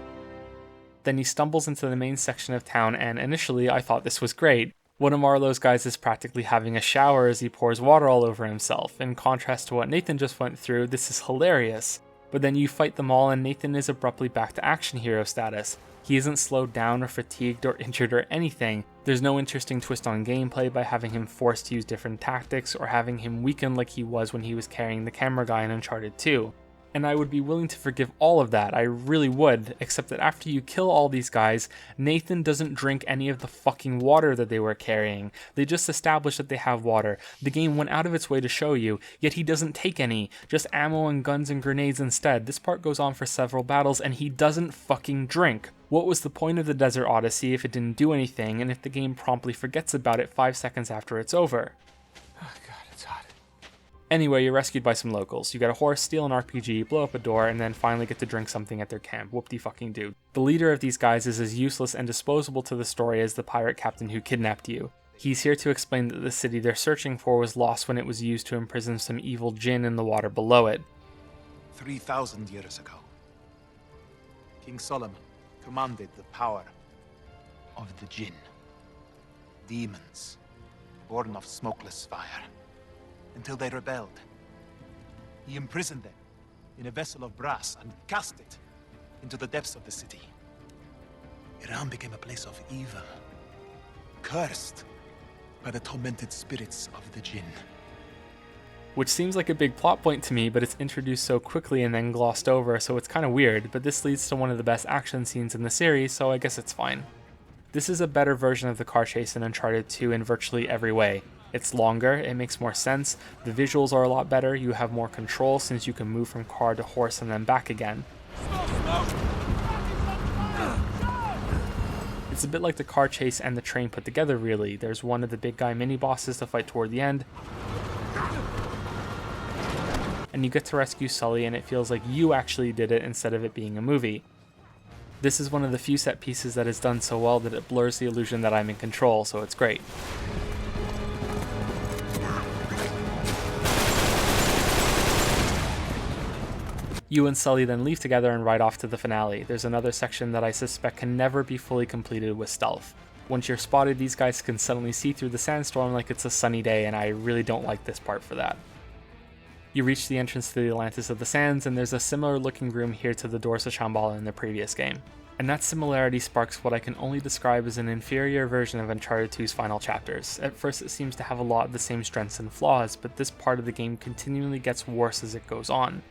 Then he stumbles into the main section of town, and initially I thought this was great. One of Marlowe's guys is practically having a shower as he pours water all over himself. In contrast to what Nathan just went through, this is hilarious. But then you fight them all and Nathan is abruptly back to action hero status. He isn't slowed down or fatigued or injured or anything. There's no interesting twist on gameplay by having him forced to use different tactics or having him weaken like he was when he was carrying the camera guy in Uncharted 2. And I would be willing to forgive all of that, I really would, except that after you kill all these guys, Nathan doesn't drink any of the fucking water that they were carrying. They just established that they have water. The game went out of its way to show you, yet he doesn't take any, just ammo and guns and grenades instead. This part goes on for several battles and he doesn't fucking drink. What was the point of the Desert Odyssey if it didn't do anything and if the game promptly forgets about it 5 seconds after it's over? Anyway, you're rescued by some locals. You get a horse, steal an RPG, blow up a door, and then finally get to drink something at their camp. Whoop-de-fucking-do. The leader of these guys is as useless and disposable to the story as the pirate captain who kidnapped you. He's here to explain that the city they're searching for was lost when it was used to imprison some evil jinn in the water below it. 3,000 years ago, King Solomon commanded the power of the jinn. Demons, born of smokeless fire. Until they rebelled. He imprisoned them in a vessel of brass and cast it into the depths of the city. Iran became a place of evil, cursed by the tormented spirits of the jinn. Which seems like a big plot point to me, but it's introduced so quickly and then glossed over, so it's kind of weird, but this leads to one of the best action scenes in the series, so I guess it's fine. This is a better version of the car chase in Uncharted 2 in virtually every way. It's longer, it makes more sense, the visuals are a lot better, you have more control since you can move from car to horse and then back again. It's a bit like the car chase and the train put together really. There's one of the big guy mini bosses to fight toward the end, and you get to rescue Sully and it feels like you actually did it instead of it being a movie. This is one of the few set pieces that is done so well that it blurs the illusion that I'm in control, so it's great. You and Sully then leave together and ride off to the finale. There's another section that I suspect can never be fully completed with stealth. Once you're spotted, these guys can suddenly see through the sandstorm like it's a sunny day, and I really don't like this part for that. You reach the entrance to the Atlantis of the Sands, and there's a similar looking room here to the doors of Shambhala in the previous game. And that similarity sparks what I can only describe as an inferior version of Uncharted 2's final chapters. At first it seems to have a lot of the same strengths and flaws, but this part of the game continually gets worse as it goes on.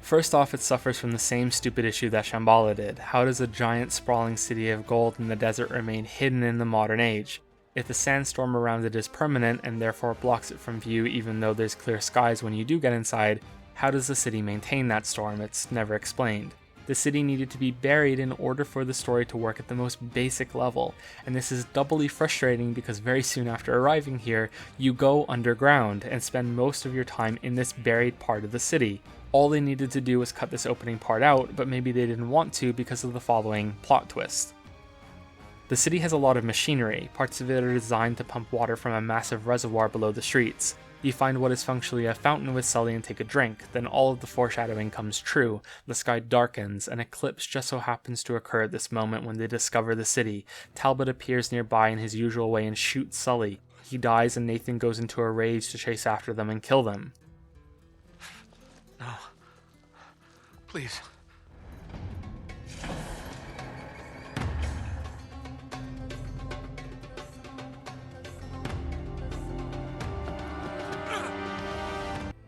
First off, it suffers from the same stupid issue that Shambhala did. How does a giant sprawling city of gold in the desert remain hidden in the modern age? If the sandstorm around it is permanent and therefore blocks it from view even though there's clear skies when you do get inside, how does the city maintain that storm? It's never explained. The city needed to be buried in order for the story to work at the most basic level, and this is doubly frustrating because very soon after arriving here, you go underground and spend most of your time in this buried part of the city. All they needed to do was cut this opening part out, but maybe they didn't want to because of the following plot twist. The city has a lot of machinery. Parts of it are designed to pump water from a massive reservoir below the streets. You find what is functionally a fountain with Sully and take a drink, then all of the foreshadowing comes true. The sky darkens, an eclipse just so happens to occur at this moment when they discover the city. Talbot appears nearby in his usual way and shoots Sully. He dies and Nathan goes into a rage to chase after them and kill them. No. Please.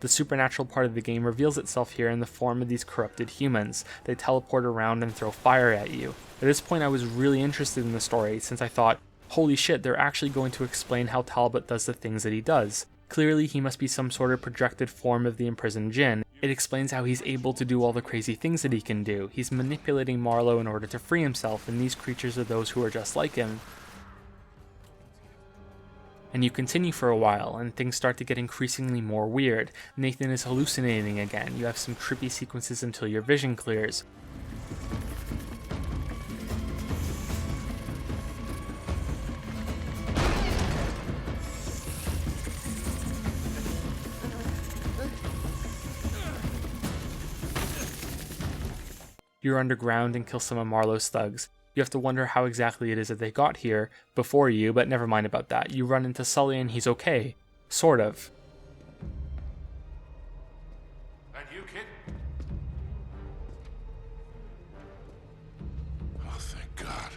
The supernatural part of the game reveals itself here in the form of these corrupted humans. They teleport around and throw fire at you. At this point I was really interested in the story since I thought, holy shit, they're actually going to explain how Talbot does the things that he does. Clearly he must be some sort of projected form of the imprisoned Jinn. It explains how he's able to do all the crazy things that he can do. He's manipulating Marlowe in order to free himself, and these creatures are those who are just like him. And you continue for a while, and things start to get increasingly more weird. Nathan is hallucinating again. You have some trippy sequences until your vision clears. You're underground and kill some of Marlowe's thugs. You have to wonder how exactly it is that they got here before you, but never mind about that. You run into Sully and he's okay. Sort of. That you, kid? Oh, thank God.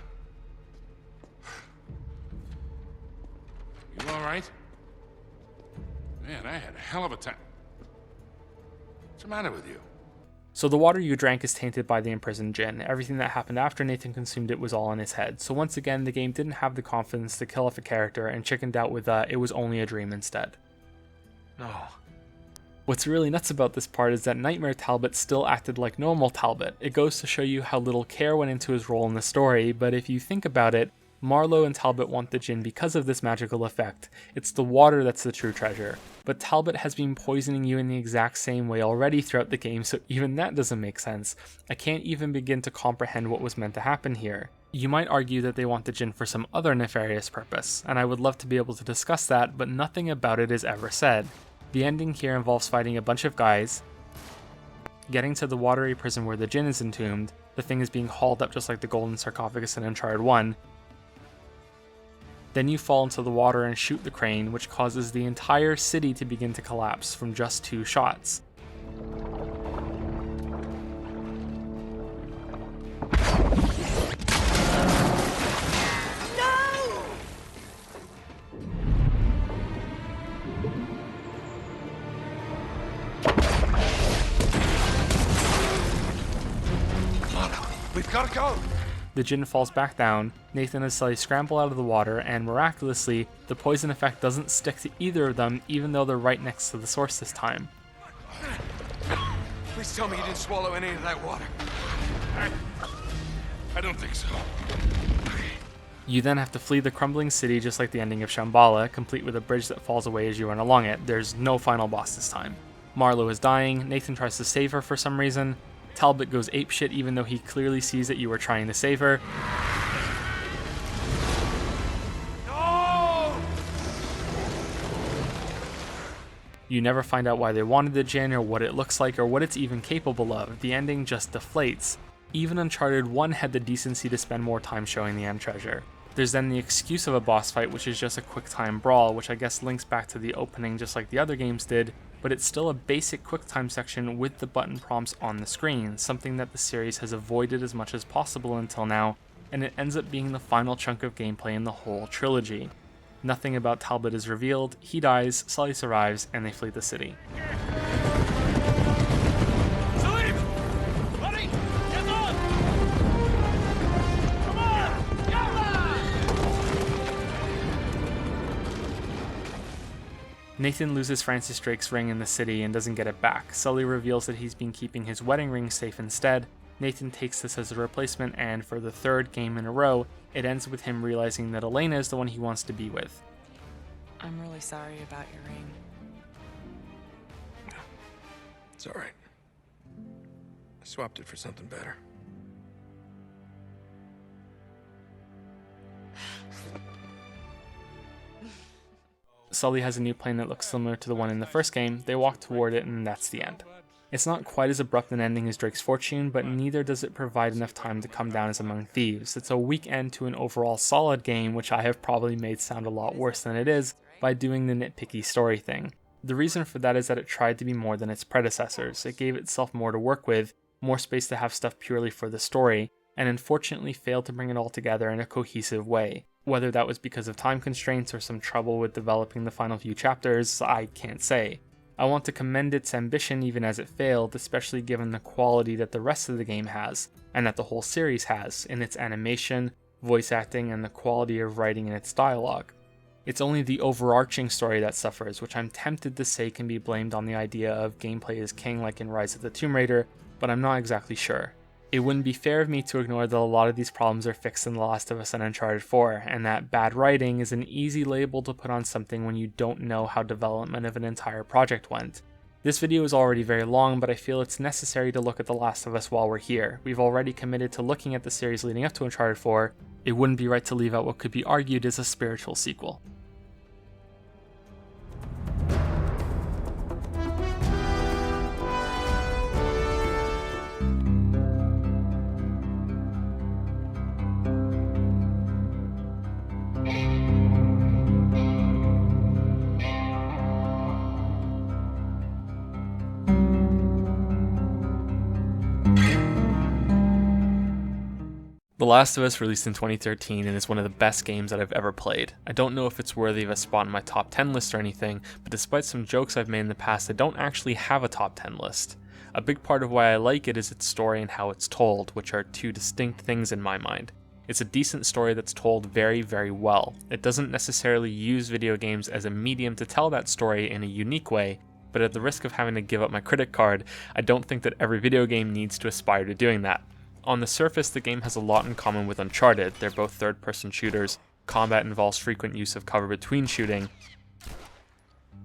You all right? Man, I had a hell of a time. What's the matter with you? So the water you drank is tainted by the imprisoned Jinn. Everything that happened after Nathan consumed it was all in his head. So once again, the game didn't have the confidence to kill off a character and chickened out with it was only a dream instead. No. What's really nuts about this part is that Nightmare Talbot still acted like normal Talbot. It goes to show you how little care went into his role in the story, but if you think about it, Marlowe and Talbot want the Jinn because of this magical effect. It's the water that's the true treasure. But Talbot has been poisoning you in the exact same way already throughout the game, so even that doesn't make sense. I can't even begin to comprehend what was meant to happen here. You might argue that they want the Jinn for some other nefarious purpose, and I would love to be able to discuss that, but nothing about it is ever said. The ending here involves fighting a bunch of guys, getting to the watery prison where the Jinn is entombed, the thing is being hauled up just like the golden sarcophagus in Uncharted 1, then you fall into the water and shoot the crane, which causes the entire city to begin to collapse from just 2 shots. We've got to go! The Jinn falls back down, Nathan and Sully scramble out of the water, and miraculously, the poison effect doesn't stick to either of them even though they're right next to the source this time. Please tell me you didn't swallow any of that water. I don't think so. You then have to flee the crumbling city just like the ending of Shambhala, complete with a bridge that falls away as you run along it. There's no final boss this time. Marlowe is dying, Nathan tries to save her for some reason, Talbot goes apeshit even though he clearly sees that you were trying to save her. No! You never find out why they wanted the Jinn or what it looks like or what it's even capable of. The ending just deflates. Even Uncharted 1 had the decency to spend more time showing the end treasure. There's then the excuse of a boss fight, which is just a quick time brawl, which I guess links back to the opening just like the other games did, but it's still a basic quick time section with the button prompts on the screen, something that the series has avoided as much as possible until now, and it ends up being the final chunk of gameplay in the whole trilogy. Nothing about Talbot is revealed, he dies, Sully survives, and they flee the city. Nathan loses Francis Drake's ring in the city and doesn't get it back. Sully reveals that he's been keeping his wedding ring safe instead. Nathan takes this as a replacement, and for the 3rd game in a row, it ends with him realizing that Elena is the one he wants to be with. I'm really sorry about your ring. It's all right. I swapped it for something better. Sully has a new plane that looks similar to the one in the first game, they walk toward it, and that's the end. It's not quite as abrupt an ending as Drake's Fortune, but neither does it provide enough time to come down as Among Thieves. It's a weak end to an overall solid game, which I have probably made sound a lot worse than it is, by doing the nitpicky story thing. The reason for that is that it tried to be more than its predecessors. It gave itself more to work with, more space to have stuff purely for the story, and unfortunately failed to bring it all together in a cohesive way. Whether that was because of time constraints or some trouble with developing the final few chapters, I can't say. I want to commend its ambition even as it failed, especially given the quality that the rest of the game has, and that the whole series has, in its animation, voice acting, and the quality of writing in its dialogue. It's only the overarching story that suffers, which I'm tempted to say can be blamed on the idea of gameplay is king like in Rise of the Tomb Raider, but I'm not exactly sure. It wouldn't be fair of me to ignore that a lot of these problems are fixed in The Last of Us and Uncharted 4, and that bad writing is an easy label to put on something when you don't know how development of an entire project went. This video is already very long, but I feel it's necessary to look at The Last of Us while we're here. We've already committed to looking at the series leading up to Uncharted 4, it wouldn't be right to leave out what could be argued as a spiritual sequel. The Last of Us released in 2013 and is one of the best games that I've ever played. I don't know if it's worthy of a spot in my top 10 list or anything, but despite some jokes I've made in the past, I don't actually have a top 10 list. A big part of why I like it is its story and how it's told, which are two distinct things in my mind. It's a decent story that's told very, very well. It doesn't necessarily use video games as a medium to tell that story in a unique way, but at the risk of having to give up my critic card, I don't think that every video game needs to aspire to doing that. On the surface, the game has a lot in common with Uncharted. They're both third-person shooters, combat involves frequent use of cover between shooting,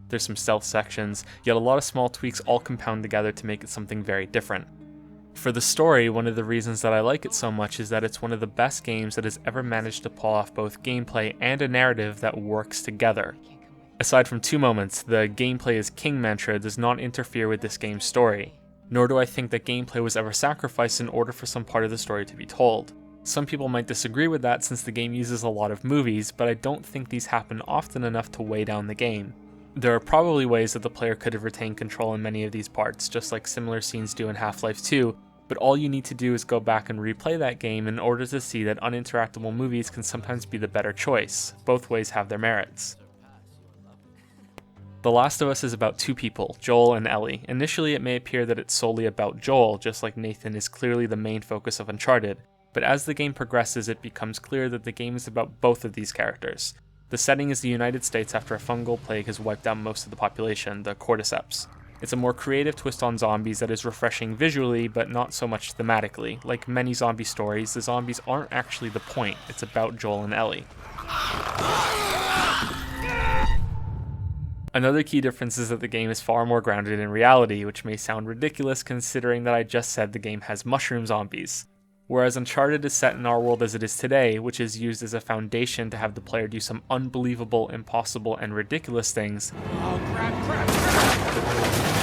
there's some stealth sections, yet a lot of small tweaks all compound together to make it something very different. For the story, one of the reasons that I like it so much is that it's one of the best games that has ever managed to pull off both gameplay and a narrative that works together. Aside from two moments, the gameplay is king mantra does not interfere with this game's story. Nor do I think that gameplay was ever sacrificed in order for some part of the story to be told. Some people might disagree with that since the game uses a lot of movies, but I don't think these happen often enough to weigh down the game. There are probably ways that the player could have retained control in many of these parts, just like similar scenes do in Half-Life 2, but all you need to do is go back and replay that game in order to see that uninteractable movies can sometimes be the better choice. Both ways have their merits. The Last of Us is about two people, Joel and Ellie. Initially it may appear that it's solely about Joel, just like Nathan is clearly the main focus of Uncharted, but as the game progresses it becomes clear that the game is about both of these characters. The setting is the United States after a fungal plague has wiped out most of the population, the cordyceps. It's a more creative twist on zombies that is refreshing visually, but not so much thematically. Like many zombie stories, the zombies aren't actually the point, it's about Joel and Ellie. Another key difference is that the game is far more grounded in reality, which may sound ridiculous considering that I just said the game has mushroom zombies. Whereas Uncharted is set in our world as it is today, which is used as a foundation to have the player do some unbelievable, impossible, and ridiculous things.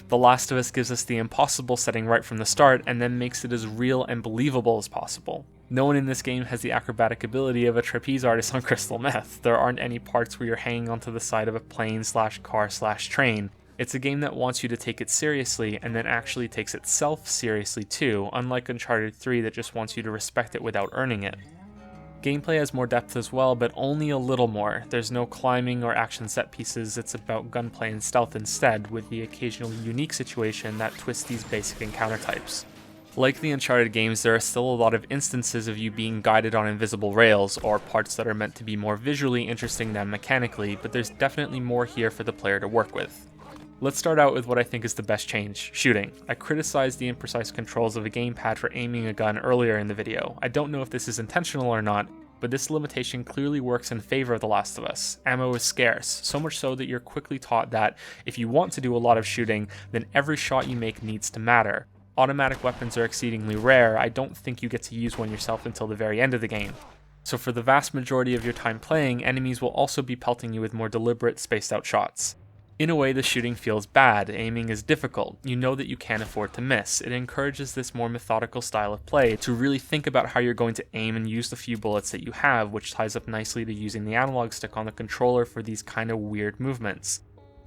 The Last of Us gives us the impossible setting right from the start and then makes it as real and believable as possible. No one in this game has the acrobatic ability of a trapeze artist on crystal meth. There aren't any parts where you're hanging onto the side of a plane/car/train. It's a game that wants you to take it seriously and then actually takes itself seriously too, unlike Uncharted 3 that just wants you to respect it without earning it. Gameplay has more depth as well, but only a little more. There's no climbing or action set pieces, it's about gunplay and stealth instead, with the occasional unique situation that twists these basic encounter types. Like the Uncharted games, there are still a lot of instances of you being guided on invisible rails, or parts that are meant to be more visually interesting than mechanically, but there's definitely more here for the player to work with. Let's start out with what I think is the best change, shooting. I criticized the imprecise controls of a gamepad for aiming a gun earlier in the video. I don't know if this is intentional or not, but this limitation clearly works in favor of The Last of Us. Ammo is scarce, so much so that you're quickly taught that if you want to do a lot of shooting, then every shot you make needs to matter. Automatic weapons are exceedingly rare, I don't think you get to use one yourself until the very end of the game. So for the vast majority of your time playing, enemies will also be pelting you with more deliberate, spaced out shots. In a way, the shooting feels bad, aiming is difficult, you know that you can't afford to miss. It encourages this more methodical style of play to really think about how you're going to aim and use the few bullets that you have, which ties up nicely to using the analog stick on the controller for these kind of weird movements.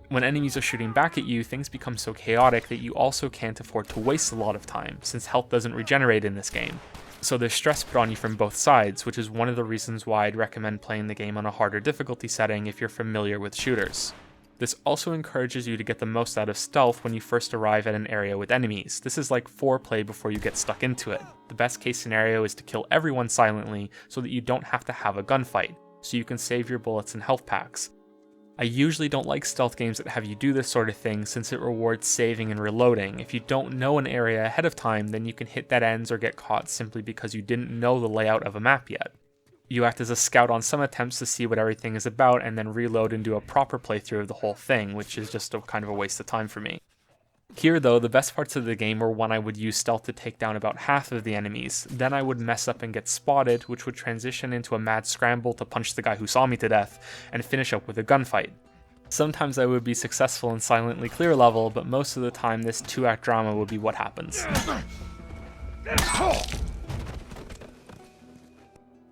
When enemies are shooting back at you, things become so chaotic that you also can't afford to waste a lot of time, since health doesn't regenerate in this game. So there's stress put on you from both sides, which is one of the reasons why I'd recommend playing the game on a harder difficulty setting if you're familiar with shooters. This also encourages you to get the most out of stealth when you first arrive at an area with enemies. This is like foreplay before you get stuck into it. The best case scenario is to kill everyone silently so that you don't have to have a gunfight, so you can save your bullets and health packs. I usually don't like stealth games that have you do this sort of thing since it rewards saving and reloading. If you don't know an area ahead of time, then you can hit dead ends or get caught simply because you didn't know the layout of a map yet. You act as a scout on some attempts to see what everything is about and then reload and do a proper playthrough of the whole thing, which is just a kind of a waste of time for me. Here though, the best parts of the game were when I would use stealth to take down about half of the enemies, then I would mess up and get spotted, which would transition into a mad scramble to punch the guy who saw me to death, and finish up with a gunfight. Sometimes I would be successful and silently clear level, but most of the time this 2-act drama would be what happens.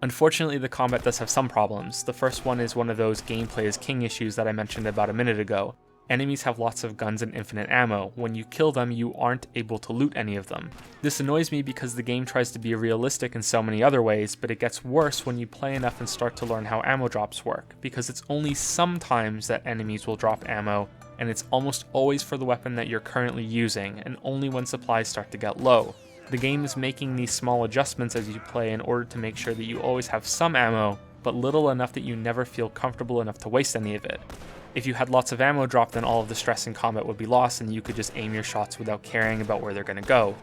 Unfortunately, the combat does have some problems. The first one is one of those gameplay is king issues that I mentioned about a minute ago. Enemies have lots of guns and infinite ammo. When you kill them, you aren't able to loot any of them. This annoys me because the game tries to be realistic in so many other ways, but it gets worse when you play enough and start to learn how ammo drops work, because it's only sometimes that enemies will drop ammo, and it's almost always for the weapon that you're currently using, and only when supplies start to get low. The game is making these small adjustments as you play in order to make sure that you always have some ammo, but little enough that you never feel comfortable enough to waste any of it. If you had lots of ammo dropped, then all of the stress in combat would be lost and you could just aim your shots without caring about where they're going to go.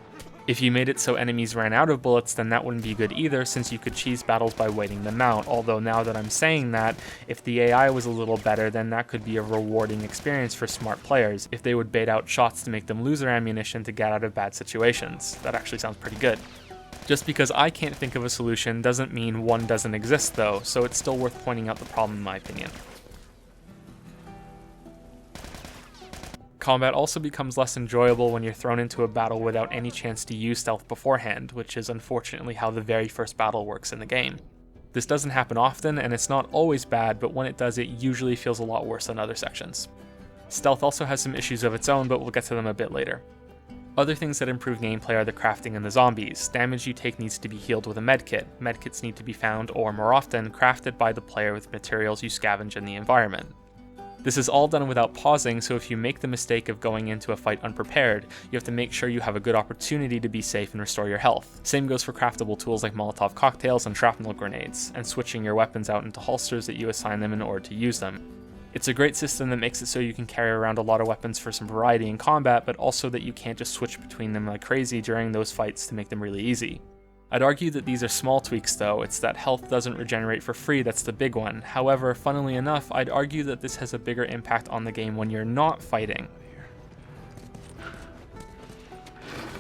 If you made it so enemies ran out of bullets, then that wouldn't be good either, since you could cheese battles by waiting them out, although now that I'm saying that, if the AI was a little better, then that could be a rewarding experience for smart players, if they would bait out shots to make them lose their ammunition to get out of bad situations. That actually sounds pretty good. Just because I can't think of a solution doesn't mean one doesn't exist though, so it's still worth pointing out the problem in my opinion. Combat also becomes less enjoyable when you're thrown into a battle without any chance to use stealth beforehand, which is unfortunately how the very first battle works in the game. This doesn't happen often, and it's not always bad, but when it does, it usually feels a lot worse than other sections. Stealth also has some issues of its own, but we'll get to them a bit later. Other things that improve gameplay are the crafting and the zombies. Damage you take needs to be healed with a medkit. Medkits need to be found, or more often, crafted by the player with materials you scavenge in the environment. This is all done without pausing, so if you make the mistake of going into a fight unprepared, you have to make sure you have a good opportunity to be safe and restore your health. Same goes for craftable tools like Molotov cocktails and shrapnel grenades, and switching your weapons out into holsters that you assign them in order to use them. It's a great system that makes it so you can carry around a lot of weapons for some variety in combat, but also that you can't just switch between them like crazy during those fights to make them really easy. I'd argue that these are small tweaks though, it's that health doesn't regenerate for free that's the big one. However, funnily enough, I'd argue that this has a bigger impact on the game when you're not fighting.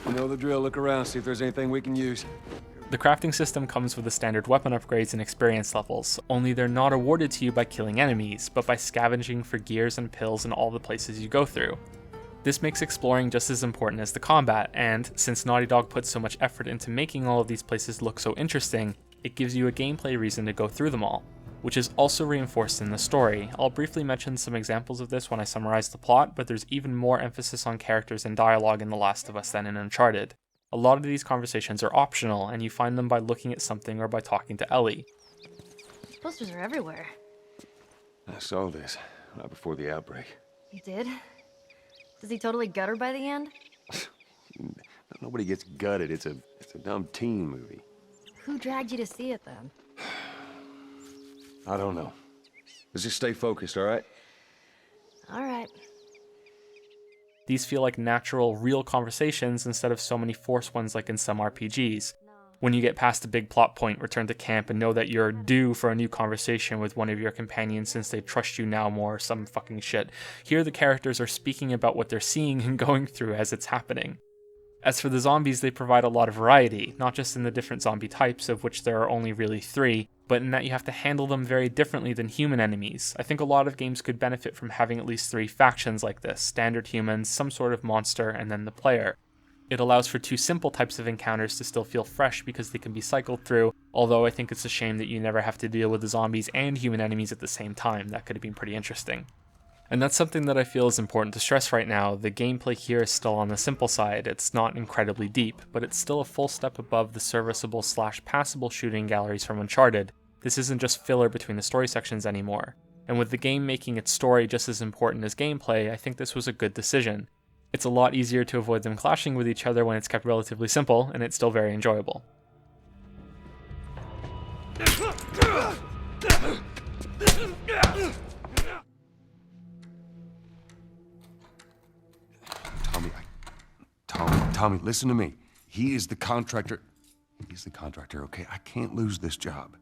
You know the drill, look around, see if there's anything we can use. The crafting system comes with the standard weapon upgrades and experience levels, only they're not awarded to you by killing enemies, but by scavenging for gears and pills in all the places you go through. This makes exploring just as important as the combat, and since Naughty Dog put so much effort into making all of these places look so interesting, it gives you a gameplay reason to go through them all, which is also reinforced in the story. I'll briefly mention some examples of this when I summarize the plot, but there's even more emphasis on characters and dialogue in The Last of Us than in Uncharted. A lot of these conversations are optional, and you find them by looking at something or by talking to Ellie. Posters are everywhere. I saw this right before the outbreak. You did? Does he totally gut her by the end? Nobody gets gutted. It's a dumb teen movie. Who dragged you to see it then? I don't know. Let's just stay focused, all right? All right. These feel like natural, real conversations instead of so many forced ones like in some RPGs. When you get past a big plot point, return to camp and know that you're due for a new conversation with one of your companions since they trust you now more or some fucking shit. Here the characters are speaking about what they're seeing and going through as it's happening. As for the zombies, they provide a lot of variety, not just in the different zombie types, of which there are only really 3, but in that you have to handle them very differently than human enemies. I think a lot of games could benefit from having at least 3 factions like this: standard humans, some sort of monster, and then the player. It allows for 2 simple types of encounters to still feel fresh because they can be cycled through, although I think it's a shame that you never have to deal with the zombies and human enemies at the same time. That could have been pretty interesting. And that's something that I feel is important to stress right now. The gameplay here is still on the simple side. It's not incredibly deep, but it's still a full step above the serviceable/passable shooting galleries from Uncharted. This isn't just filler between the story sections anymore. And with the game making its story just as important as gameplay, I think this was a good decision. It's a lot easier to avoid them clashing with each other when it's kept relatively simple, and it's still very enjoyable. Tommy, listen to me. He is the contractor. He's the contractor, okay? I can't lose this job.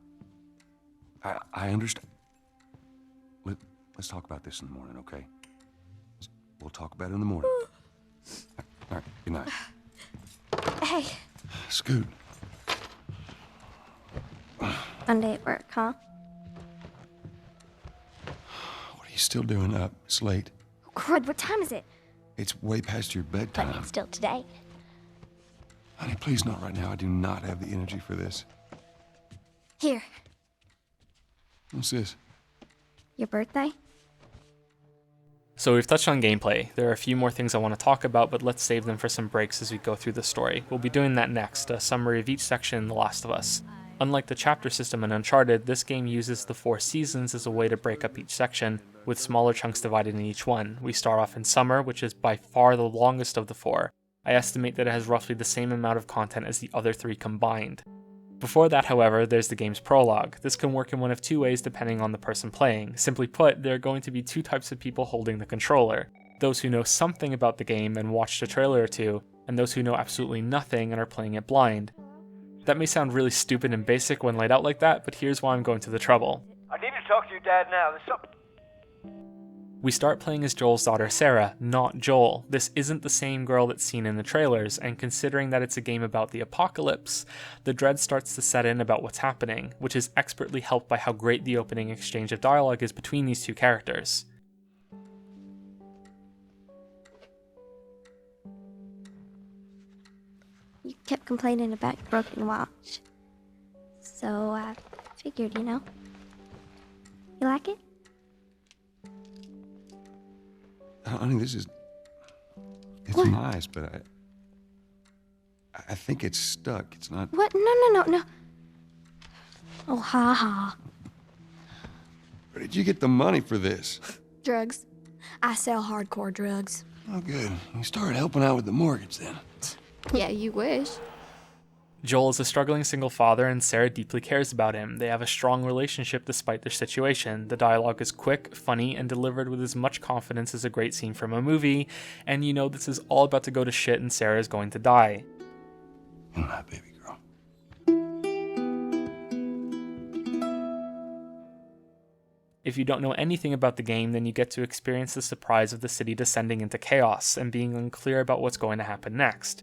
I understand. Let's talk about this in the morning, okay? We'll talk about it in the morning. All right, good night. Hey. Scoot. Monday at work, huh? What are you still doing up? It's late. Oh, crud, what time is it? It's way past your bedtime. But it's still today. Honey, please not right now. I do not have the energy for this. Here, What's this? your birthday? So we've touched on gameplay. There are a few more things I want to talk about, but let's save them for some breaks as we go through the story. We'll be doing that next, a summary of each section in The Last of Us. Unlike the chapter system in Uncharted, this game uses the 4 seasons as a way to break up each section, with smaller chunks divided in each one. We start off in summer, which is by far the longest of the 4. I estimate that it has roughly the same amount of content as the other 3 combined. Before that, however, there's the game's prologue. This can work in one of 2 ways depending on the person playing. Simply put, there are going to be 2 types of people holding the controller: those who know something about the game and watched a trailer or 2, and those who know absolutely nothing and are playing it blind. That may sound really stupid and basic when laid out like that, but here's why I'm going to the trouble. I need to talk to your dad now. There's something... We start playing as Joel's daughter Sarah, not Joel. This isn't the same girl that's seen in the trailers, and considering that it's a game about the apocalypse, the dread starts to set in about what's happening, which is expertly helped by how great the opening exchange of dialogue is between these 2 characters. You kept complaining about your broken watch. So I figured, you know. You like it? Honey, this is... It's what? Nice, but I think it's stuck. It's not... What? No. Oh, ha ha. Where did you get the money for this? Drugs. I sell hardcore drugs. Oh, good. You started helping out with the mortgage then. Yeah, you wish. Joel is a struggling single father, and Sarah deeply cares about him. They have a strong relationship despite their situation. The dialogue is quick, funny, and delivered with as much confidence as a great scene from a movie, and you know this is all about to go to shit and Sarah is going to die. You're my baby girl. If you don't know anything about the game, then you get to experience the surprise of the city descending into chaos and being unclear about what's going to happen next.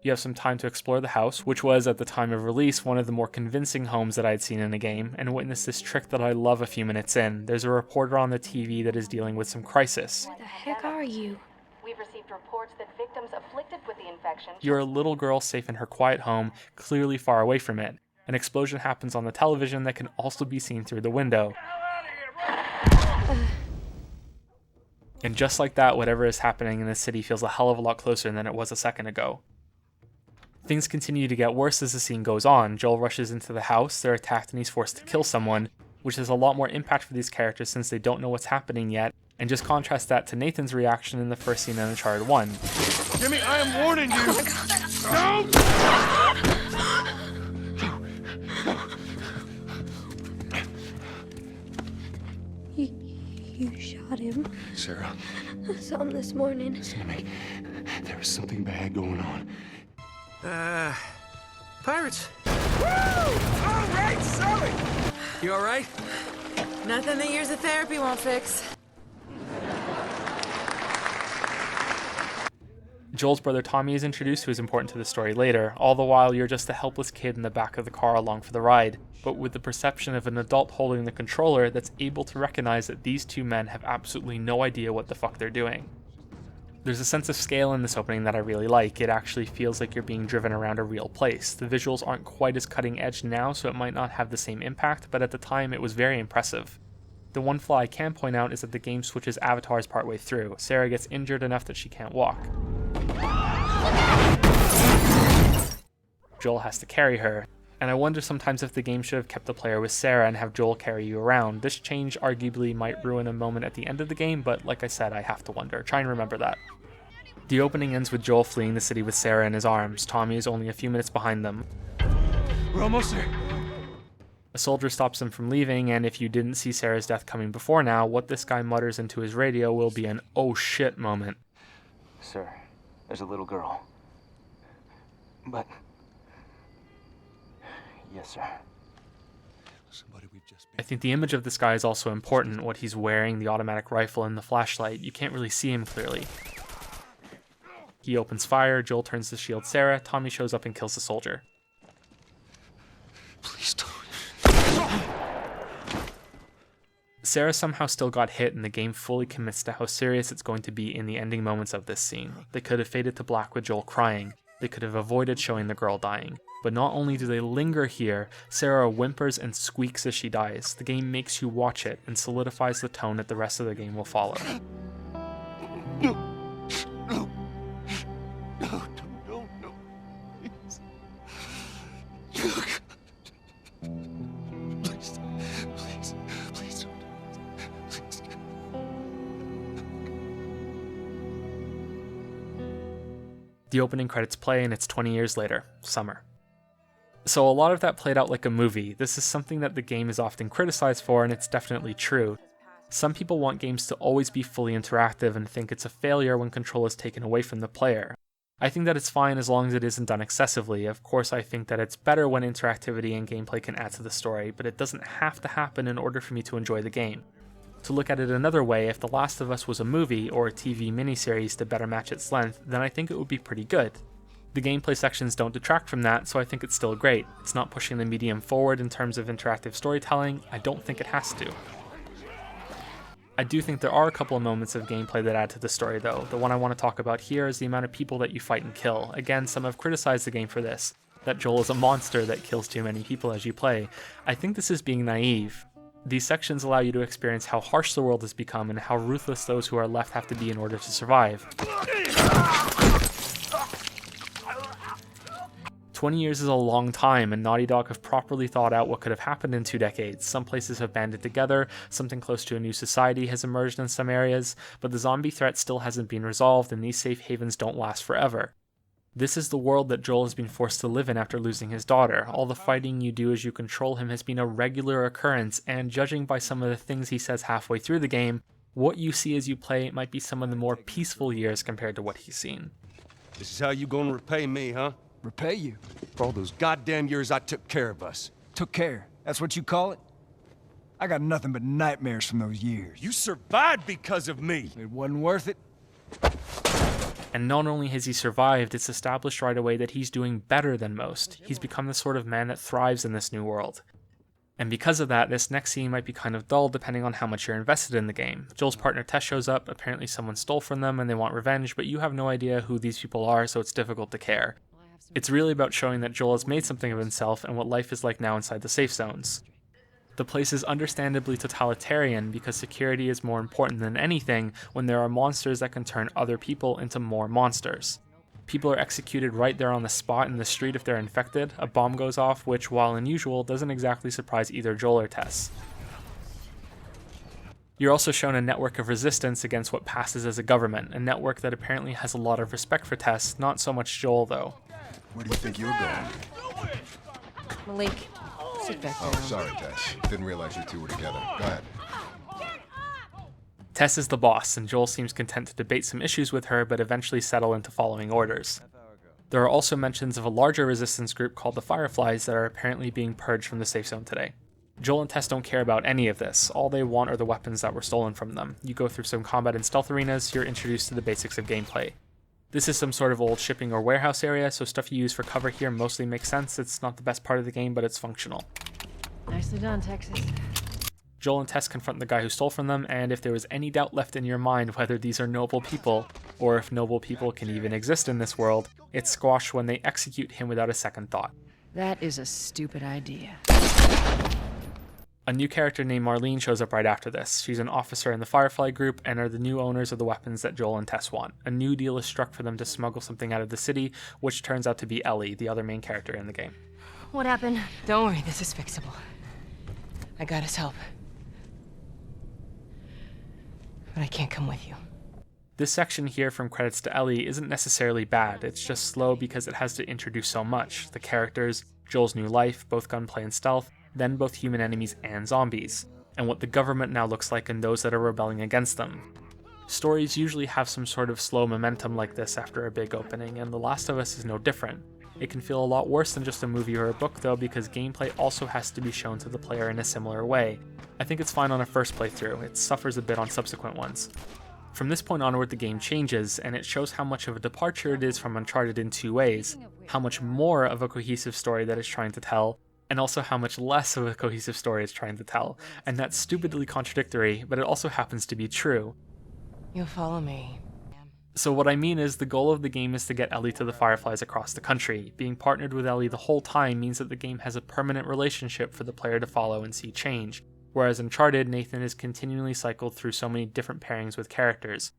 You have some time to explore the house, which was, at the time of release, one of the more convincing homes that I had seen in a game, and witness this trick that I love a few minutes in. There's a reporter on the TV that is dealing with some crisis. Where the heck are you? We've received reports that victims afflicted with the infection... You're a little girl safe in her quiet home, clearly far away from it. An explosion happens on the television that can also be seen through the window. And just like that, whatever is happening in the city feels a hell of a lot closer than it was a second ago. Things continue to get worse as the scene goes on. Joel rushes into the house, they're attacked, and he's forced to kill someone, which has a lot more impact for these characters since they don't know what's happening yet, and just contrast that to Nathan's reaction in the first scene in Uncharted 1. Jimmy, I am warning you! You shot him. Sarah. I saw him this morning. Listen to me. There is something bad going on. Pirates. Woo! All right, Sully! You all right? Nothing that years of therapy won't fix. Joel's brother Tommy is introduced, who is important to the story later. All the while, you're just a helpless kid in the back of the car along for the ride, but with the perception of an adult holding the controller that's able to recognize that these two men have absolutely no idea what the fuck they're doing. There's a sense of scale in this opening that I really like. It actually feels like you're being driven around a real place. The visuals aren't quite as cutting edge now, so it might not have the same impact, but at the time it was very impressive. The one flaw I can point out is that the game switches avatars partway through. Sarah gets injured enough that she can't walk. Joel has to carry her, and I wonder sometimes if the game should have kept the player with Sarah and have Joel carry you around. This change arguably might ruin a moment at the end of the game, but like I said, I have to wonder. Try and remember that. The opening ends with Joel fleeing the city with Sarah in his arms. Tommy is only a few minutes behind them. We're almost there. A soldier stops him from leaving, and if you didn't see Sarah's death coming before now, what this guy mutters into his radio will be an oh shit moment. Sir, there's a little girl. But... Yes, sir. I think the image of this guy is also important. What he's wearing, the automatic rifle, and the flashlight. You can't really see him clearly. He opens fire, Joel turns to shield Sarah, Tommy shows up and kills the soldier. Please don't. Sarah somehow still got hit, and the game fully commits to how serious it's going to be in the ending moments of this scene. They could have faded to black with Joel crying. They could have avoided showing the girl dying. But not only do they linger here, Sarah whimpers and squeaks as she dies. The game makes you watch it and solidifies the tone that the rest of the game will follow. The opening credits play and it's 20 years later, summer. So a lot of that played out like a movie. This is something that the game is often criticized for, and it's definitely true. Some people want games to always be fully interactive and think it's a failure when control is taken away from the player. I think that it's fine as long as it isn't done excessively. Of course, I think that it's better when interactivity and gameplay can add to the story, but it doesn't have to happen in order for me to enjoy the game. To look at it another way, if The Last of Us was a movie or a TV miniseries to better match its length, then I think it would be pretty good. The gameplay sections don't detract from that, so I think it's still great. It's not pushing the medium forward in terms of interactive storytelling. I don't think it has to. I do think there are a couple of moments of gameplay that add to the story though. The one I want to talk about here is the amount of people that you fight and kill. Again, some have criticized the game for this, that Joel is a monster that kills too many people as you play. I think this is being naive. These sections allow you to experience how harsh the world has become and how ruthless those who are left have to be in order to survive. 20 years is a long time, and Naughty Dog have properly thought out what could have happened in 2 decades. Some places have banded together, something close to a new society has emerged in some areas, but the zombie threat still hasn't been resolved, and these safe havens don't last forever. This is the world that Joel has been forced to live in after losing his daughter. All the fighting you do as you control him has been a regular occurrence, and judging by some of the things he says halfway through the game, what you see as you play might be some of the more peaceful years compared to what he's seen. This is how you gonna repay me, huh? Repay you? For all those goddamn years I took care of us. Took care? That's what you call it? I got nothing but nightmares from those years. You survived because of me. It wasn't worth it. And not only has he survived, it's established right away that he's doing better than most. He's become the sort of man that thrives in this new world. And because of that, this next scene might be kind of dull depending on how much you're invested in the game. Joel's partner Tess shows up, apparently someone stole from them and they want revenge, but you have no idea who these people are, so it's difficult to care. It's really about showing that Joel has made something of himself and what life is like now inside the safe zones. The place is understandably totalitarian because security is more important than anything when there are monsters that can turn other people into more monsters. People are executed right there on the spot in the street if they're infected. A bomb goes off, which, while unusual, doesn't exactly surprise either Joel or Tess. You're also shown a network of resistance against what passes as a government, a network that apparently has a lot of respect for Tess, not so much Joel though. Where do you think you're going? Malik, sit back down. Oh, sorry, Tess. Didn't realize you two were together. Go ahead. Tess is the boss, and Joel seems content to debate some issues with her, but eventually settle into following orders. There are also mentions of a larger resistance group called the Fireflies that are apparently being purged from the safe zone today. Joel and Tess don't care about any of this. All they want are the weapons that were stolen from them. You go through some combat and stealth arenas, you're introduced to the basics of gameplay. This is some sort of old shipping or warehouse area, so stuff you use for cover here mostly makes sense. It's not the best part of the game, but it's functional. Nicely done, Texas. Joel and Tess confront the guy who stole from them, and if there was any doubt left in your mind whether these are noble people, or if noble people can even exist in this world, it's squashed when they execute him without a second thought. That is a stupid idea. A new character named Marlene shows up right after this. She's an officer in the Firefly group and are the new owners of the weapons that Joel and Tess want. A new deal is struck for them to smuggle something out of the city, which turns out to be Ellie, the other main character in the game. What happened? Don't worry, this is fixable. I got his help. But I can't come with you. This section here from credits to Ellie isn't necessarily bad, it's just slow because it has to introduce so much. The characters, Joel's new life, both gunplay and stealth, then both human enemies and zombies, and what the government now looks like and those that are rebelling against them. Stories usually have some sort of slow momentum like this after a big opening, and The Last of Us is no different. It can feel a lot worse than just a movie or a book though, because gameplay also has to be shown to the player in a similar way. I think it's fine on a first playthrough, it suffers a bit on subsequent ones. From this point onward the game changes, and it shows how much of a departure it is from Uncharted in two ways, how much more of a cohesive story that it's trying to tell, and also how much less of a cohesive story it's trying to tell. And that's stupidly contradictory, but it also happens to be true. You'll follow me. So what I mean is the goal of the game is to get Ellie to the Fireflies across the country. Being partnered with Ellie the whole time means that the game has a permanent relationship for the player to follow and see change. Whereas Uncharted, Nathan is continually cycled through so many different pairings with characters.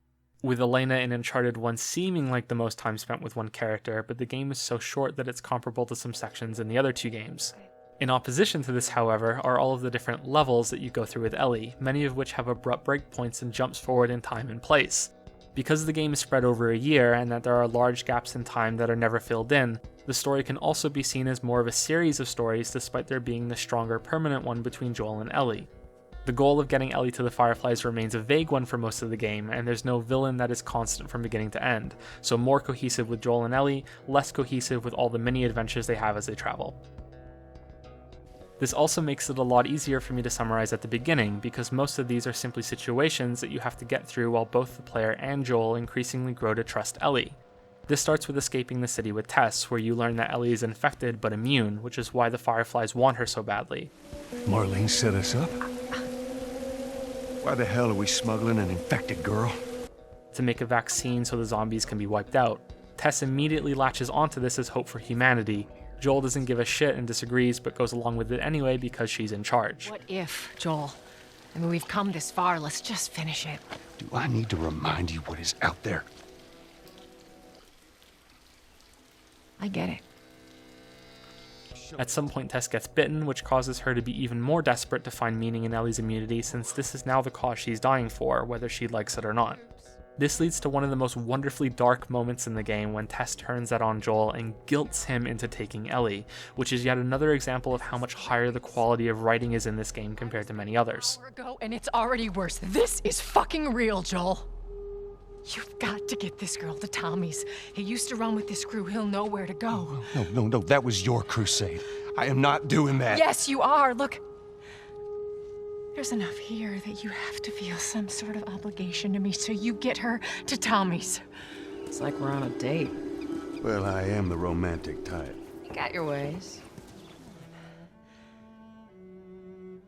With Elena in Uncharted 1 seeming like the most time spent with one character, but the game is so short that it's comparable to some sections in the other two games. In opposition to this, however, are all of the different levels that you go through with Ellie, many of which have abrupt breakpoints and jumps forward in time and place. Because the game is spread over a year and that there are large gaps in time that are never filled in, the story can also be seen as more of a series of stories despite there being the stronger permanent one between Joel and Ellie. The goal of getting Ellie to the Fireflies remains a vague one for most of the game, and there's no villain that is constant from beginning to end, so more cohesive with Joel and Ellie, less cohesive with all the mini adventures they have as they travel. This also makes it a lot easier for me to summarize at the beginning, because most of these are simply situations that you have to get through while both the player and Joel increasingly grow to trust Ellie. This starts with escaping the city with Tess, where you learn that Ellie is infected but immune, which is why the Fireflies want her so badly. Marlene set us up? Why the hell are we smuggling an infected girl? To make a vaccine so the zombies can be wiped out. Tess immediately latches onto this as hope for humanity. Joel doesn't give a shit and disagrees, but goes along with it anyway because she's in charge. What if, Joel? I mean, we've come this far, let's just finish it. Do I need to remind you what is out there? I get it. At some point Tess gets bitten, which causes her to be even more desperate to find meaning in Ellie's immunity, since this is now the cause she's dying for, whether she likes it or not. This leads to one of the most wonderfully dark moments in the game when Tess turns that on Joel and guilts him into taking Ellie, which is yet another example of how much higher the quality of writing is in this game compared to many others. And it's already worse. This is fucking real, Joel. You've got to get this girl to Tommy's. He used to run with this crew. He'll know where to go. No, that was your crusade. I am not doing that. Yes, you are. Look, there's enough here that you have to feel some sort of obligation to me, so you get her to Tommy's. It's like we're on a date. Well, I am the romantic type. You got your ways.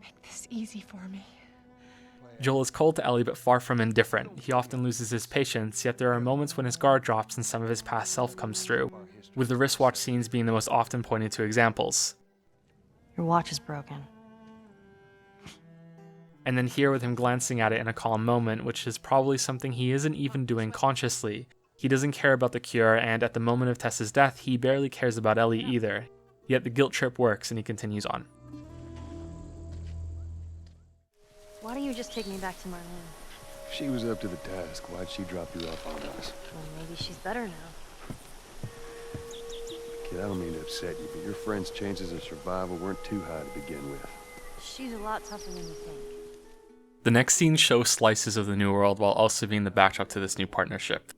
Make this easy for me. Joel is cold to Ellie but far from indifferent. He often loses his patience, yet there are moments when his guard drops and some of his past self comes through, with the wristwatch scenes being the most often pointed to examples. Your watch is broken. And then here with him glancing at it in a calm moment, which is probably something he isn't even doing consciously. He doesn't care about the cure, and at the moment of Tess's death, he barely cares about Ellie either. Yet the guilt trip works and he continues on. Why don't you just take me back to Marlene? She was up to the task. Why'd she drop you off on us? Well, maybe she's better now. Kid, I don't mean to upset you, but your friend's chances of survival weren't too high to begin with. She's a lot tougher than you think. The next scene shows slices of the new world while also being the backdrop to this new partnership.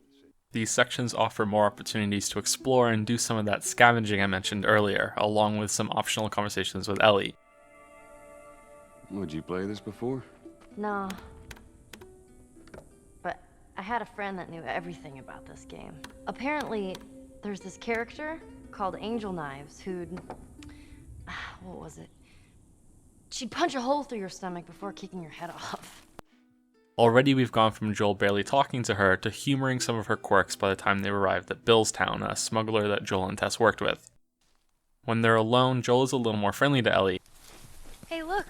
These sections offer more opportunities to explore and do some of that scavenging I mentioned earlier, along with some optional conversations with Ellie. Would you play this before? No. But I had a friend that knew everything about this game. Apparently, there's this character called Angel Knives who'd... what was it? She'd punch a hole through your stomach before kicking your head off. Already we've gone from Joel barely talking to her to humoring some of her quirks by the time they arrived at Bill's town, a smuggler that Joel and Tess worked with. When they're alone, Joel is a little more friendly to Ellie. Hey, look!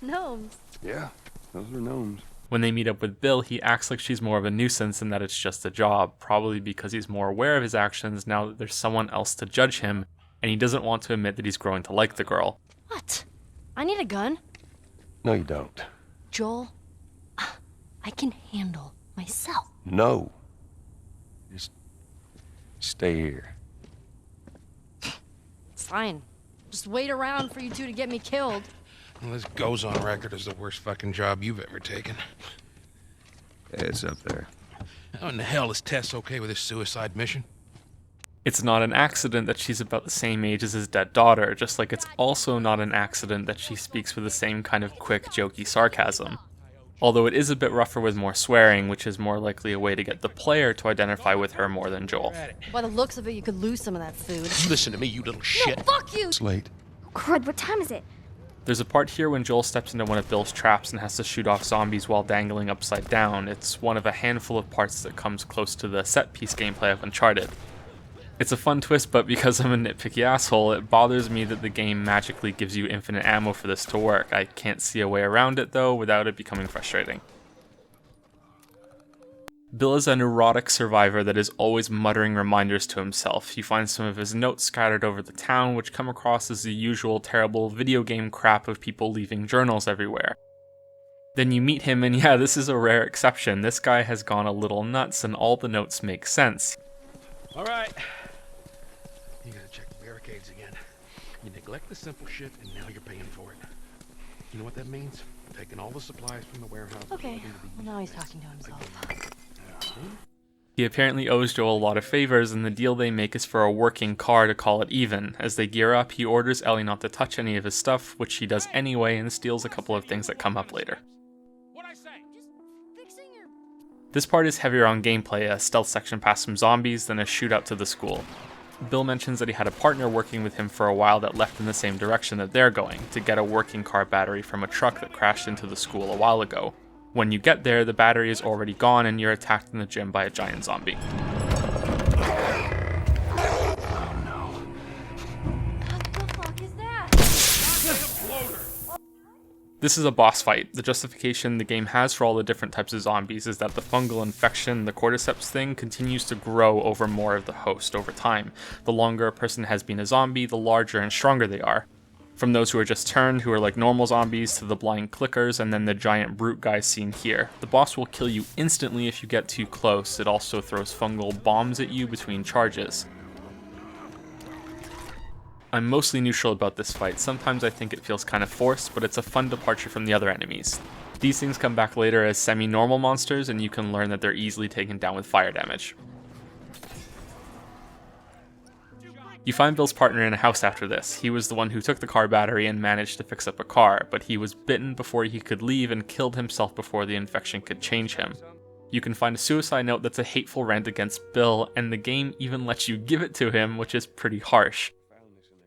Gnomes. Yeah, those are gnomes. When they meet up with Bill, he acts like she's more of a nuisance and that it's just a job, probably because he's more aware of his actions now that there's someone else to judge him, and he doesn't want to admit that he's growing to like the girl. What? I need a gun? No, you don't. Joel, I can handle myself. No. Just stay here. Fine. Just wait around for you two to get me killed. Well, this goes on record as the worst fucking job you've ever taken. It's up there. How in the hell is Tess okay with this suicide mission? It's not an accident that she's about the same age as his dead daughter, just like it's also not an accident that she speaks with the same kind of quick, jokey sarcasm. Although it is a bit rougher with more swearing, which is more likely a way to get the player to identify with her more than Joel. By the looks of it, you could lose some of that food. Listen to me, you little shit. No, fuck you! It's late. God, what time is it? There's a part here when Joel steps into one of Bill's traps and has to shoot off zombies while dangling upside down. It's one of a handful of parts that comes close to the set-piece gameplay of Uncharted. It's a fun twist, but because I'm a nitpicky asshole, it bothers me that the game magically gives you infinite ammo for this to work. I can't see a way around it though without it becoming frustrating. Bill is a neurotic survivor that is always muttering reminders to himself. You find some of his notes scattered over the town, which come across as the usual terrible video game crap of people leaving journals everywhere. Then you meet him and yeah, this is a rare exception. This guy has gone a little nuts and all the notes make sense. All right. You gotta check the barricades again. You neglect the simple shit and now you're paying for it. You know what that means? Taking all the supplies from the warehouse. Okay, well now he's talking to himself. He apparently owes Joel a lot of favors, and the deal they make is for a working car to call it even. As they gear up, he orders Ellie not to touch any of his stuff, which she does anyway, and steals a couple of things that come up later. This part is heavier on gameplay, a stealth section past some zombies, then a shootout to the school. Bill mentions that he had a partner working with him for a while that left in the same direction that they're going, to get a working car battery from a truck that crashed into the school a while ago. When you get there, the battery is already gone and you're attacked in the gym by a giant zombie. This is a boss fight. The justification the game has for all the different types of zombies is that the fungal infection, the cordyceps thing, continues to grow over more of the host over time. The longer a person has been a zombie, the larger and stronger they are. From those who are just turned, who are like normal zombies, to the blind clickers, and then the giant brute guy seen here. The boss will kill you instantly if you get too close. It also throws fungal bombs at you between charges. I'm mostly neutral about this fight. Sometimes I think it feels kind of forced, but it's a fun departure from the other enemies. These things come back later as semi-normal monsters, and you can learn that they're easily taken down with fire damage. You find Bill's partner in a house after this. He was the one who took the car battery and managed to fix up a car, but he was bitten before he could leave and killed himself before the infection could change him. You can find a suicide note that's a hateful rant against Bill, and the game even lets you give it to him, which is pretty harsh.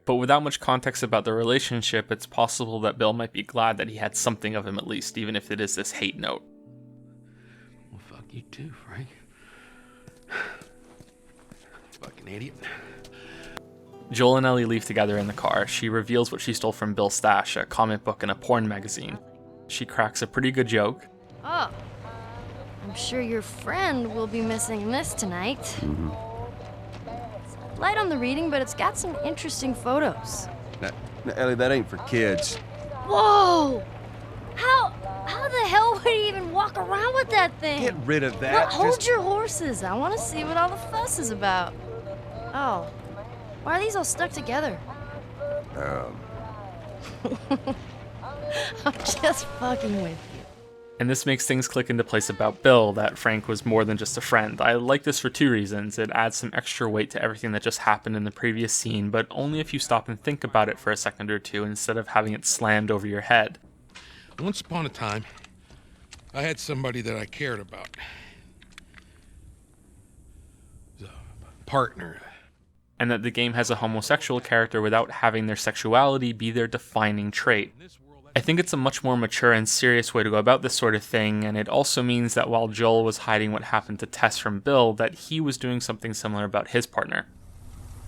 But without much context about the relationship, it's possible that Bill might be glad that he had something of him at least, even if it is this hate note. Well, fuck you too, Frank. Fucking idiot. Joel and Ellie leave together in the car. She reveals what she stole from Bill's stash, a comic book and a porn magazine. She cracks a pretty good joke. Oh, I'm sure your friend will be missing this tonight. Mm-hmm. It's light on the reading, but it's got some interesting photos. Now, Ellie, that ain't for kids. Whoa! How the hell would he even walk around with that thing? Get rid of that. Well, hold your horses. I want to see what all the fuss is about. Oh, why are these all stuck together? I'm just fucking with you. And this makes things click into place about Bill, that Frank was more than just a friend. I like this for two reasons. It adds some extra weight to everything that just happened in the previous scene, but only if you stop and think about it for a second or two instead of having it slammed over your head. Once upon a time, I had somebody that I cared about. A partner. And that the game has a homosexual character without having their sexuality be their defining trait. I think it's a much more mature and serious way to go about this sort of thing, and it also means that while Joel was hiding what happened to Tess from Bill, that he was doing something similar about his partner.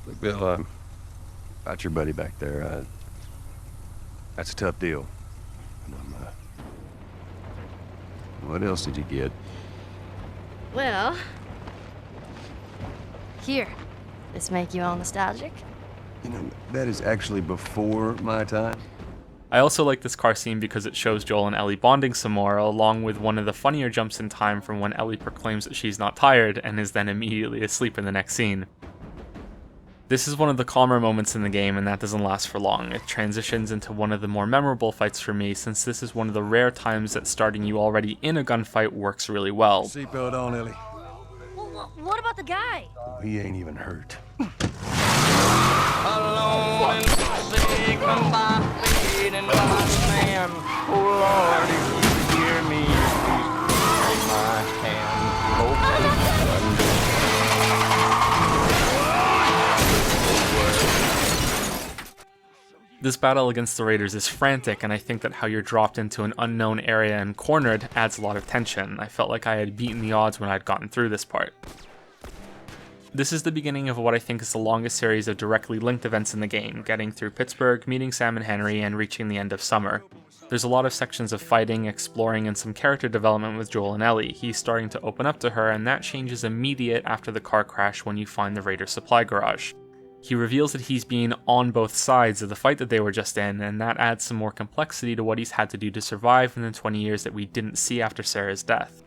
Look, Bill, about your buddy back there, that's a tough deal. And what else did you get? Well, here. This make you all nostalgic? You know, that is actually before my time. I also like this car scene because it shows Joel and Ellie bonding some more, along with one of the funnier jumps in time from when Ellie proclaims that she's not tired and is then immediately asleep in the next scene. This is one of the calmer moments in the game, and that doesn't last for long. It transitions into one of the more memorable fights for me, since this is one of the rare times that starting you already in a gunfight works really well. Seatbelt on, Ellie. Well, what about the guy? He ain't even hurt. Alone and forsaken by fate and by man. Oh Lord, if you hear me, please take my hand. This battle against the Raiders is frantic, and I think that how you're dropped into an unknown area and cornered adds a lot of tension. I felt like I had beaten the odds when I'd gotten through this part. This is the beginning of what I think is the longest series of directly linked events in the game, getting through Pittsburgh, meeting Sam and Henry, and reaching the end of summer. There's a lot of sections of fighting, exploring, and some character development with Joel and Ellie. He's starting to open up to her, and that change is immediate after the car crash when you find the Raider supply garage. He reveals that he's been on both sides of the fight that they were just in, and that adds some more complexity to what he's had to do to survive in the 20 years that we didn't see after Sarah's death.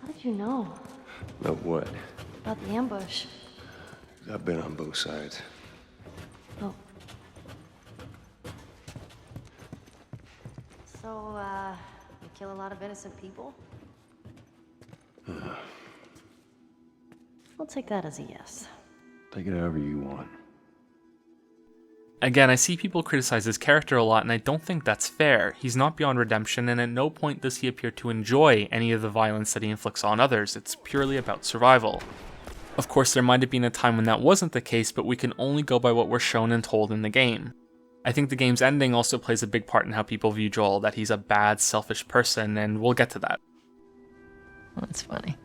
How did you know Know what? about the ambush? I've been on both sides. Oh. So, you kill a lot of innocent people? I'll take that as a yes. Take it however you want. Again, I see people criticize his character a lot, and I don't think that's fair. He's not beyond redemption, and at no point does he appear to enjoy any of the violence that he inflicts on others. It's purely about survival. Of course, there might have been a time when that wasn't the case, but we can only go by what we're shown and told in the game. I think the game's ending also plays a big part in how people view Joel, that he's a bad, selfish person, and we'll get to that. That's funny.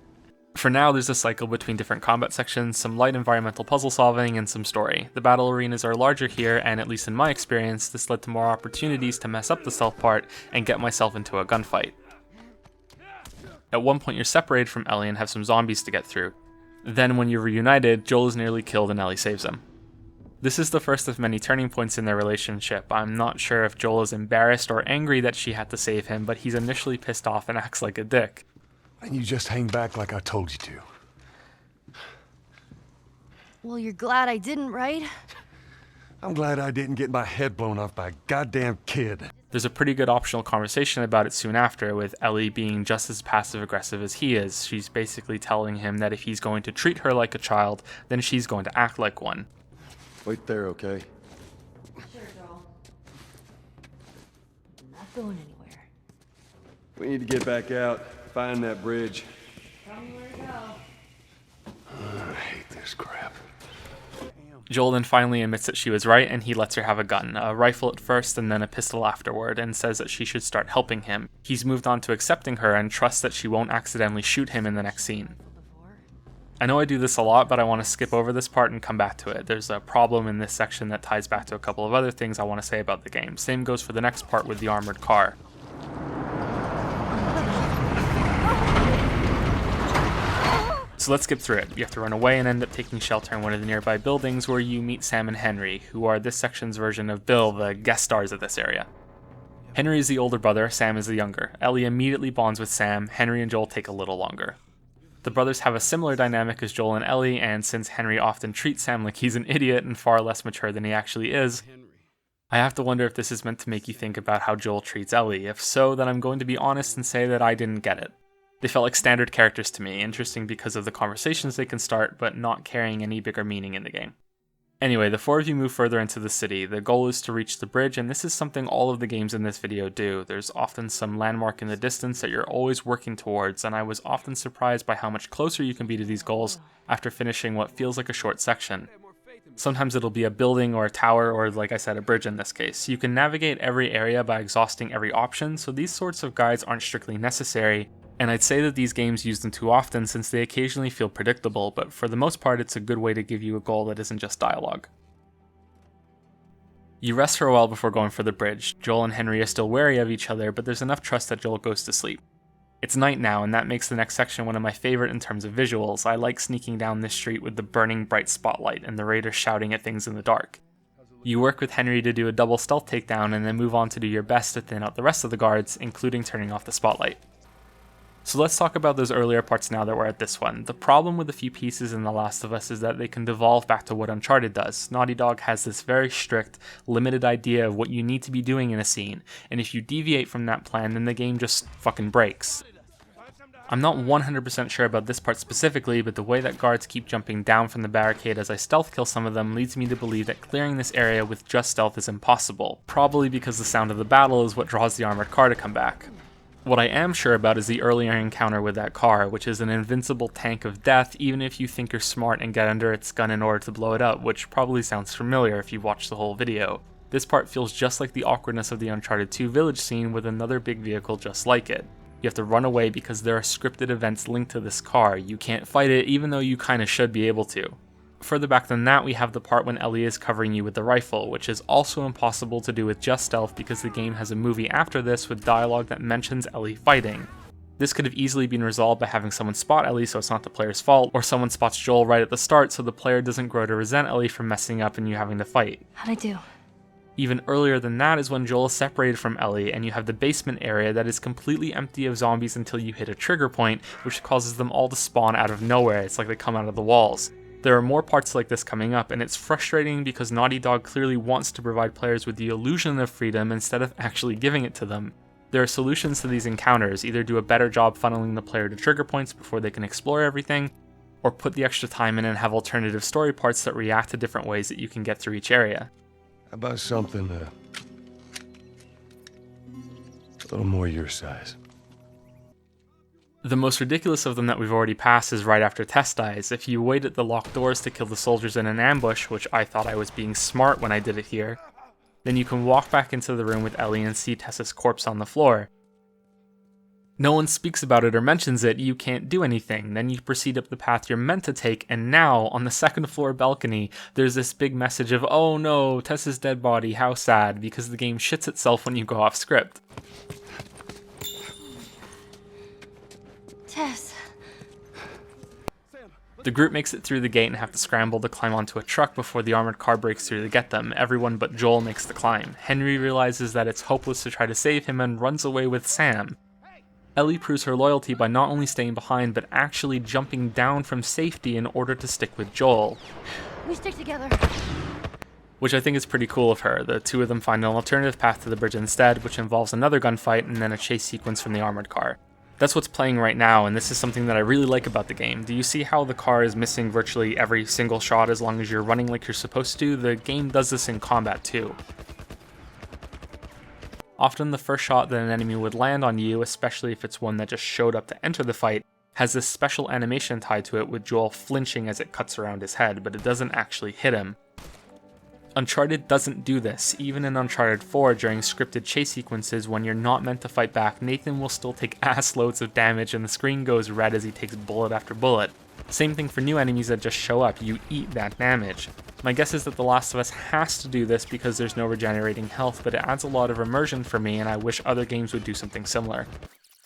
For now, there's a cycle between different combat sections, some light environmental puzzle solving, and some story. The battle arenas are larger here, and at least in my experience, this led to more opportunities to mess up the stealth part and get myself into a gunfight. At one point, you're separated from Ellie and have some zombies to get through. Then, when you're reunited, Joel is nearly killed and Ellie saves him. This is the first of many turning points in their relationship. I'm not sure if Joel is embarrassed or angry that she had to save him, but he's initially pissed off and acts like a dick. And you just hang back like I told you to. Well, you're glad I didn't, right? I'm glad I didn't get my head blown off by a goddamn kid. There's a pretty good optional conversation about it soon after, with Ellie being just as passive-aggressive as he is. She's basically telling him that if he's going to treat her like a child, then she's going to act like one. Wait there, okay? Sure, Joel. I'm not going anywhere. We need to get back out, find that bridge. Tell me where to go. I hate this crap. Joel then finally admits that she was right, and he lets her have a gun, a rifle at first and then a pistol afterward, and says that she should start helping him. He's moved on to accepting her and trusts that she won't accidentally shoot him in the next scene. I know I do this a lot, but I want to skip over this part and come back to it. There's a problem in this section that ties back to a couple of other things I want to say about the game. Same goes for the next part with the armored car. So let's skip through it. You have to run away and end up taking shelter in one of the nearby buildings where you meet Sam and Henry, who are this section's version of Bill, the guest stars of this area. Henry is the older brother, Sam is the younger. Ellie immediately bonds with Sam, Henry and Joel take a little longer. The brothers have a similar dynamic as Joel and Ellie, and since Henry often treats Sam like he's an idiot and far less mature than he actually is, I have to wonder if this is meant to make you think about how Joel treats Ellie. If so, then I'm going to be honest and say that I didn't get it. They felt like standard characters to me, interesting because of the conversations they can start, but not carrying any bigger meaning in the game. Anyway, the four of you move further into the city. The goal is to reach the bridge, and this is something all of the games in this video do. There's often some landmark in the distance that you're always working towards, and I was often surprised by how much closer you can be to these goals after finishing what feels like a short section. Sometimes it'll be a building or a tower, or like I said, a bridge in this case. You can navigate every area by exhausting every option, so these sorts of guides aren't strictly necessary, and I'd say that these games use them too often since they occasionally feel predictable, but for the most part it's a good way to give you a goal that isn't just dialogue. You rest for a while before going for the bridge. Joel and Henry are still wary of each other, but there's enough trust that Joel goes to sleep. It's night now, and that makes the next section one of my favorite in terms of visuals. I like sneaking down this street with the burning bright spotlight and the raiders shouting at things in the dark. You work with Henry to do a double stealth takedown and then move on to do your best to thin out the rest of the guards, including turning off the spotlight. So let's talk about those earlier parts now that we're at this one. The problem with a few pieces in The Last of Us is that they can devolve back to what Uncharted does. Naughty Dog has this very strict, limited idea of what you need to be doing in a scene, and if you deviate from that plan, then the game just fucking breaks. I'm not 100% sure about this part specifically, but the way that guards keep jumping down from the barricade as I stealth kill some of them leads me to believe that clearing this area with just stealth is impossible, probably because the sound of the battle is what draws the armored car to come back. What I am sure about is the earlier encounter with that car, which is an invincible tank of death even if you think you're smart and get under its gun in order to blow it up, which probably sounds familiar if you've watched the whole video. This part feels just like the awkwardness of the Uncharted 2 village scene with another big vehicle just like it. You have to run away because there are scripted events linked to this car. You can't fight it even though you kinda should be able to. Further back than that, we have the part when Ellie is covering you with the rifle, which is also impossible to do with just stealth because the game has a movie after this with dialogue that mentions Ellie fighting. This could have easily been resolved by having someone spot Ellie so it's not the player's fault, or someone spots Joel right at the start so the player doesn't grow to resent Ellie for messing up and you having to fight. How'd I do? Even earlier than that is when Joel is separated from Ellie and you have the basement area that is completely empty of zombies until you hit a trigger point, which causes them all to spawn out of nowhere. It's like they come out of the walls. There are more parts like this coming up, and it's frustrating because Naughty Dog clearly wants to provide players with the illusion of freedom instead of actually giving it to them. There are solutions to these encounters, either do a better job funneling the player to trigger points before they can explore everything, or put the extra time in and have alternative story parts that react to different ways that you can get through each area. How about something a little more your size? The most ridiculous of them that we've already passed is right after Tess dies. If you wait at the locked doors to kill the soldiers in an ambush, which I thought I was being smart when I did it here, then you can walk back into the room with Ellie and see Tess's corpse on the floor. No one speaks about it or mentions it, you can't do anything. Then you proceed up the path you're meant to take, and now, on the second floor balcony, there's this big message of, oh no, Tess's dead body, how sad, because the game shits itself when you go off script. Tess. The group makes it through the gate and have to scramble to climb onto a truck before the armored car breaks through to get them. Everyone but Joel makes the climb. Henry realizes that it's hopeless to try to save him and runs away with Sam. Ellie proves her loyalty by not only staying behind, but actually jumping down from safety in order to stick with Joel. We stick together. Which I think is pretty cool of her. The two of them find an alternative path to the bridge instead, which involves another gunfight and then a chase sequence from the armored car. That's what's playing right now, and this is something that I really like about the game. Do you see how the car is missing virtually every single shot as long as you're running like you're supposed to? The game does this in combat too. Often the first shot that an enemy would land on you, especially if it's one that just showed up to enter the fight, has this special animation tied to it with Joel flinching as it cuts around his head, but it doesn't actually hit him. Uncharted doesn't do this. Even in Uncharted 4, during scripted chase sequences when you're not meant to fight back, Nathan will still take ass loads of damage and the screen goes red as he takes bullet after bullet. Same thing for new enemies that just show up, you eat that damage. My guess is that The Last of Us has to do this because there's no regenerating health, but it adds a lot of immersion for me and I wish other games would do something similar.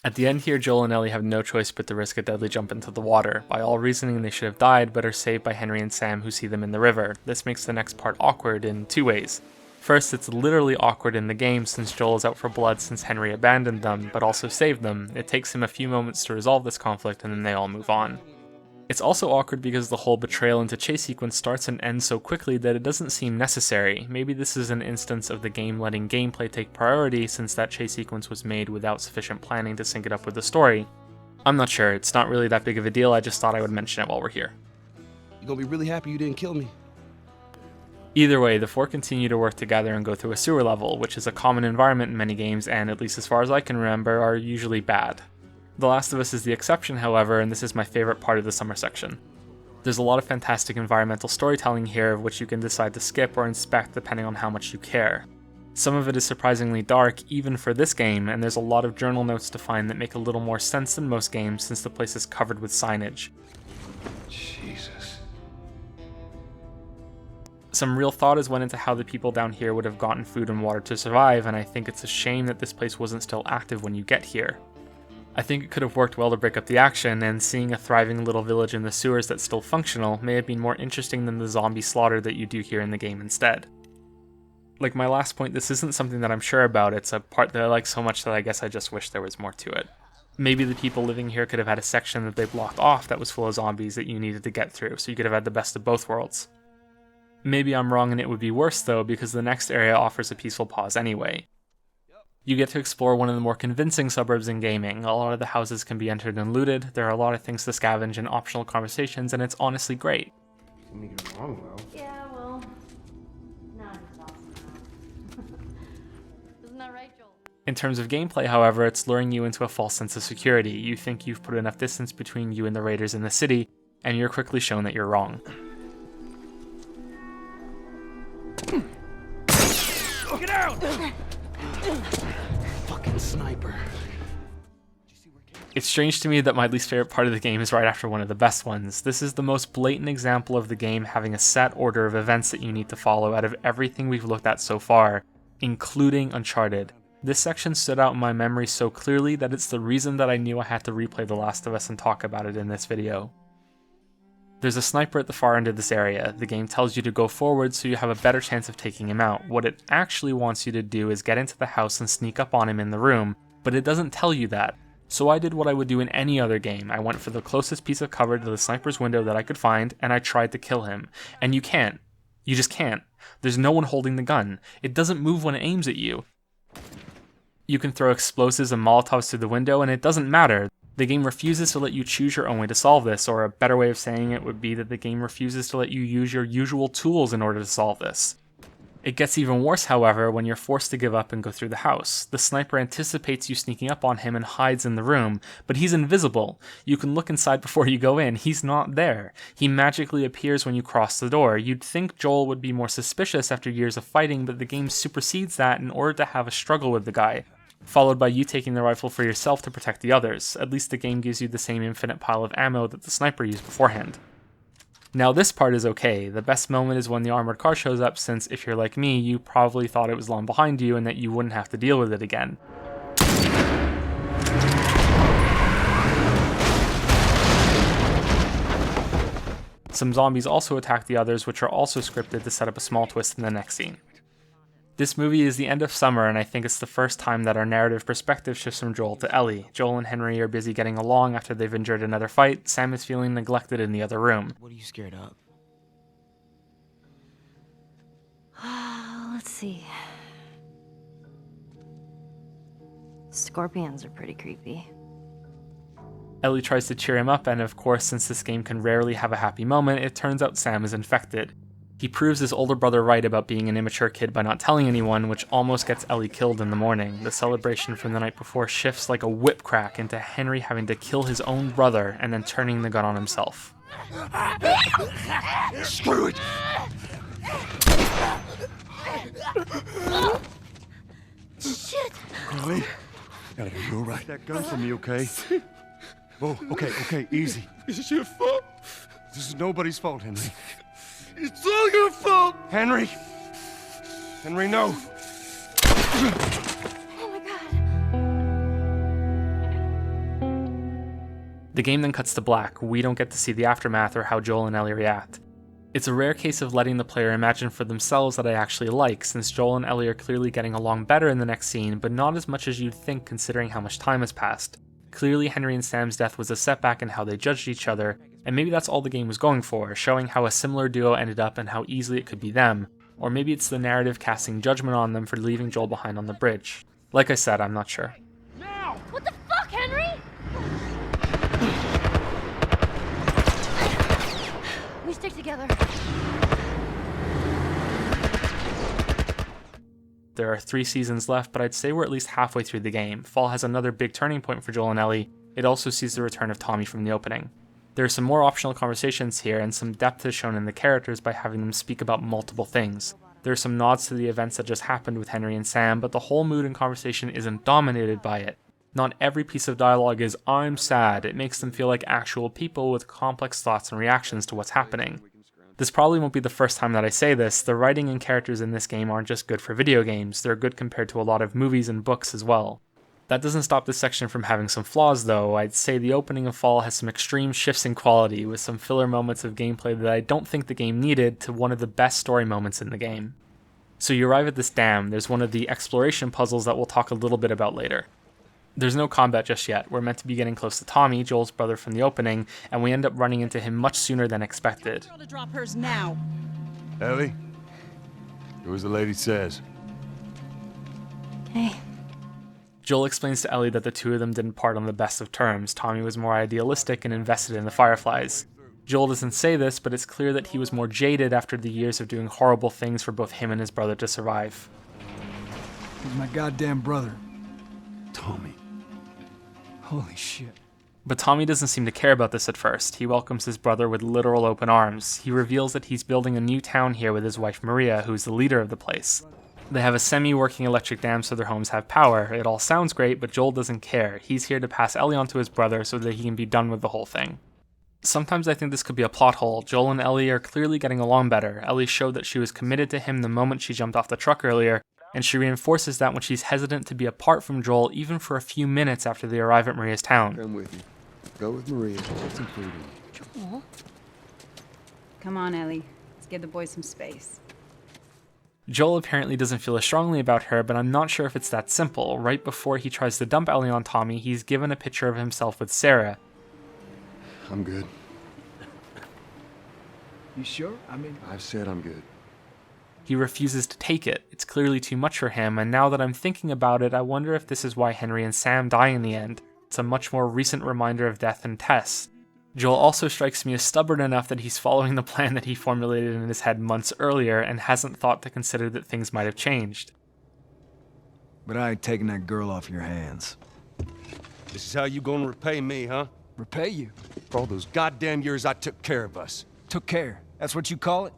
At the end here, Joel and Ellie have no choice but to risk a deadly jump into the water. By all reasoning, they should have died, but are saved by Henry and Sam who see them in the river. This makes the next part awkward in two ways. First, it's literally awkward in the game since Joel is out for blood since Henry abandoned them, but also saved them. It takes him a few moments to resolve this conflict and then they all move on. It's also awkward because the whole betrayal into chase sequence starts and ends so quickly that it doesn't seem necessary. Maybe this is an instance of the game letting gameplay take priority since that chase sequence was made without sufficient planning to sync it up with the story. I'm not sure, it's not really that big of a deal, I just thought I would mention it while we're here. You gonna be really happy you didn't kill me? Either way, the four continue to work together and go through a sewer level, which is a common environment in many games and, at least as far as I can remember, are usually bad. The Last of Us is the exception, however, and this is my favorite part of the summer section. There's a lot of fantastic environmental storytelling here, which you can decide to skip or inspect depending on how much you care. Some of it is surprisingly dark, even for this game, and there's a lot of journal notes to find that make a little more sense than most games since the place is covered with signage. Jesus. Some real thought has went into how the people down here would have gotten food and water to survive, and I think it's a shame that this place wasn't still active when you get here. I think it could have worked well to break up the action, and seeing a thriving little village in the sewers that's still functional may have been more interesting than the zombie slaughter that you do here in the game instead. Like my last point, this isn't something that I'm sure about, it's a part that I like so much that I guess I just wish there was more to it. Maybe the people living here could have had a section that they blocked off that was full of zombies that you needed to get through, so you could have had the best of both worlds. Maybe I'm wrong and it would be worse though, because the next area offers a peaceful pause anyway. You get to explore one of the more convincing suburbs in gaming. A lot of the houses can be entered and looted, there are a lot of things to scavenge and optional conversations, and it's honestly great. Yeah, well, now it's awesome. Isn't that right, Joel? In terms of gameplay, however, it's luring you into a false sense of security. You think you've put enough distance between you and the raiders in the city, and you're quickly shown that you're wrong. Get out! Fucking sniper. It's strange to me that my least favorite part of the game is right after one of the best ones. This is the most blatant example of the game having a set order of events that you need to follow out of everything we've looked at so far, including Uncharted. This section stood out in my memory so clearly that it's the reason that I knew I had to replay The Last of Us and talk about it in this video. There's a sniper at the far end of this area. The game tells you to go forward so you have a better chance of taking him out. What it actually wants you to do is get into the house and sneak up on him in the room, but it doesn't tell you that. So I did what I would do in any other game. I went for the closest piece of cover to the sniper's window that I could find, and I tried to kill him. And you can't. You just can't. There's no one holding the gun. It doesn't move when it aims at you. You can throw explosives and Molotovs through the window, and it doesn't matter. The game refuses to let you choose your own way to solve this, or a better way of saying it would be that the game refuses to let you use your usual tools in order to solve this. It gets even worse, however, when you're forced to give up and go through the house. The sniper anticipates you sneaking up on him and hides in the room, but he's invisible. You can look inside before you go in. He's not there. He magically appears when you cross the door. You'd think Joel would be more suspicious after years of fighting, but the game supersedes that in order to have a struggle with the guy, followed by you taking the rifle for yourself to protect the others. At least the game gives you the same infinite pile of ammo that the sniper used beforehand. Now this part is okay. The best moment is when the armored car shows up, since if you're like me, you probably thought it was long behind you and that you wouldn't have to deal with it again. Some zombies also attack the others, which are also scripted to set up a small twist in the next scene. This movie is the end of summer, and I think it's the first time that our narrative perspective shifts from Joel to Ellie. Joel and Henry are busy getting along after they've endured another fight. Sam is feeling neglected in the other room. What are you scared of? Let's see. Scorpions are pretty creepy. Ellie tries to cheer him up, and of course, since this game can rarely have a happy moment, it turns out Sam is infected. He proves his older brother right about being an immature kid by not telling anyone, which almost gets Ellie killed in the morning. The celebration from the night before shifts like a whip crack into Henry having to kill his own brother and then turning the gun on himself. Screw it! Shit! Ellie? Ellie, are you alright? That gun from me, okay? Oh, okay, easy. This is your fault. This is nobody's fault, Henry. It's all your fault! Henry! Henry, no! The game then cuts to black. We don't get to see the aftermath or how Joel and Ellie react. It's a rare case of letting the player imagine for themselves that I actually like, since Joel and Ellie are clearly getting along better in the next scene, but not as much as you'd think considering how much time has passed. Clearly Henry and Sam's death was a setback in how they judged each other, and maybe that's all the game was going for, showing how a similar duo ended up and how easily it could be them, or maybe it's the narrative casting judgment on them for leaving Joel behind on the bridge. Like I said, I'm not sure. What the fuck, Henry? We stick together. There are 3 seasons left, but I'd say we're at least halfway through the game. Fall has another big turning point for Joel and Ellie. It also sees the return of Tommy from the opening. There are some more optional conversations here, and some depth is shown in the characters by having them speak about multiple things. There are some nods to the events that just happened with Henry and Sam, but the whole mood and conversation isn't dominated by it. Not every piece of dialogue is, "I'm sad." It makes them feel like actual people with complex thoughts and reactions to what's happening. This probably won't be the first time that I say this. The writing and characters in this game aren't just good for video games, they're good compared to a lot of movies and books as well. That doesn't stop this section from having some flaws though. I'd say the opening of Fall has some extreme shifts in quality, with some filler moments of gameplay that I don't think the game needed, to one of the best story moments in the game. So you arrive at this dam. There's one of the exploration puzzles that we'll talk a little bit about later. There's no combat just yet. We're meant to be getting close to Tommy, Joel's brother from the opening, and we end up running into him much sooner than expected. To drop hers now. Ellie? Do as the lady says. Hey. Joel explains to Ellie that the two of them didn't part on the best of terms. Tommy was more idealistic and invested in the Fireflies. Joel doesn't say this, but it's clear that he was more jaded after the years of doing horrible things for both him and his brother to survive. He's my goddamn brother. Tommy. Holy shit. But Tommy doesn't seem to care about this at first. He welcomes his brother with literal open arms. He reveals that he's building a new town here with his wife Maria, who's the leader of the place. They have a semi-working electric dam so their homes have power. It all sounds great, but Joel doesn't care. He's here to pass Ellie on to his brother so that he can be done with the whole thing. Sometimes I think this could be a plot hole. Joel and Ellie are clearly getting along better. Ellie showed that she was committed to him the moment she jumped off the truck earlier, and she reinforces that when she's hesitant to be apart from Joel even for a few minutes after they arrive at Maria's town. Come with you. Go with Maria. Put some food in. Joel? Come on, Ellie. Let's give the boys some space. Joel apparently doesn't feel as strongly about her, but I'm not sure if it's that simple. Right before he tries to dump Ellie on Tommy, he's given a picture of himself with Sarah. I'm good. You sure? I've said I'm good. He refuses to take it. It's clearly too much for him, and now that I'm thinking about it, I wonder if this is why Henry and Sam die in the end. It's a much more recent reminder of death than Tess. Joel also strikes me as stubborn enough that he's following the plan that he formulated in his head months earlier and hasn't thought to consider that things might have changed. But I ain't taking that girl off your hands. This is how you gonna repay me, huh? Repay you? For all those goddamn years I took care of us. Took care? That's what you call it?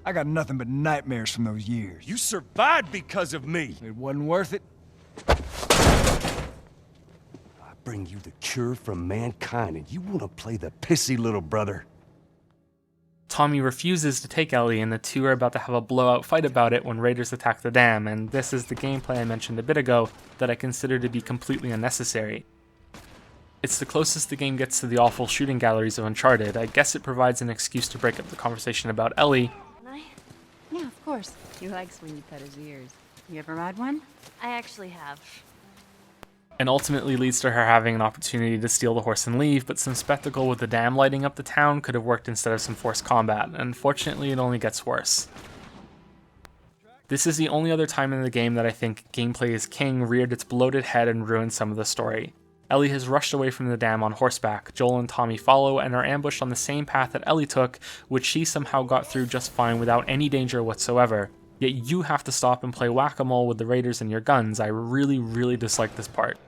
I got nothing but nightmares from those years. You survived because of me. It wasn't worth it. I bring you the cure from mankind, and you want to play the pissy little brother. Tommy refuses to take Ellie, and the two are about to have a blowout fight about it when raiders attack the dam, and this is the gameplay I mentioned a bit ago that I consider to be completely unnecessary. It's the closest the game gets to the awful shooting galleries of Uncharted. I guess it provides an excuse to break up the conversation about Ellie. Can I? Yeah, of course. He likes when you pet his ears. You ever ride one? I actually have. And ultimately leads to her having an opportunity to steal the horse and leave, but some spectacle with the dam lighting up the town could have worked instead of some forced combat. Unfortunately, it only gets worse. This is the only other time in the game that I think gameplay is king reared its bloated head and ruined some of the story. Ellie has rushed away from the dam on horseback. Joel and Tommy follow and are ambushed on the same path that Ellie took, which she somehow got through just fine without any danger whatsoever. Yet you have to stop and play whack-a-mole with the raiders and your guns. I really dislike this part.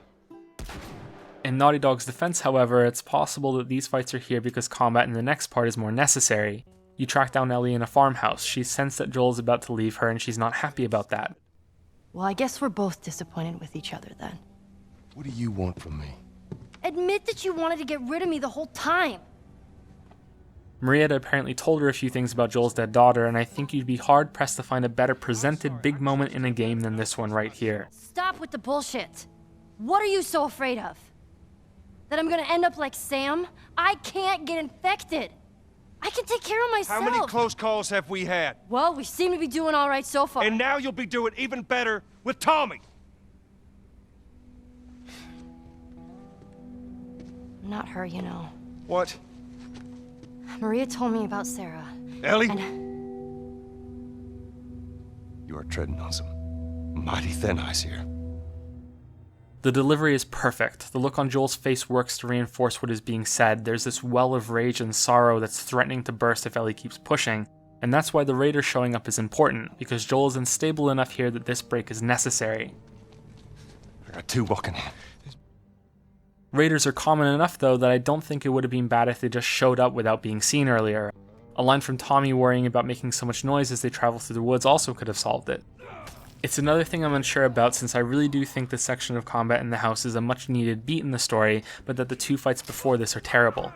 In Naughty Dog's defense, however, it's possible that these fights are here because combat in the next part is more necessary. You track down Ellie in a farmhouse. She's sensed that Joel is about to leave her and she's not happy about that. Well, I guess we're both disappointed with each other then. What do you want from me? Admit that you wanted to get rid of me the whole time. Maria had apparently told her a few things about Joel's dead daughter, and I think you'd be hard-pressed to find a better presented big moment in a game than this one right here. Stop with the bullshit. What are you so afraid of? That I'm gonna end up like Sam? I can't get infected. I can take care of myself. How many close calls have we had? Well, we seem to be doing all right so far. And now you'll be doing even better with Tommy. Not her, you know. What? Maria told me about Sarah. Ellie? And... You are treading on some mighty thin ice here. The delivery is perfect. The look on Joel's face works to reinforce what is being said. There's this well of rage and sorrow that's threatening to burst if Ellie keeps pushing. And that's why the Raiders showing up is important, because Joel is unstable enough here that this break is necessary. I got two walking in. Raiders are common enough though that I don't think it would have been bad if they just showed up without being seen earlier. A line from Tommy worrying about making so much noise as they travel through the woods also could have solved it. It's another thing I'm unsure about, since I really do think this section of combat in the house is a much needed beat in the story, but that the two fights before this are terrible.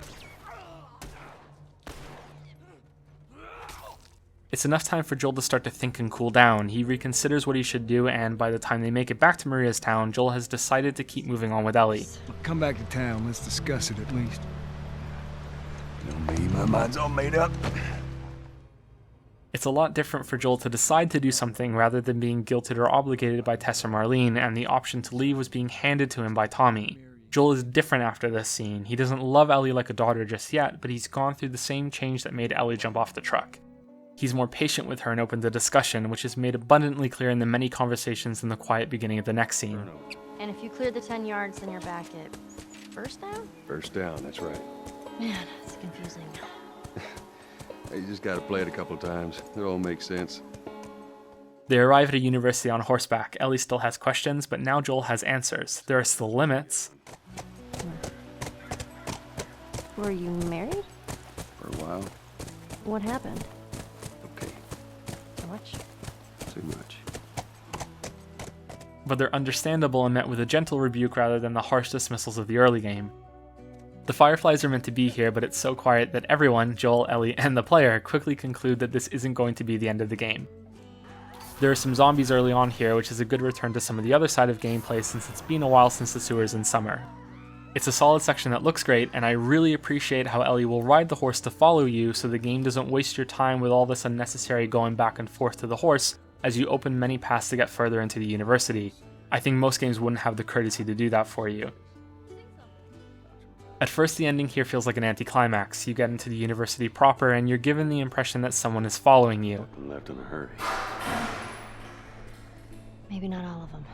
It's enough time for Joel to start to think and cool down. He reconsiders what he should do, and by the time they make it back to Maria's town, Joel has decided to keep moving on with Ellie. Come back to town, let's discuss it at least. You know me, my mind's all made up. It's a lot different for Joel to decide to do something rather than being guilted or obligated by Tess or Marlene, and the option to leave was being handed to him by Tommy. Joel is different after this scene. He doesn't love Ellie like a daughter just yet, but he's gone through the same change that made Ellie jump off the truck. He's more patient with her and open to discussion, which is made abundantly clear in the many conversations in the quiet beginning of the next scene. And if you clear the 10 yards, then you're back at first down? First down, that's right. Man, it's confusing. You just gotta play it a couple times. It all makes sense. They arrive at a university on horseback. Ellie still has questions, but now Joel has answers. There are still limits. Were you married? For a while. What happened? Okay. Too much? Too much. But they're understandable and met with a gentle rebuke rather than the harsh dismissals of the early game. The Fireflies are meant to be here, but it's so quiet that everyone, Joel, Ellie, and the player, quickly conclude that this isn't going to be the end of the game. There are some zombies early on here, which is a good return to some of the other side of gameplay since it's been a while since the sewers in summer. It's a solid section that looks great, and I really appreciate how Ellie will ride the horse to follow you so the game doesn't waste your time with all this unnecessary going back and forth to the horse as you open many paths to get further into the university. I think most games wouldn't have the courtesy to do that for you. At first, the ending here feels like an anticlimax. You get into the university proper, and you're given the impression that someone is following you. I'm left in a hurry. Maybe not all of them.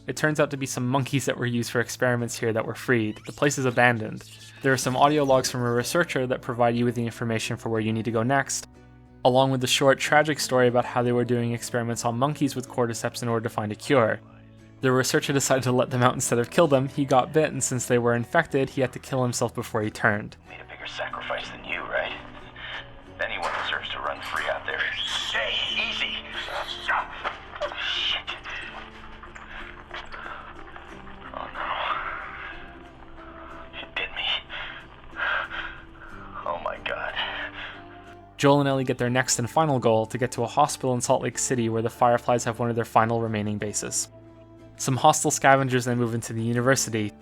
It turns out to be some monkeys that were used for experiments here that were freed. The place is abandoned. There are some audio logs from a researcher that provide you with the information for where you need to go next, along with the short, tragic story about how they were doing experiments on monkeys with cordyceps in order to find a cure. The researcher decided to let them out instead of kill them. He got bit, and since they were infected, he had to kill himself before he turned. Made a bigger sacrifice than you, right? Anyone deserves to run free out there. Hey, easy! Shit. Oh no. You bit me. Oh my god. Joel and Ellie get their next and final goal, to get to a hospital in Salt Lake City where the Fireflies have one of their final remaining bases. Some hostile scavengers then move into the university.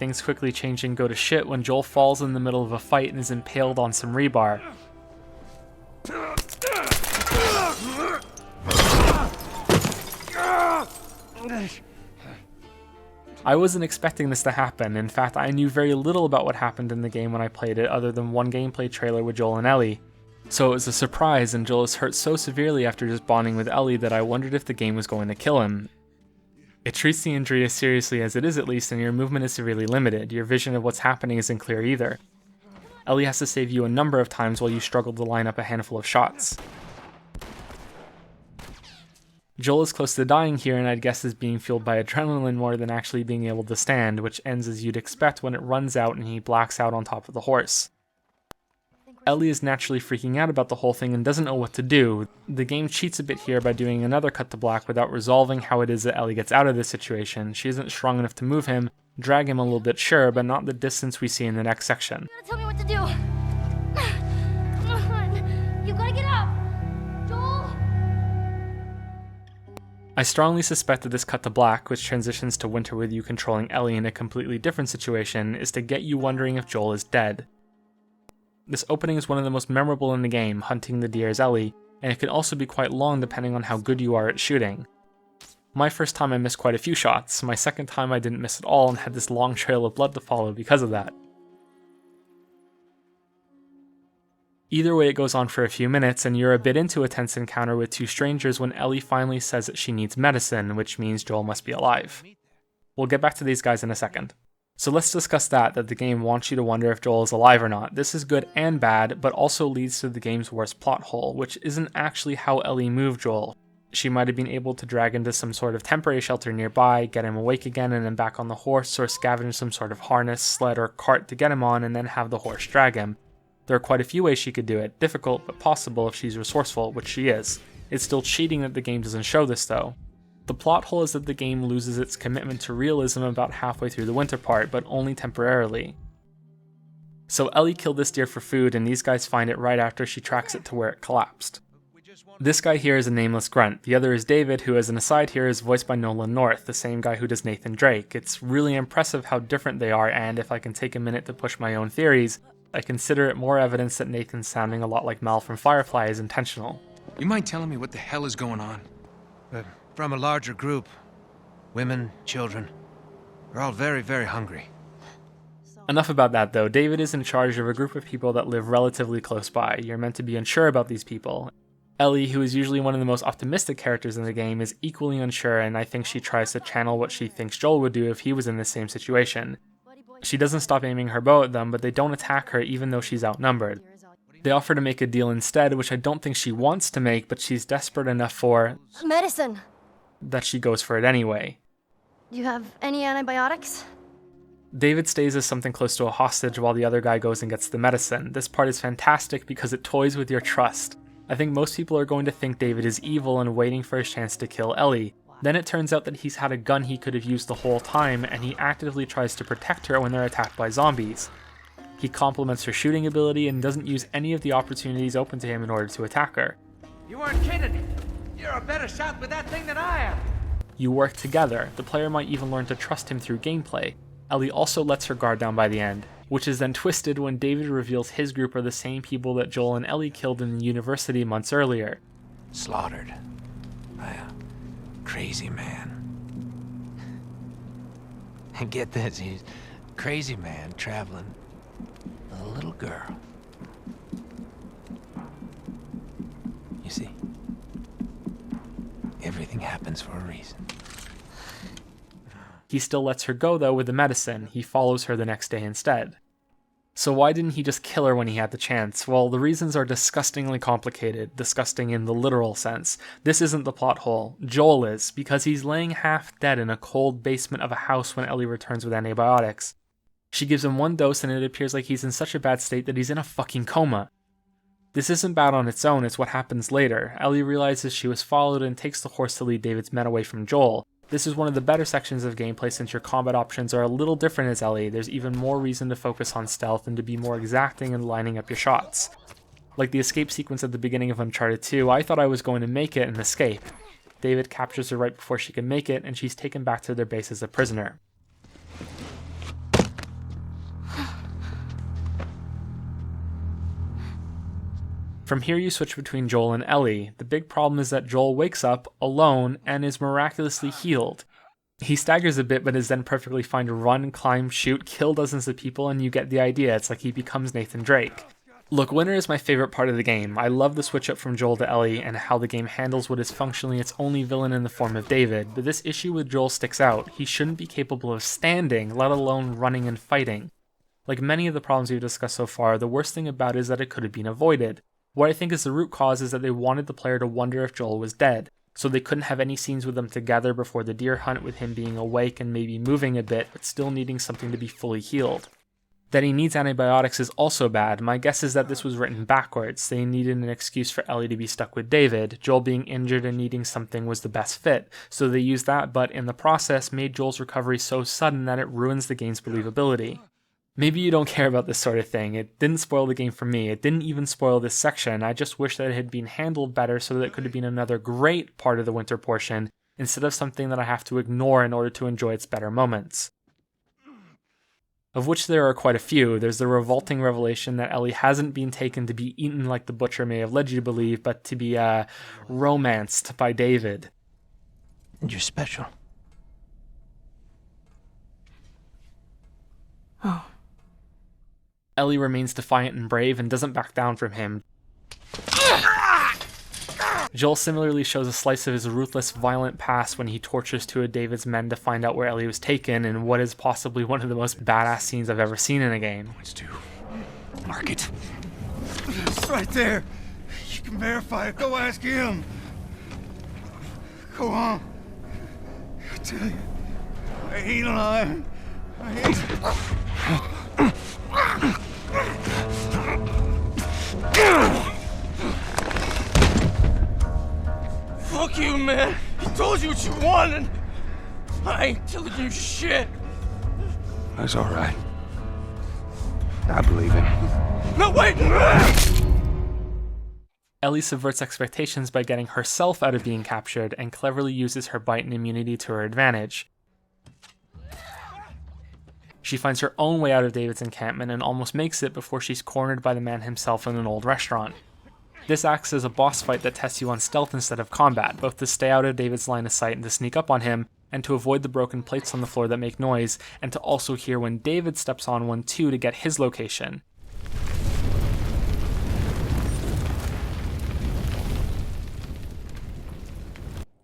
Things quickly change and go to shit when Joel falls in the middle of a fight and is impaled on some rebar. I wasn't expecting this to happen. In fact, I knew very little about what happened in the game when I played it other than one gameplay trailer with Joel and Ellie. So it was a surprise, and Joel is hurt so severely after just bonding with Ellie that I wondered if the game was going to kill him. It treats the injury as seriously as it is at least, and your movement is severely limited. Your vision of what's happening isn't clear either. Ellie has to save you a number of times while you struggle to line up a handful of shots. Joel is close to dying here, and I'd guess is being fueled by adrenaline more than actually being able to stand, which ends as you'd expect when it runs out and he blacks out on top of the horse. Ellie is naturally freaking out about the whole thing and doesn't know what to do. The game cheats a bit here by doing another cut to black without resolving how it is that Ellie gets out of this situation. She isn't strong enough to move him, drag him a little bit sure, but not the distance we see in the next section. You gotta tell me what to do. Come on. You gotta get up. Joel? I strongly suspect that this cut to black, which transitions to winter with you controlling Ellie in a completely different situation, is to get you wondering if Joel is dead. This opening is one of the most memorable in the game, hunting the deer as Ellie, and it can also be quite long depending on how good you are at shooting. My first time I missed quite a few shots, my second time I didn't miss at all and had this long trail of blood to follow because of that. Either way, it goes on for a few minutes, and you're a bit into a tense encounter with two strangers when Ellie finally says that she needs medicine, which means Joel must be alive. We'll get back to these guys in a second. So let's discuss that the game wants you to wonder if Joel is alive or not. This is good and bad, but also leads to the game's worst plot hole, which isn't actually how Ellie moved Joel. She might have been able to drag into some sort of temporary shelter nearby, get him awake again and then back on the horse, or scavenge some sort of harness, sled, or cart to get him on and then have the horse drag him. There are quite a few ways she could do it, difficult but possible if she's resourceful, which she is. It's still cheating that the game doesn't show this though. The plot hole is that the game loses its commitment to realism about halfway through the winter part, but only temporarily. So Ellie killed this deer for food, and these guys find it right after she tracks it to where it collapsed. This guy here is a nameless grunt. The other is David, who as an aside here is voiced by Nolan North, the same guy who does Nathan Drake. It's really impressive how different they are, and if I can take a minute to push my own theories, I consider it more evidence that Nathan sounding a lot like Mal from Firefly is intentional. You mind telling me what the hell is going on? From a larger group. Women, children. They're all very, very hungry. Enough about that though. David is in charge of a group of people that live relatively close by. You're meant to be unsure about these people. Ellie, who is usually one of the most optimistic characters in the game, is equally unsure, and I think she tries to channel what she thinks Joel would do if he was in the same situation. She doesn't stop aiming her bow at them, but they don't attack her even though she's outnumbered. They offer to make a deal instead, which I don't think she wants to make, but she's desperate enough for Medicine! that she goes for it anyway. Do you have any antibiotics? David stays as something close to a hostage while the other guy goes and gets the medicine. This part is fantastic because it toys with your trust. I think most people are going to think David is evil and waiting for his chance to kill Ellie. Then it turns out that he's had a gun he could have used the whole time, and he actively tries to protect her when they're attacked by zombies. He complements her shooting ability and doesn't use any of the opportunities open to him in order to attack her. You weren't kidding. You're a better shot with that thing than I am. You work together. The player might even learn to trust him through gameplay. Ellie also lets her guard down by the end, which is then twisted when David reveals his group are the same people that Joel and Ellie killed in the university months earlier. Slaughtered by a crazy man. And get this, he's a crazy man traveling with a little girl. You see, everything happens for a reason. He still lets her go though with the medicine. He follows her the next day instead. So why didn't he just kill her when he had the chance? Well, the reasons are disgustingly complicated, disgusting in the literal sense. This isn't the plot hole. Joel is, because he's laying half dead in a cold basement of a house when Ellie returns with antibiotics. She gives him one dose and it appears like he's in such a bad state that he's in a fucking coma. This isn't bad on its own, it's what happens later. Ellie realizes she was followed and takes the horse to lead David's men away from Joel. This is one of the better sections of gameplay since your combat options are a little different as Ellie. There's even more reason to focus on stealth and to be more exacting in lining up your shots. Like the escape sequence at the beginning of Uncharted 2, I thought I was going to make it and escape. David captures her right before she can make it, and she's taken back to their base as a prisoner. From here you switch between Joel and Ellie. The big problem is that Joel wakes up alone and is miraculously healed. He staggers a bit but is then perfectly fine to run, climb, shoot, kill dozens of people, and you get the idea. It's like he becomes Nathan Drake. Look, Winter is my favorite part of the game. I love the switch up from Joel to Ellie and how the game handles what is functionally its only villain in the form of David, but this issue with Joel sticks out. He shouldn't be capable of standing, let alone running and fighting. Like many of the problems we've discussed so far, the worst thing about it is that it could have been avoided. What I think is the root cause is that they wanted the player to wonder if Joel was dead, so they couldn't have any scenes with them together before the deer hunt with him being awake and maybe moving a bit, but still needing something to be fully healed. That he needs antibiotics is also bad. My guess is that this was written backwards. They needed an excuse for Ellie to be stuck with David. Joel being injured and needing something was the best fit, so they used that, but in the process made Joel's recovery so sudden that it ruins the game's believability. Maybe you don't care about this sort of thing. It didn't spoil the game for me. It didn't even spoil this section. I just wish that it had been handled better so that it could have been another great part of the winter portion, instead of something that I have to ignore in order to enjoy its better moments. Of which there are quite a few. There's the revolting revelation that Ellie hasn't been taken to be eaten like the butcher may have led you to believe, but to be, romanced by David. And you're special. Oh. Ellie remains defiant and brave and doesn't back down from him. Joel similarly shows a slice of his ruthless, violent past when he tortures two of David's men to find out where Ellie was taken in what is possibly one of the most badass scenes I've ever seen in a game. Mark it. It's right there. You can verify it. Go ask him. Go on. I tell you, I ain't lying. I ain't. Fuck you, man. He told you what you wanted. I ain't telling you shit. That's all right. I believe him. No, wait! Ellie subverts expectations by getting herself out of being captured and cleverly uses her bite and immunity to her advantage. She finds her own way out of David's encampment and almost makes it before she's cornered by the man himself in an old restaurant. This acts as a boss fight that tests you on stealth instead of combat, both to stay out of David's line of sight and to sneak up on him, and to avoid the broken plates on the floor that make noise, and to also hear when David steps on one too to get his location.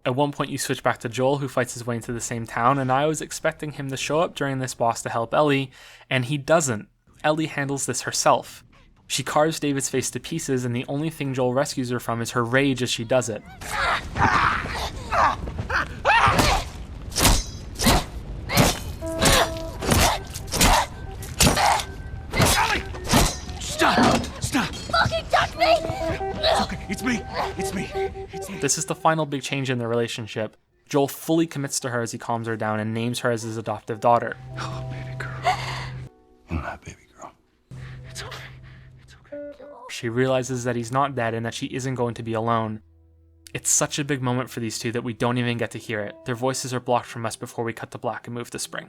At one point you switch back to Joel, who fights his way into the same town, and I was expecting him to show up during this boss to help Ellie, and he doesn't. Ellie handles this herself. She carves David's face to pieces, and the only thing Joel rescues her from is her rage as she does it. Stop! Stop! Fucking touch me! It's okay. It's me. It's me. It's me. This is the final big change in their relationship. Joel fully commits to her as he calms her down and names her as his adoptive daughter. Oh, baby girl. You're my baby girl. It's okay. She realizes that he's not dead and that she isn't going to be alone. It's such a big moment for these two that we don't even get to hear it. Their voices are blocked from us before we cut to black and move to spring.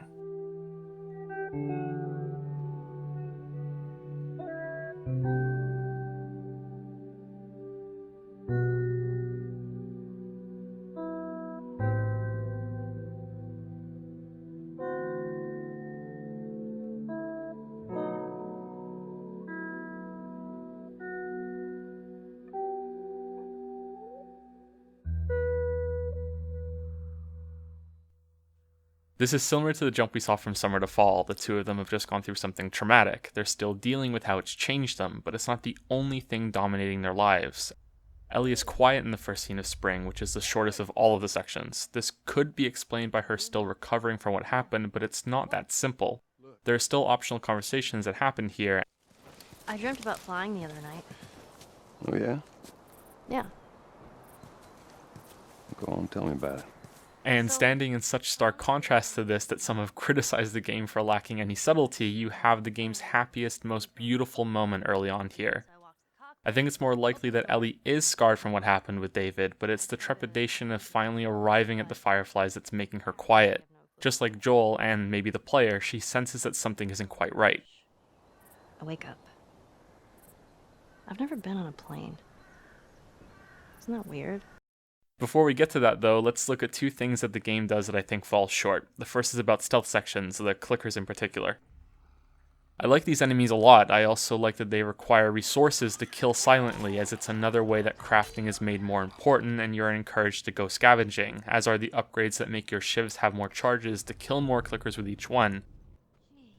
This is similar to the jump we saw from summer to fall. The two of them have just gone through something traumatic. They're still dealing with how it's changed them, but it's not the only thing dominating their lives. Ellie is quiet in the first scene of spring, which is the shortest of all of the sections. This could be explained by her still recovering from what happened, but it's not that simple. There are still optional conversations that happen here. I dreamt about flying the other night. Oh, yeah? Yeah. Go on, tell me about it. And standing in such stark contrast to this that some have criticized the game for lacking any subtlety, you have the game's happiest, most beautiful moment early on here. I think it's more likely that Ellie is scarred from what happened with David, but it's the trepidation of finally arriving at the Fireflies that's making her quiet. Just like Joel, and maybe the player, she senses that something isn't quite right. I wake up. I've never been on a plane. Isn't that weird? Before we get to that though, let's look at two things that the game does that I think fall short. The first is about stealth sections, the clickers in particular. I like these enemies a lot. I also like that they require resources to kill silently, as it's another way that crafting is made more important and you're encouraged to go scavenging, as are the upgrades that make your shivs have more charges to kill more clickers with each one.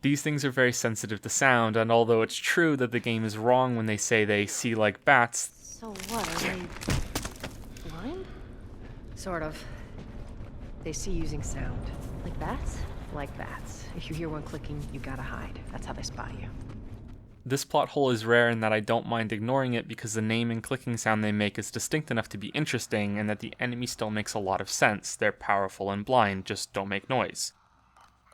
These things are very sensitive to sound, and although it's true that the game is wrong when they say they see like bats... So what, are they blind? Sort of. They see using sound. Like bats? Like bats. If you hear one clicking, you gotta hide. That's how they spot you. This plot hole is rare in that I don't mind ignoring it because the name and clicking sound they make is distinct enough to be interesting, and that the enemy still makes a lot of sense. They're powerful and blind, just don't make noise.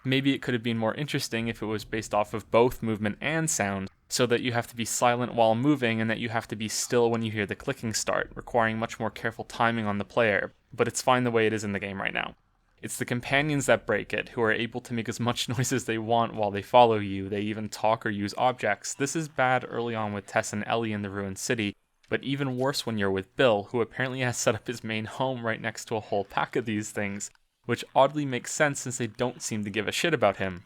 Maybe it could have been more interesting if it was based off of both movement and sound, so that you have to be silent while moving and that you have to be still when you hear the clicking start, requiring much more careful timing on the player, but it's fine the way it is in the game right now. It's the companions that break it, who are able to make as much noise as they want while they follow you. They even talk or use objects. This is bad early on with Tess and Ellie in the ruined city, but even worse when you're with Bill, who apparently has set up his main home right next to a whole pack of these things, which oddly makes sense since they don't seem to give a shit about him.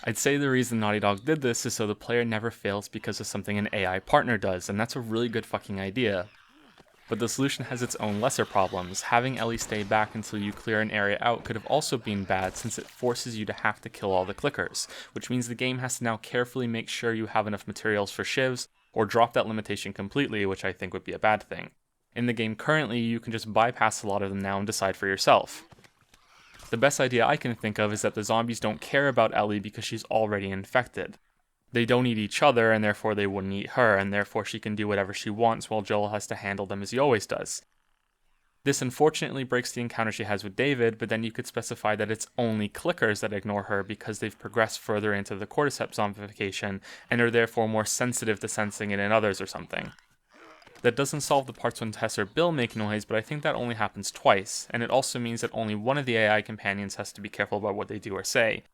I'd say the reason Naughty Dog did this is so the player never fails because of something an AI partner does, and that's a really good fucking idea. But the solution has its own lesser problems. Having Ellie stay back until you clear an area out could have also been bad since it forces you to have to kill all the clickers, which means the game has to now carefully make sure you have enough materials for shivs, or drop that limitation completely, which I think would be a bad thing. In the game currently, you can just bypass a lot of them now and decide for yourself. The best idea I can think of is that the zombies don't care about Ellie because she's already infected. They don't eat each other, and therefore they wouldn't eat her, and therefore she can do whatever she wants while Joel has to handle them as he always does. This unfortunately breaks the encounter she has with David, but then you could specify that it's only clickers that ignore her because they've progressed further into the cordyceps zombification and are therefore more sensitive to sensing it in others or something. That doesn't solve the parts when Tess or Bill make noise, but I think that only happens twice, and it also means that only one of the AI companions has to be careful about what they do or say.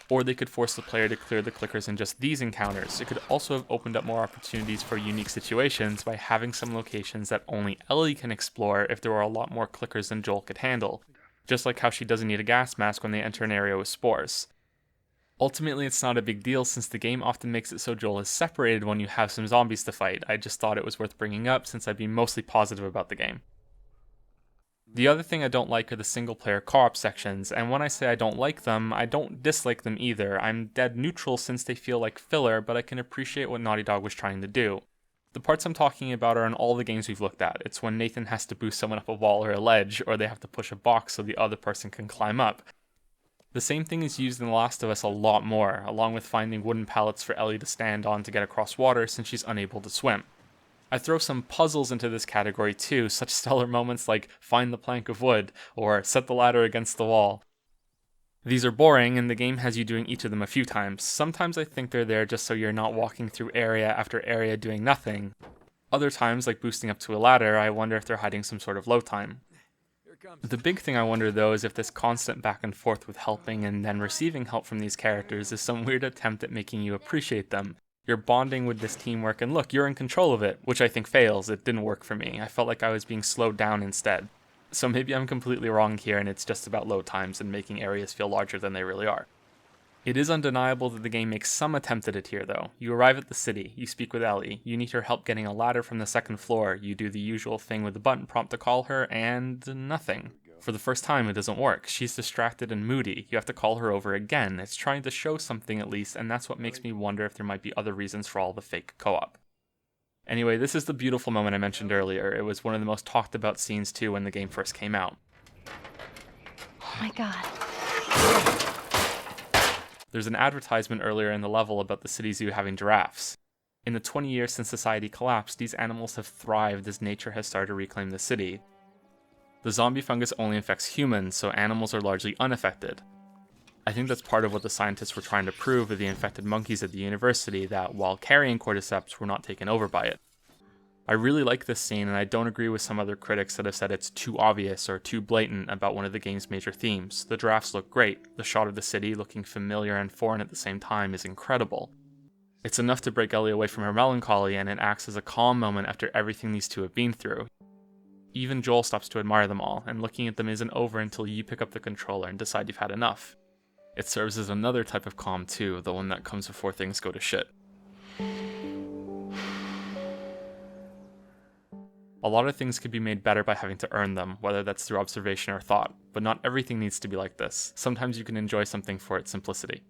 Or they could force the player to clear the clickers in just these encounters. It could also have opened up more opportunities for unique situations by having some locations that only Ellie can explore if there were a lot more clickers than Joel could handle, just like how she doesn't need a gas mask when they enter an area with spores. Ultimately, it's not a big deal since the game often makes it so Joel is separated when you have some zombies to fight. I just thought it was worth bringing up since I'd be mostly positive about the game. The other thing I don't like are the single-player co-op sections, and when I say I don't like them, I don't dislike them either. I'm dead neutral since they feel like filler, but I can appreciate what Naughty Dog was trying to do. The parts I'm talking about are in all the games we've looked at. It's when Nathan has to boost someone up a wall or a ledge, or they have to push a box so the other person can climb up. The same thing is used in The Last of Us a lot more, along with finding wooden pallets for Ellie to stand on to get across water since she's unable to swim. I throw some puzzles into this category too, such stellar moments like find the plank of wood, or set the ladder against the wall. These are boring, and the game has you doing each of them a few times. Sometimes I think they're there just so you're not walking through area after area doing nothing. Other times, like boosting up to a ladder, I wonder if they're hiding some sort of load time. The big thing I wonder though is if this constant back and forth with helping and then receiving help from these characters is some weird attempt at making you appreciate them. You're bonding with this teamwork and look, you're in control of it, which I think fails. It didn't work for me. I felt like I was being slowed down instead. So maybe I'm completely wrong here and it's just about load times and making areas feel larger than they really are. It is undeniable that the game makes some attempt at it here though. You arrive at the city, you speak with Ellie, you need her help getting a ladder from the second floor, you do the usual thing with the button prompt to call her, and nothing. For the first time, it doesn't work. She's distracted and moody. You have to call her over again. It's trying to show something at least, and that's what makes me wonder if there might be other reasons for all the fake co-op. Anyway, this is the beautiful moment I mentioned earlier. It was one of the most talked about scenes too when the game first came out. Oh my god. There's an advertisement earlier in the level about the city zoo having giraffes. In the 20 years since society collapsed, these animals have thrived as nature has started to reclaim the city. The zombie fungus only infects humans, so animals are largely unaffected. I think that's part of what the scientists were trying to prove with the infected monkeys at the university, that while carrying cordyceps, were not taken over by it. I really like this scene, and I don't agree with some other critics that have said it's too obvious or too blatant about one of the game's major themes. The giraffes look great. The shot of the city looking familiar and foreign at the same time is incredible. It's enough to break Ellie away from her melancholy, and it acts as a calm moment after everything these two have been through. Even Joel stops to admire them all, and looking at them isn't over until you pick up the controller and decide you've had enough. It serves as another type of calm too, the one that comes before things go to shit. A lot of things could be made better by having to earn them, whether that's through observation or thought, but not everything needs to be like this. Sometimes you can enjoy something for its simplicity.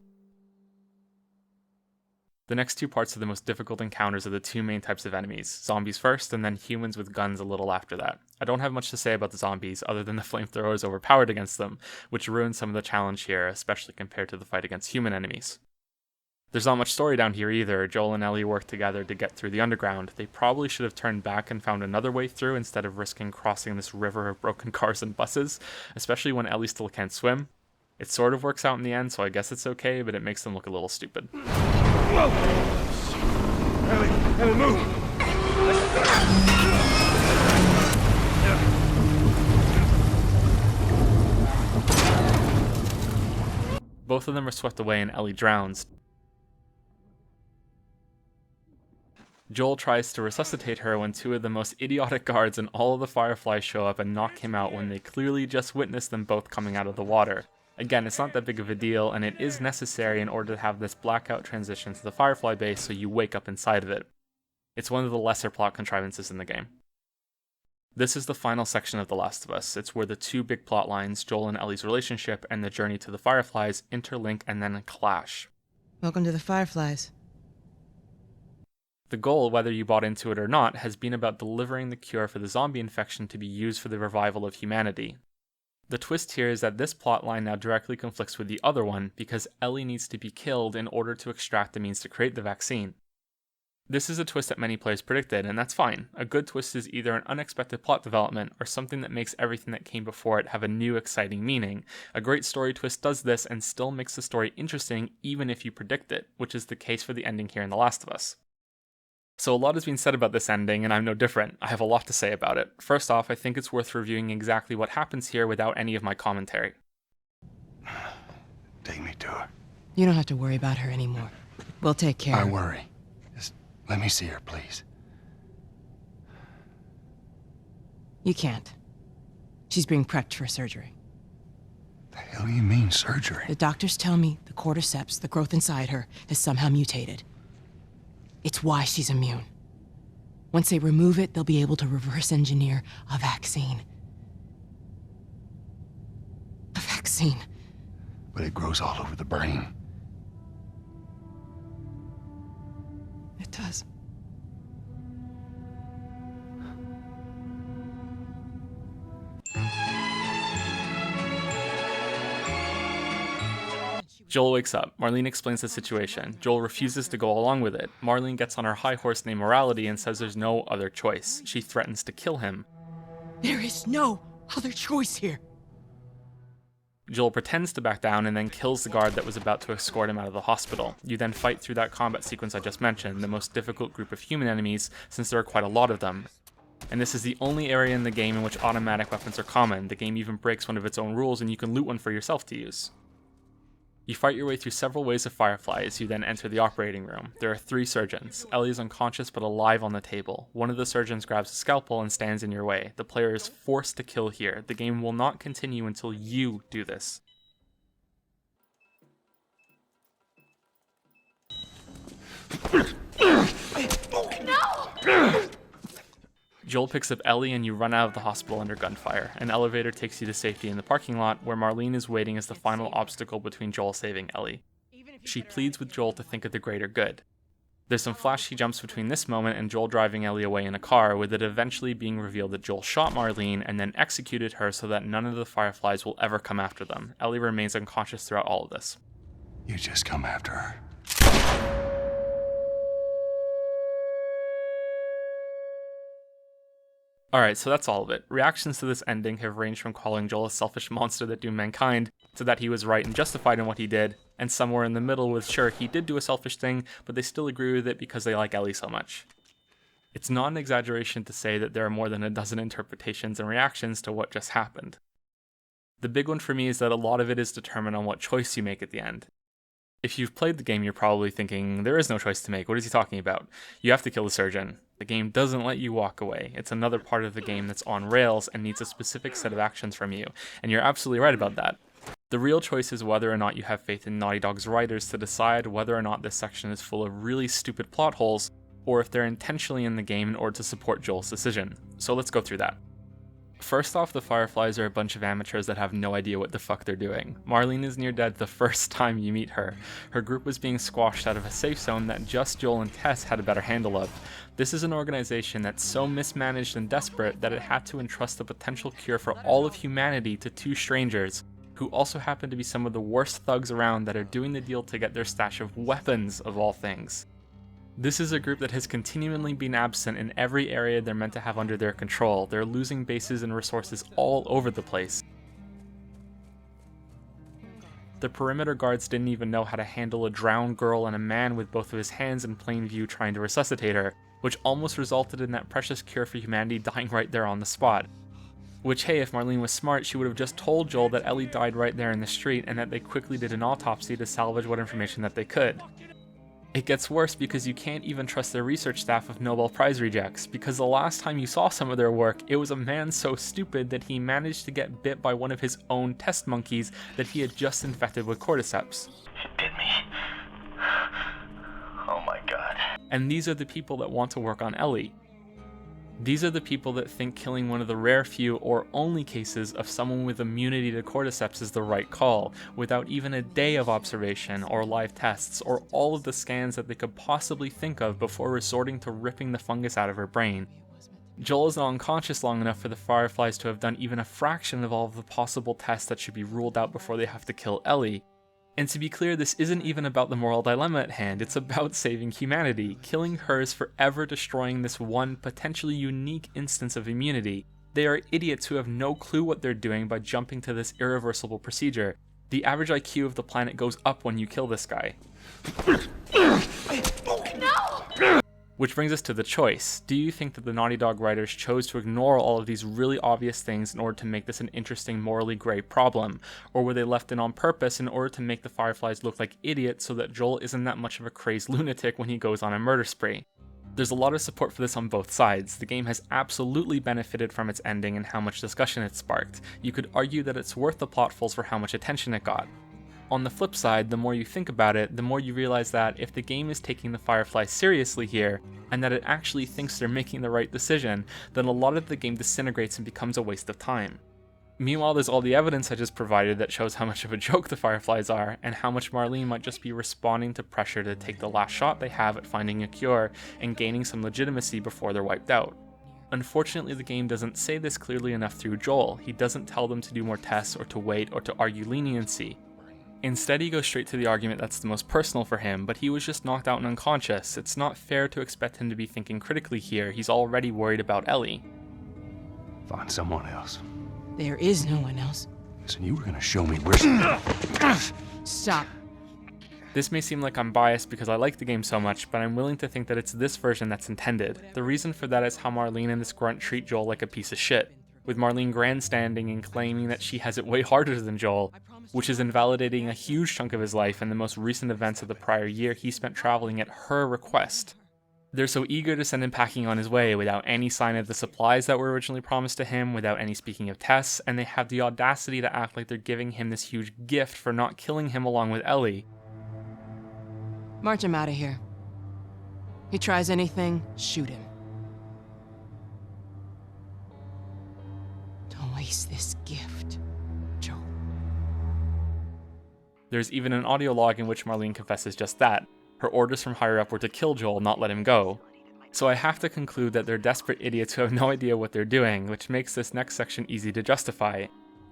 The next two parts are the most difficult encounters of the two main types of enemies, zombies first, and then humans with guns a little after that. I don't have much to say about the zombies, other than the flamethrower is overpowered against them, which ruins some of the challenge here, especially compared to the fight against human enemies. There's not much story down here either. Joel and Ellie work together to get through the underground. They probably should have turned back and found another way through instead of risking crossing this river of broken cars and buses, especially when Ellie still can't swim. It sort of works out in the end, so I guess it's okay, but it makes them look a little stupid. Whoa! Ellie, move! Both of them are swept away and Ellie drowns. Joel tries to resuscitate her when two of the most idiotic guards in all of the Fireflies show up and knock him out when they clearly just witnessed them both coming out of the water. Again, it's not that big of a deal, and it is necessary in order to have this blackout transition to the Firefly base so you wake up inside of it. It's one of the lesser plot contrivances in the game. This is the final section of The Last of Us. It's where the two big plot lines, Joel and Ellie's relationship and the journey to the Fireflies, interlink and then clash. Welcome to the Fireflies. The goal, whether you bought into it or not, has been about delivering the cure for the zombie infection to be used for the revival of humanity. The twist here is that this plotline now directly conflicts with the other one because Ellie needs to be killed in order to extract the means to create the vaccine. This is a twist that many players predicted, and that's fine. A good twist is either an unexpected plot development or something that makes everything that came before it have a new, exciting meaning. A great story twist does this and still makes the story interesting even if you predict it, which is the case for the ending here in The Last of Us. So a lot has been said about this ending, and I'm no different. I have a lot to say about it. First off, I think it's worth reviewing exactly what happens here without any of my commentary. Take me to her. You don't have to worry about her anymore. We'll take care of I her. worry. Just let me see her, please. You can't. She's being prepped for surgery. The hell do you mean, surgery? The doctors tell me the cordyceps, the growth inside her, has somehow mutated. It's why she's immune. Once they remove it, they'll be able to reverse engineer a vaccine. A vaccine. But it grows all over the brain. It does. Joel wakes up. Marlene explains the situation. Joel refuses to go along with it. Marlene gets on her high horse named Morality and says there's no other choice. She threatens to kill him. There is no other choice here. Joel pretends to back down and then kills the guard that was about to escort him out of the hospital. You then fight through that combat sequence I just mentioned, the most difficult group of human enemies since there are quite a lot of them. And this is the only area in the game in which automatic weapons are common. The game even breaks one of its own rules and you can loot one for yourself to use. You fight your way through several waves of Fireflies. You then enter the operating room. There are 3 surgeons. Ellie is unconscious but alive on the table. One of the surgeons grabs a scalpel and stands in your way. The player is forced to kill here. The game will not continue until you do this. No! Joel picks up Ellie and you run out of the hospital under gunfire. An elevator takes you to safety in the parking lot, where Marlene is waiting as the final obstacle between Joel saving Ellie. She pleads with Joel to think of the greater good. There's some flashy jumps between this moment and Joel driving Ellie away in a car, with it eventually being revealed that Joel shot Marlene and then executed her so that none of the Fireflies will ever come after them. Ellie remains unconscious throughout all of this. You just come after her. Alright, so that's all of it. Reactions to this ending have ranged from calling Joel a selfish monster that doomed mankind, to that he was right and justified in what he did, and somewhere in the middle with sure, he did do a selfish thing, but they still agree with it because they like Ellie so much. It's not an exaggeration to say that there are more than a dozen interpretations and reactions to what just happened. The big one for me is that a lot of it is determined on what choice you make at the end. If you've played the game, you're probably thinking, there is no choice to make, what is he talking about? You have to kill the surgeon. The game doesn't let you walk away. It's another part of the game that's on rails and needs a specific set of actions from you, and you're absolutely right about that. The real choice is whether or not you have faith in Naughty Dog's writers to decide whether or not this section is full of really stupid plot holes, or if they're intentionally in the game in order to support Joel's decision. So let's go through that. First off, the Fireflies are a bunch of amateurs that have no idea what the fuck they're doing. Marlene is near dead the first time you meet her. Her group was being squashed out of a safe zone that just Joel and Tess had a better handle of. This is an organization that's so mismanaged and desperate that it had to entrust the potential cure for all of humanity to 2 strangers, who also happen to be some of the worst thugs around that are doing the deal to get their stash of weapons of all things. This is a group that has continually been absent in every area they're meant to have under their control. They're losing bases and resources all over the place. The perimeter guards didn't even know how to handle a drowned girl and a man with both of his hands in plain view trying to resuscitate her, which almost resulted in that precious cure for humanity dying right there on the spot. Which, hey, if Marlene was smart, she would have just told Joel that Ellie died right there in the street and that they quickly did an autopsy to salvage what information that they could. It gets worse because you can't even trust their research staff of Nobel Prize rejects, because the last time you saw some of their work, it was a man so stupid that he managed to get bit by one of his own test monkeys that he had just infected with cordyceps. It bit me. Oh my god. And these are the people that want to work on Ellie. These are the people that think killing one of the rare few or only cases of someone with immunity to cordyceps is the right call, without even a day of observation or live tests or all of the scans that they could possibly think of before resorting to ripping the fungus out of her brain. Joel is not unconscious long enough for the Fireflies to have done even a fraction of all of the possible tests that should be ruled out before they have to kill Ellie. And to be clear, this isn't even about the moral dilemma at hand, it's about saving humanity. Killing her is forever destroying this one potentially unique instance of immunity. They are idiots who have no clue what they're doing by jumping to this irreversible procedure. The average IQ of the planet goes up when you kill this guy. No! Which brings us to the choice. Do you think that the Naughty Dog writers chose to ignore all of these really obvious things in order to make this an interesting morally grey problem? Or were they left in on purpose in order to make the Fireflies look like idiots so that Joel isn't that much of a crazed lunatic when he goes on a murder spree? There's a lot of support for this on both sides. The game has absolutely benefited from its ending and how much discussion it sparked. You could argue that it's worth the plotfuls for how much attention it got. On the flip side, the more you think about it, the more you realize that if the game is taking the Fireflies seriously here, and that it actually thinks they're making the right decision, then a lot of the game disintegrates and becomes a waste of time. Meanwhile, there's all the evidence I just provided that shows how much of a joke the Fireflies are, and how much Marlene might just be responding to pressure to take the last shot they have at finding a cure and gaining some legitimacy before they're wiped out. Unfortunately, the game doesn't say this clearly enough through Joel. He doesn't tell them to do more tests or to wait or to argue leniency. Instead, he goes straight to the argument that's the most personal for him, but he was just knocked out and unconscious. It's not fair to expect him to be thinking critically here. He's already worried about Ellie. Find someone else. There is no one else. Listen, you were gonna show me where... Stop. This may seem like I'm biased because I like the game so much, but I'm willing to think that it's this version that's intended. The reason for that is how Marlene and this grunt treat Joel like a piece of shit, with Marlene grandstanding and claiming that she has it way harder than Joel, which is invalidating a huge chunk of his life and the most recent events of the prior year he spent traveling at her request. They're so eager to send him packing on his way without any sign of the supplies that were originally promised to him, without any speaking of tests, and they have the audacity to act like they're giving him this huge gift for not killing him along with Ellie. March him out of here. He tries anything, shoot him. Don't waste this gift, Joel. There's even an audio log in which Marlene confesses just that. Her orders from higher up were to kill Joel, not let him go. So I have to conclude that they're desperate idiots who have no idea what they're doing, which makes this next section easy to justify.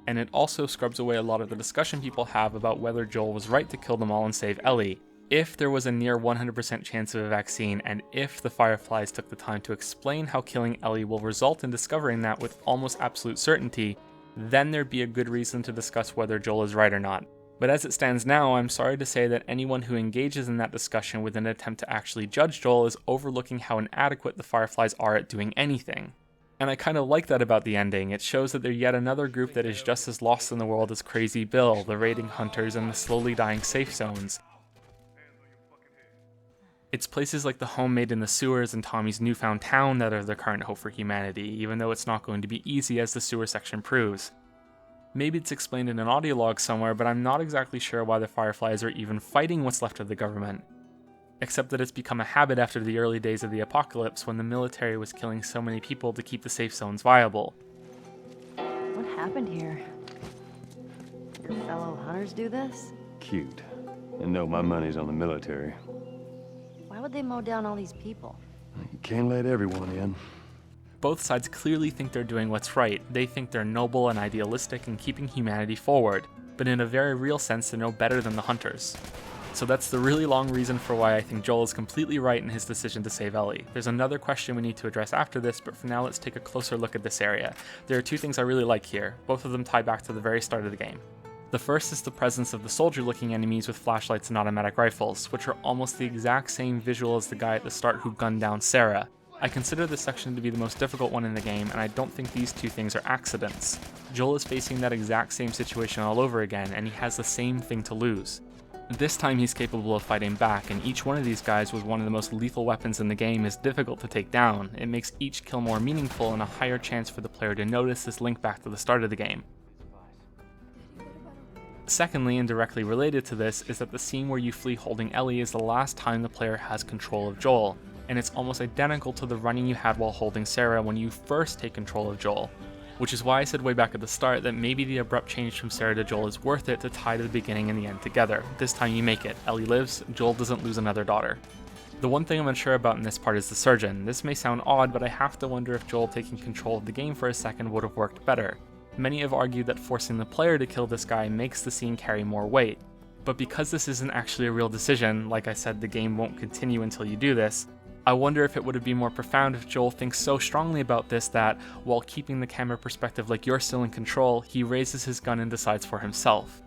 And it also scrubs away a lot of the discussion people have about whether Joel was right to kill them all and save Ellie. If there was a near 100% chance of a vaccine, and if the Fireflies took the time to explain how killing Ellie will result in discovering that with almost absolute certainty, then there'd be a good reason to discuss whether Joel is right or not. But as it stands now, I'm sorry to say that anyone who engages in that discussion with an attempt to actually judge Joel is overlooking how inadequate the Fireflies are at doing anything. And I kind of like that about the ending. It shows that they're yet another group that is just as lost in the world as Crazy Bill, the raiding hunters, and the slowly dying safe zones. It's places like the home made in the sewers and Tommy's newfound town that are the current hope for humanity, even though it's not going to be easy as the sewer section proves. Maybe it's explained in an audio log somewhere, but I'm not exactly sure why the Fireflies are even fighting what's left of the government. Except that it's become a habit after the early days of the apocalypse when the military was killing so many people to keep the safe zones viable. What happened here? Your fellow hunters do this? Cute. And no, my money's on the military. Why would they mow down all these people? You can't let everyone in. Both sides clearly think they're doing what's right. They think they're noble and idealistic and keeping humanity forward, but in a very real sense they're no better than the hunters. So that's the really long reason for why I think Joel is completely right in his decision to save Ellie. There's another question we need to address after this, but for now let's take a closer look at this area. There are two things I really like here. Both of them tie back to the very start of the game. The first is the presence of the soldier-looking enemies with flashlights and automatic rifles, which are almost the exact same visual as the guy at the start who gunned down Sarah. I consider this section to be the most difficult one in the game, and I don't think these two things are accidents. Joel is facing that exact same situation all over again, and he has the same thing to lose. This time he's capable of fighting back, and each one of these guys with one of the most lethal weapons in the game is difficult to take down. It makes each kill more meaningful and a higher chance for the player to notice this link back to the start of the game. Secondly, and directly related to this, is that the scene where you flee holding Ellie is the last time the player has control of Joel, and it's almost identical to the running you had while holding Sarah when you first take control of Joel. Which is why I said way back at the start that maybe the abrupt change from Sarah to Joel is worth it to tie the beginning and the end together. This time you make it. Ellie lives, Joel doesn't lose another daughter. The one thing I'm unsure about in this part is the surgeon. This may sound odd, but I have to wonder if Joel taking control of the game for a second would have worked better. Many have argued that forcing the player to kill this guy makes the scene carry more weight. But because this isn't actually a real decision, like I said, the game won't continue until you do this, I wonder if it would have been more profound if Joel thinks so strongly about this that, while keeping the camera perspective like you're still in control, he raises his gun and decides for himself.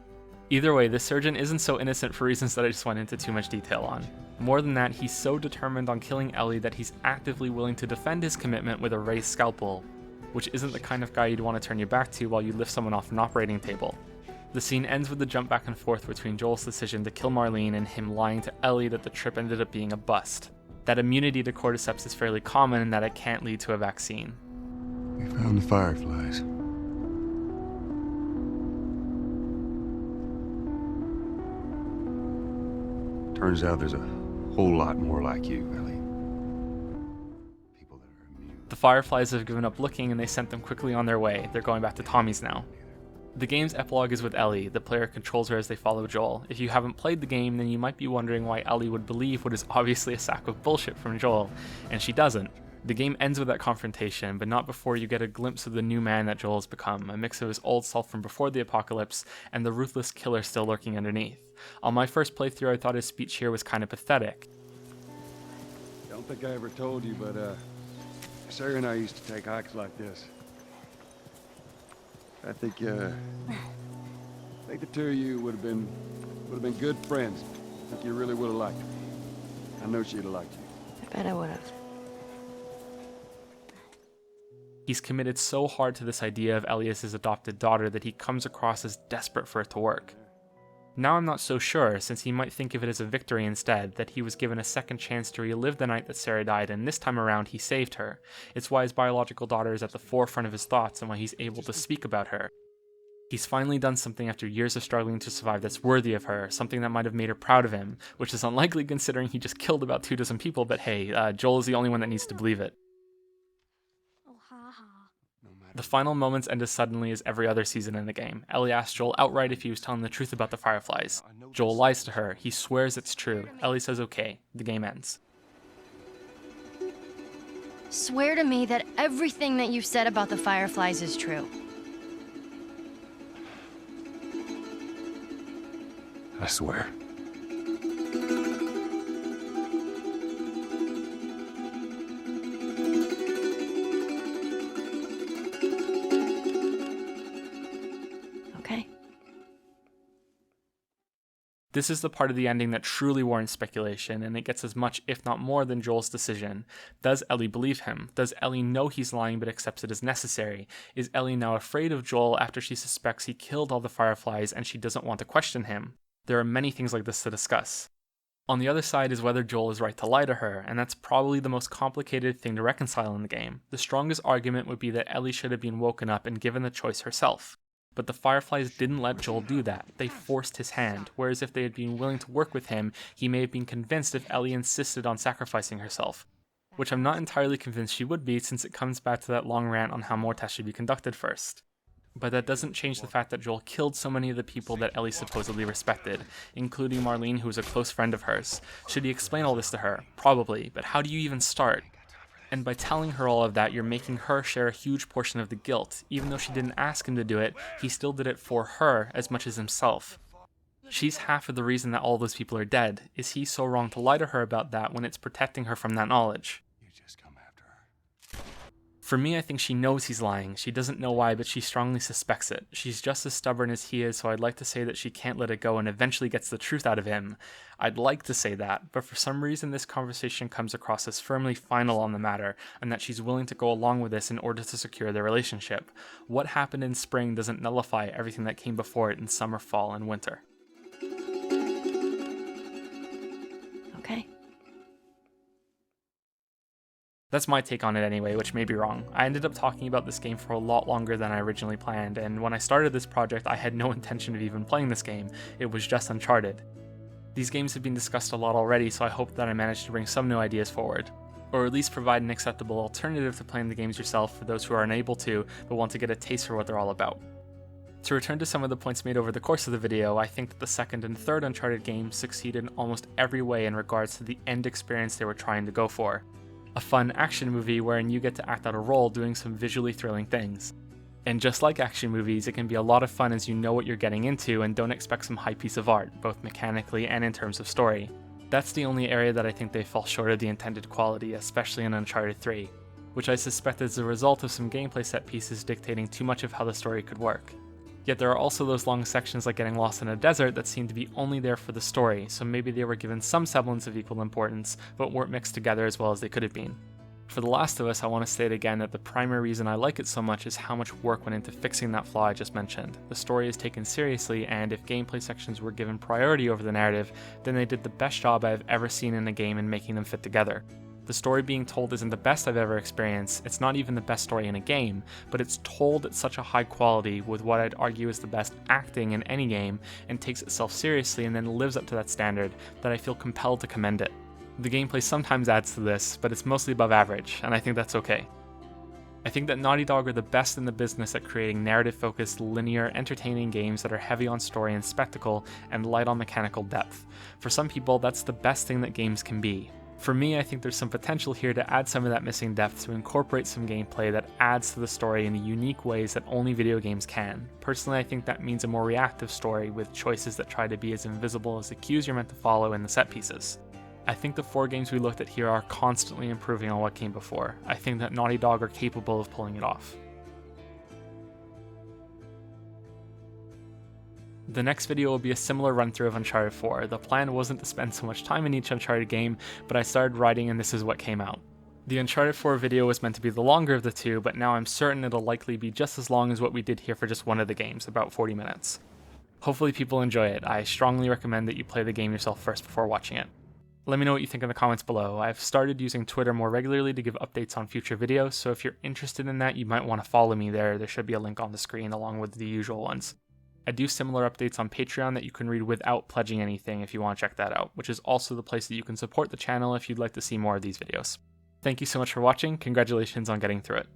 Either way, this surgeon isn't so innocent for reasons that I just went into too much detail on. More than that, he's so determined on killing Ellie that he's actively willing to defend his commitment with a raised scalpel, which isn't the kind of guy you'd want to turn your back to while you lift someone off an operating table. The scene ends with the jump back and forth between Joel's decision to kill Marlene and him lying to Ellie that the trip ended up being a bust. That immunity to cordyceps is fairly common and that it can't lead to a vaccine. We found the fireflies. Turns out there's a whole lot more like you, Ellie. The fireflies have given up looking and they sent them quickly on their way. They're going back to Tommy's now. The game's epilogue is with Ellie. The player controls her as they follow Joel. If you haven't played the game, then you might be wondering why Ellie would believe what is obviously a sack of bullshit from Joel, and she doesn't. The game ends with that confrontation, but not before you get a glimpse of the new man that Joel has become, a mix of his old self from before the apocalypse and the ruthless killer still lurking underneath. On my first playthrough, I thought his speech here was kind of pathetic. Don't think I ever told you, but Sarah and I used to take hikes like this. I think the two of you would have been good friends. I think you really would have liked her. I know she'd have liked you. I bet I would have. He's committed so hard to this idea of Ellie as his adopted daughter that he comes across as desperate for it to work. Now I'm not so sure, since he might think of it as a victory instead, that he was given a second chance to relive the night that Sarah died, and this time around he saved her. It's why his biological daughter is at the forefront of his thoughts and why he's able to speak about her. He's finally done something after years of struggling to survive that's worthy of her, something that might have made her proud of him, which is unlikely considering he just killed about 24 people, but hey, Joel is the only one that needs to believe it. The final moments end as suddenly as every other season in the game. Ellie asks Joel outright if he was telling the truth about the fireflies. Joel lies to her. He swears it's true. Ellie says okay. The game ends. Swear to me that everything that you've said about the fireflies is true. I swear. Okay. This is the part of the ending that truly warrants speculation, and it gets as much, if not more, than Joel's decision. Does Ellie believe him? Does Ellie know he's lying but accepts it as necessary? Is Ellie now afraid of Joel after she suspects he killed all the fireflies and she doesn't want to question him? There are many things like this to discuss. On the other side is whether Joel is right to lie to her, and that's probably the most complicated thing to reconcile in the game. The strongest argument would be that Ellie should have been woken up and given the choice herself. But the Fireflies didn't let Joel do that. They forced his hand, whereas if they had been willing to work with him, he may have been convinced if Ellie insisted on sacrificing herself. Which I'm not entirely convinced she would be, since it comes back to that long rant on how more tests should be conducted first. But that doesn't change the fact that Joel killed so many of the people that Ellie supposedly respected, including Marlene, who was a close friend of hers. Should he explain all this to her? Probably, but how do you even start? And by telling her all of that, you're making her share a huge portion of the guilt. Even though she didn't ask him to do it, he still did it for her as much as himself. She's half of the reason that all those people are dead. Is he so wrong to lie to her about that when it's protecting her from that knowledge? For me, I think she knows he's lying. She doesn't know why, but she strongly suspects it. She's just as stubborn as he is, so I'd like to say that she can't let it go and eventually gets the truth out of him. I'd like to say that, but for some reason this conversation comes across as firmly final on the matter, and that she's willing to go along with this in order to secure their relationship. What happened in spring doesn't nullify everything that came before it in summer, fall, and winter. That's my take on it anyway, which may be wrong. I ended up talking about this game for a lot longer than I originally planned, and when I started this project I had no intention of even playing this game, it was just Uncharted. These games have been discussed a lot already, so I hope that I managed to bring some new ideas forward, or at least provide an acceptable alternative to playing the games yourself for those who are unable to, but want to get a taste for what they're all about. To return to some of the points made over the course of the video, I think that the second and third Uncharted games succeeded in almost every way in regards to the end experience they were trying to go for. A fun action movie wherein you get to act out a role doing some visually thrilling things. And just like action movies, it can be a lot of fun as you know what you're getting into and don't expect some high piece of art, both mechanically and in terms of story. That's the only area that I think they fall short of the intended quality, especially in Uncharted 3, which I suspect is the result of some gameplay set pieces dictating too much of how the story could work. Yet there are also those long sections like getting lost in a desert that seem to be only there for the story, so maybe they were given some semblance of equal importance, but weren't mixed together as well as they could have been. For The Last of Us, I want to state again that the primary reason I like it so much is how much work went into fixing that flaw I just mentioned. The story is taken seriously, and if gameplay sections were given priority over the narrative, then they did the best job I've ever seen in a game in making them fit together. The story being told isn't the best I've ever experienced, it's not even the best story in a game, but it's told at such a high quality with what I'd argue is the best acting in any game, and takes itself seriously and then lives up to that standard, that I feel compelled to commend it. The gameplay sometimes adds to this, but it's mostly above average, and I think that's okay. I think that Naughty Dog are the best in the business at creating narrative-focused, linear, entertaining games that are heavy on story and spectacle, and light on mechanical depth. For some people, that's the best thing that games can be. For me, I think there's some potential here to add some of that missing depth to incorporate some gameplay that adds to the story in unique ways that only video games can. Personally, I think that means a more reactive story with choices that try to be as invisible as the cues you're meant to follow in the set pieces. I think the 4 games we looked at here are constantly improving on what came before. I think that Naughty Dog are capable of pulling it off. The next video will be a similar run-through of Uncharted 4. The plan wasn't to spend so much time in each Uncharted game, but I started writing and this is what came out. The Uncharted 4 video was meant to be the longer of the two, but now I'm certain it'll likely be just as long as what we did here for just one of the games, about 40 minutes. Hopefully people enjoy it. I strongly recommend that you play the game yourself first before watching it. Let me know what you think in the comments below. I've started using Twitter more regularly to give updates on future videos, so if you're interested in that, you might want to follow me there. There should be a link on the screen along with the usual ones. I do similar updates on Patreon that you can read without pledging anything if you want to check that out, which is also the place that you can support the channel if you'd like to see more of these videos. Thank you so much for watching, congratulations on getting through it.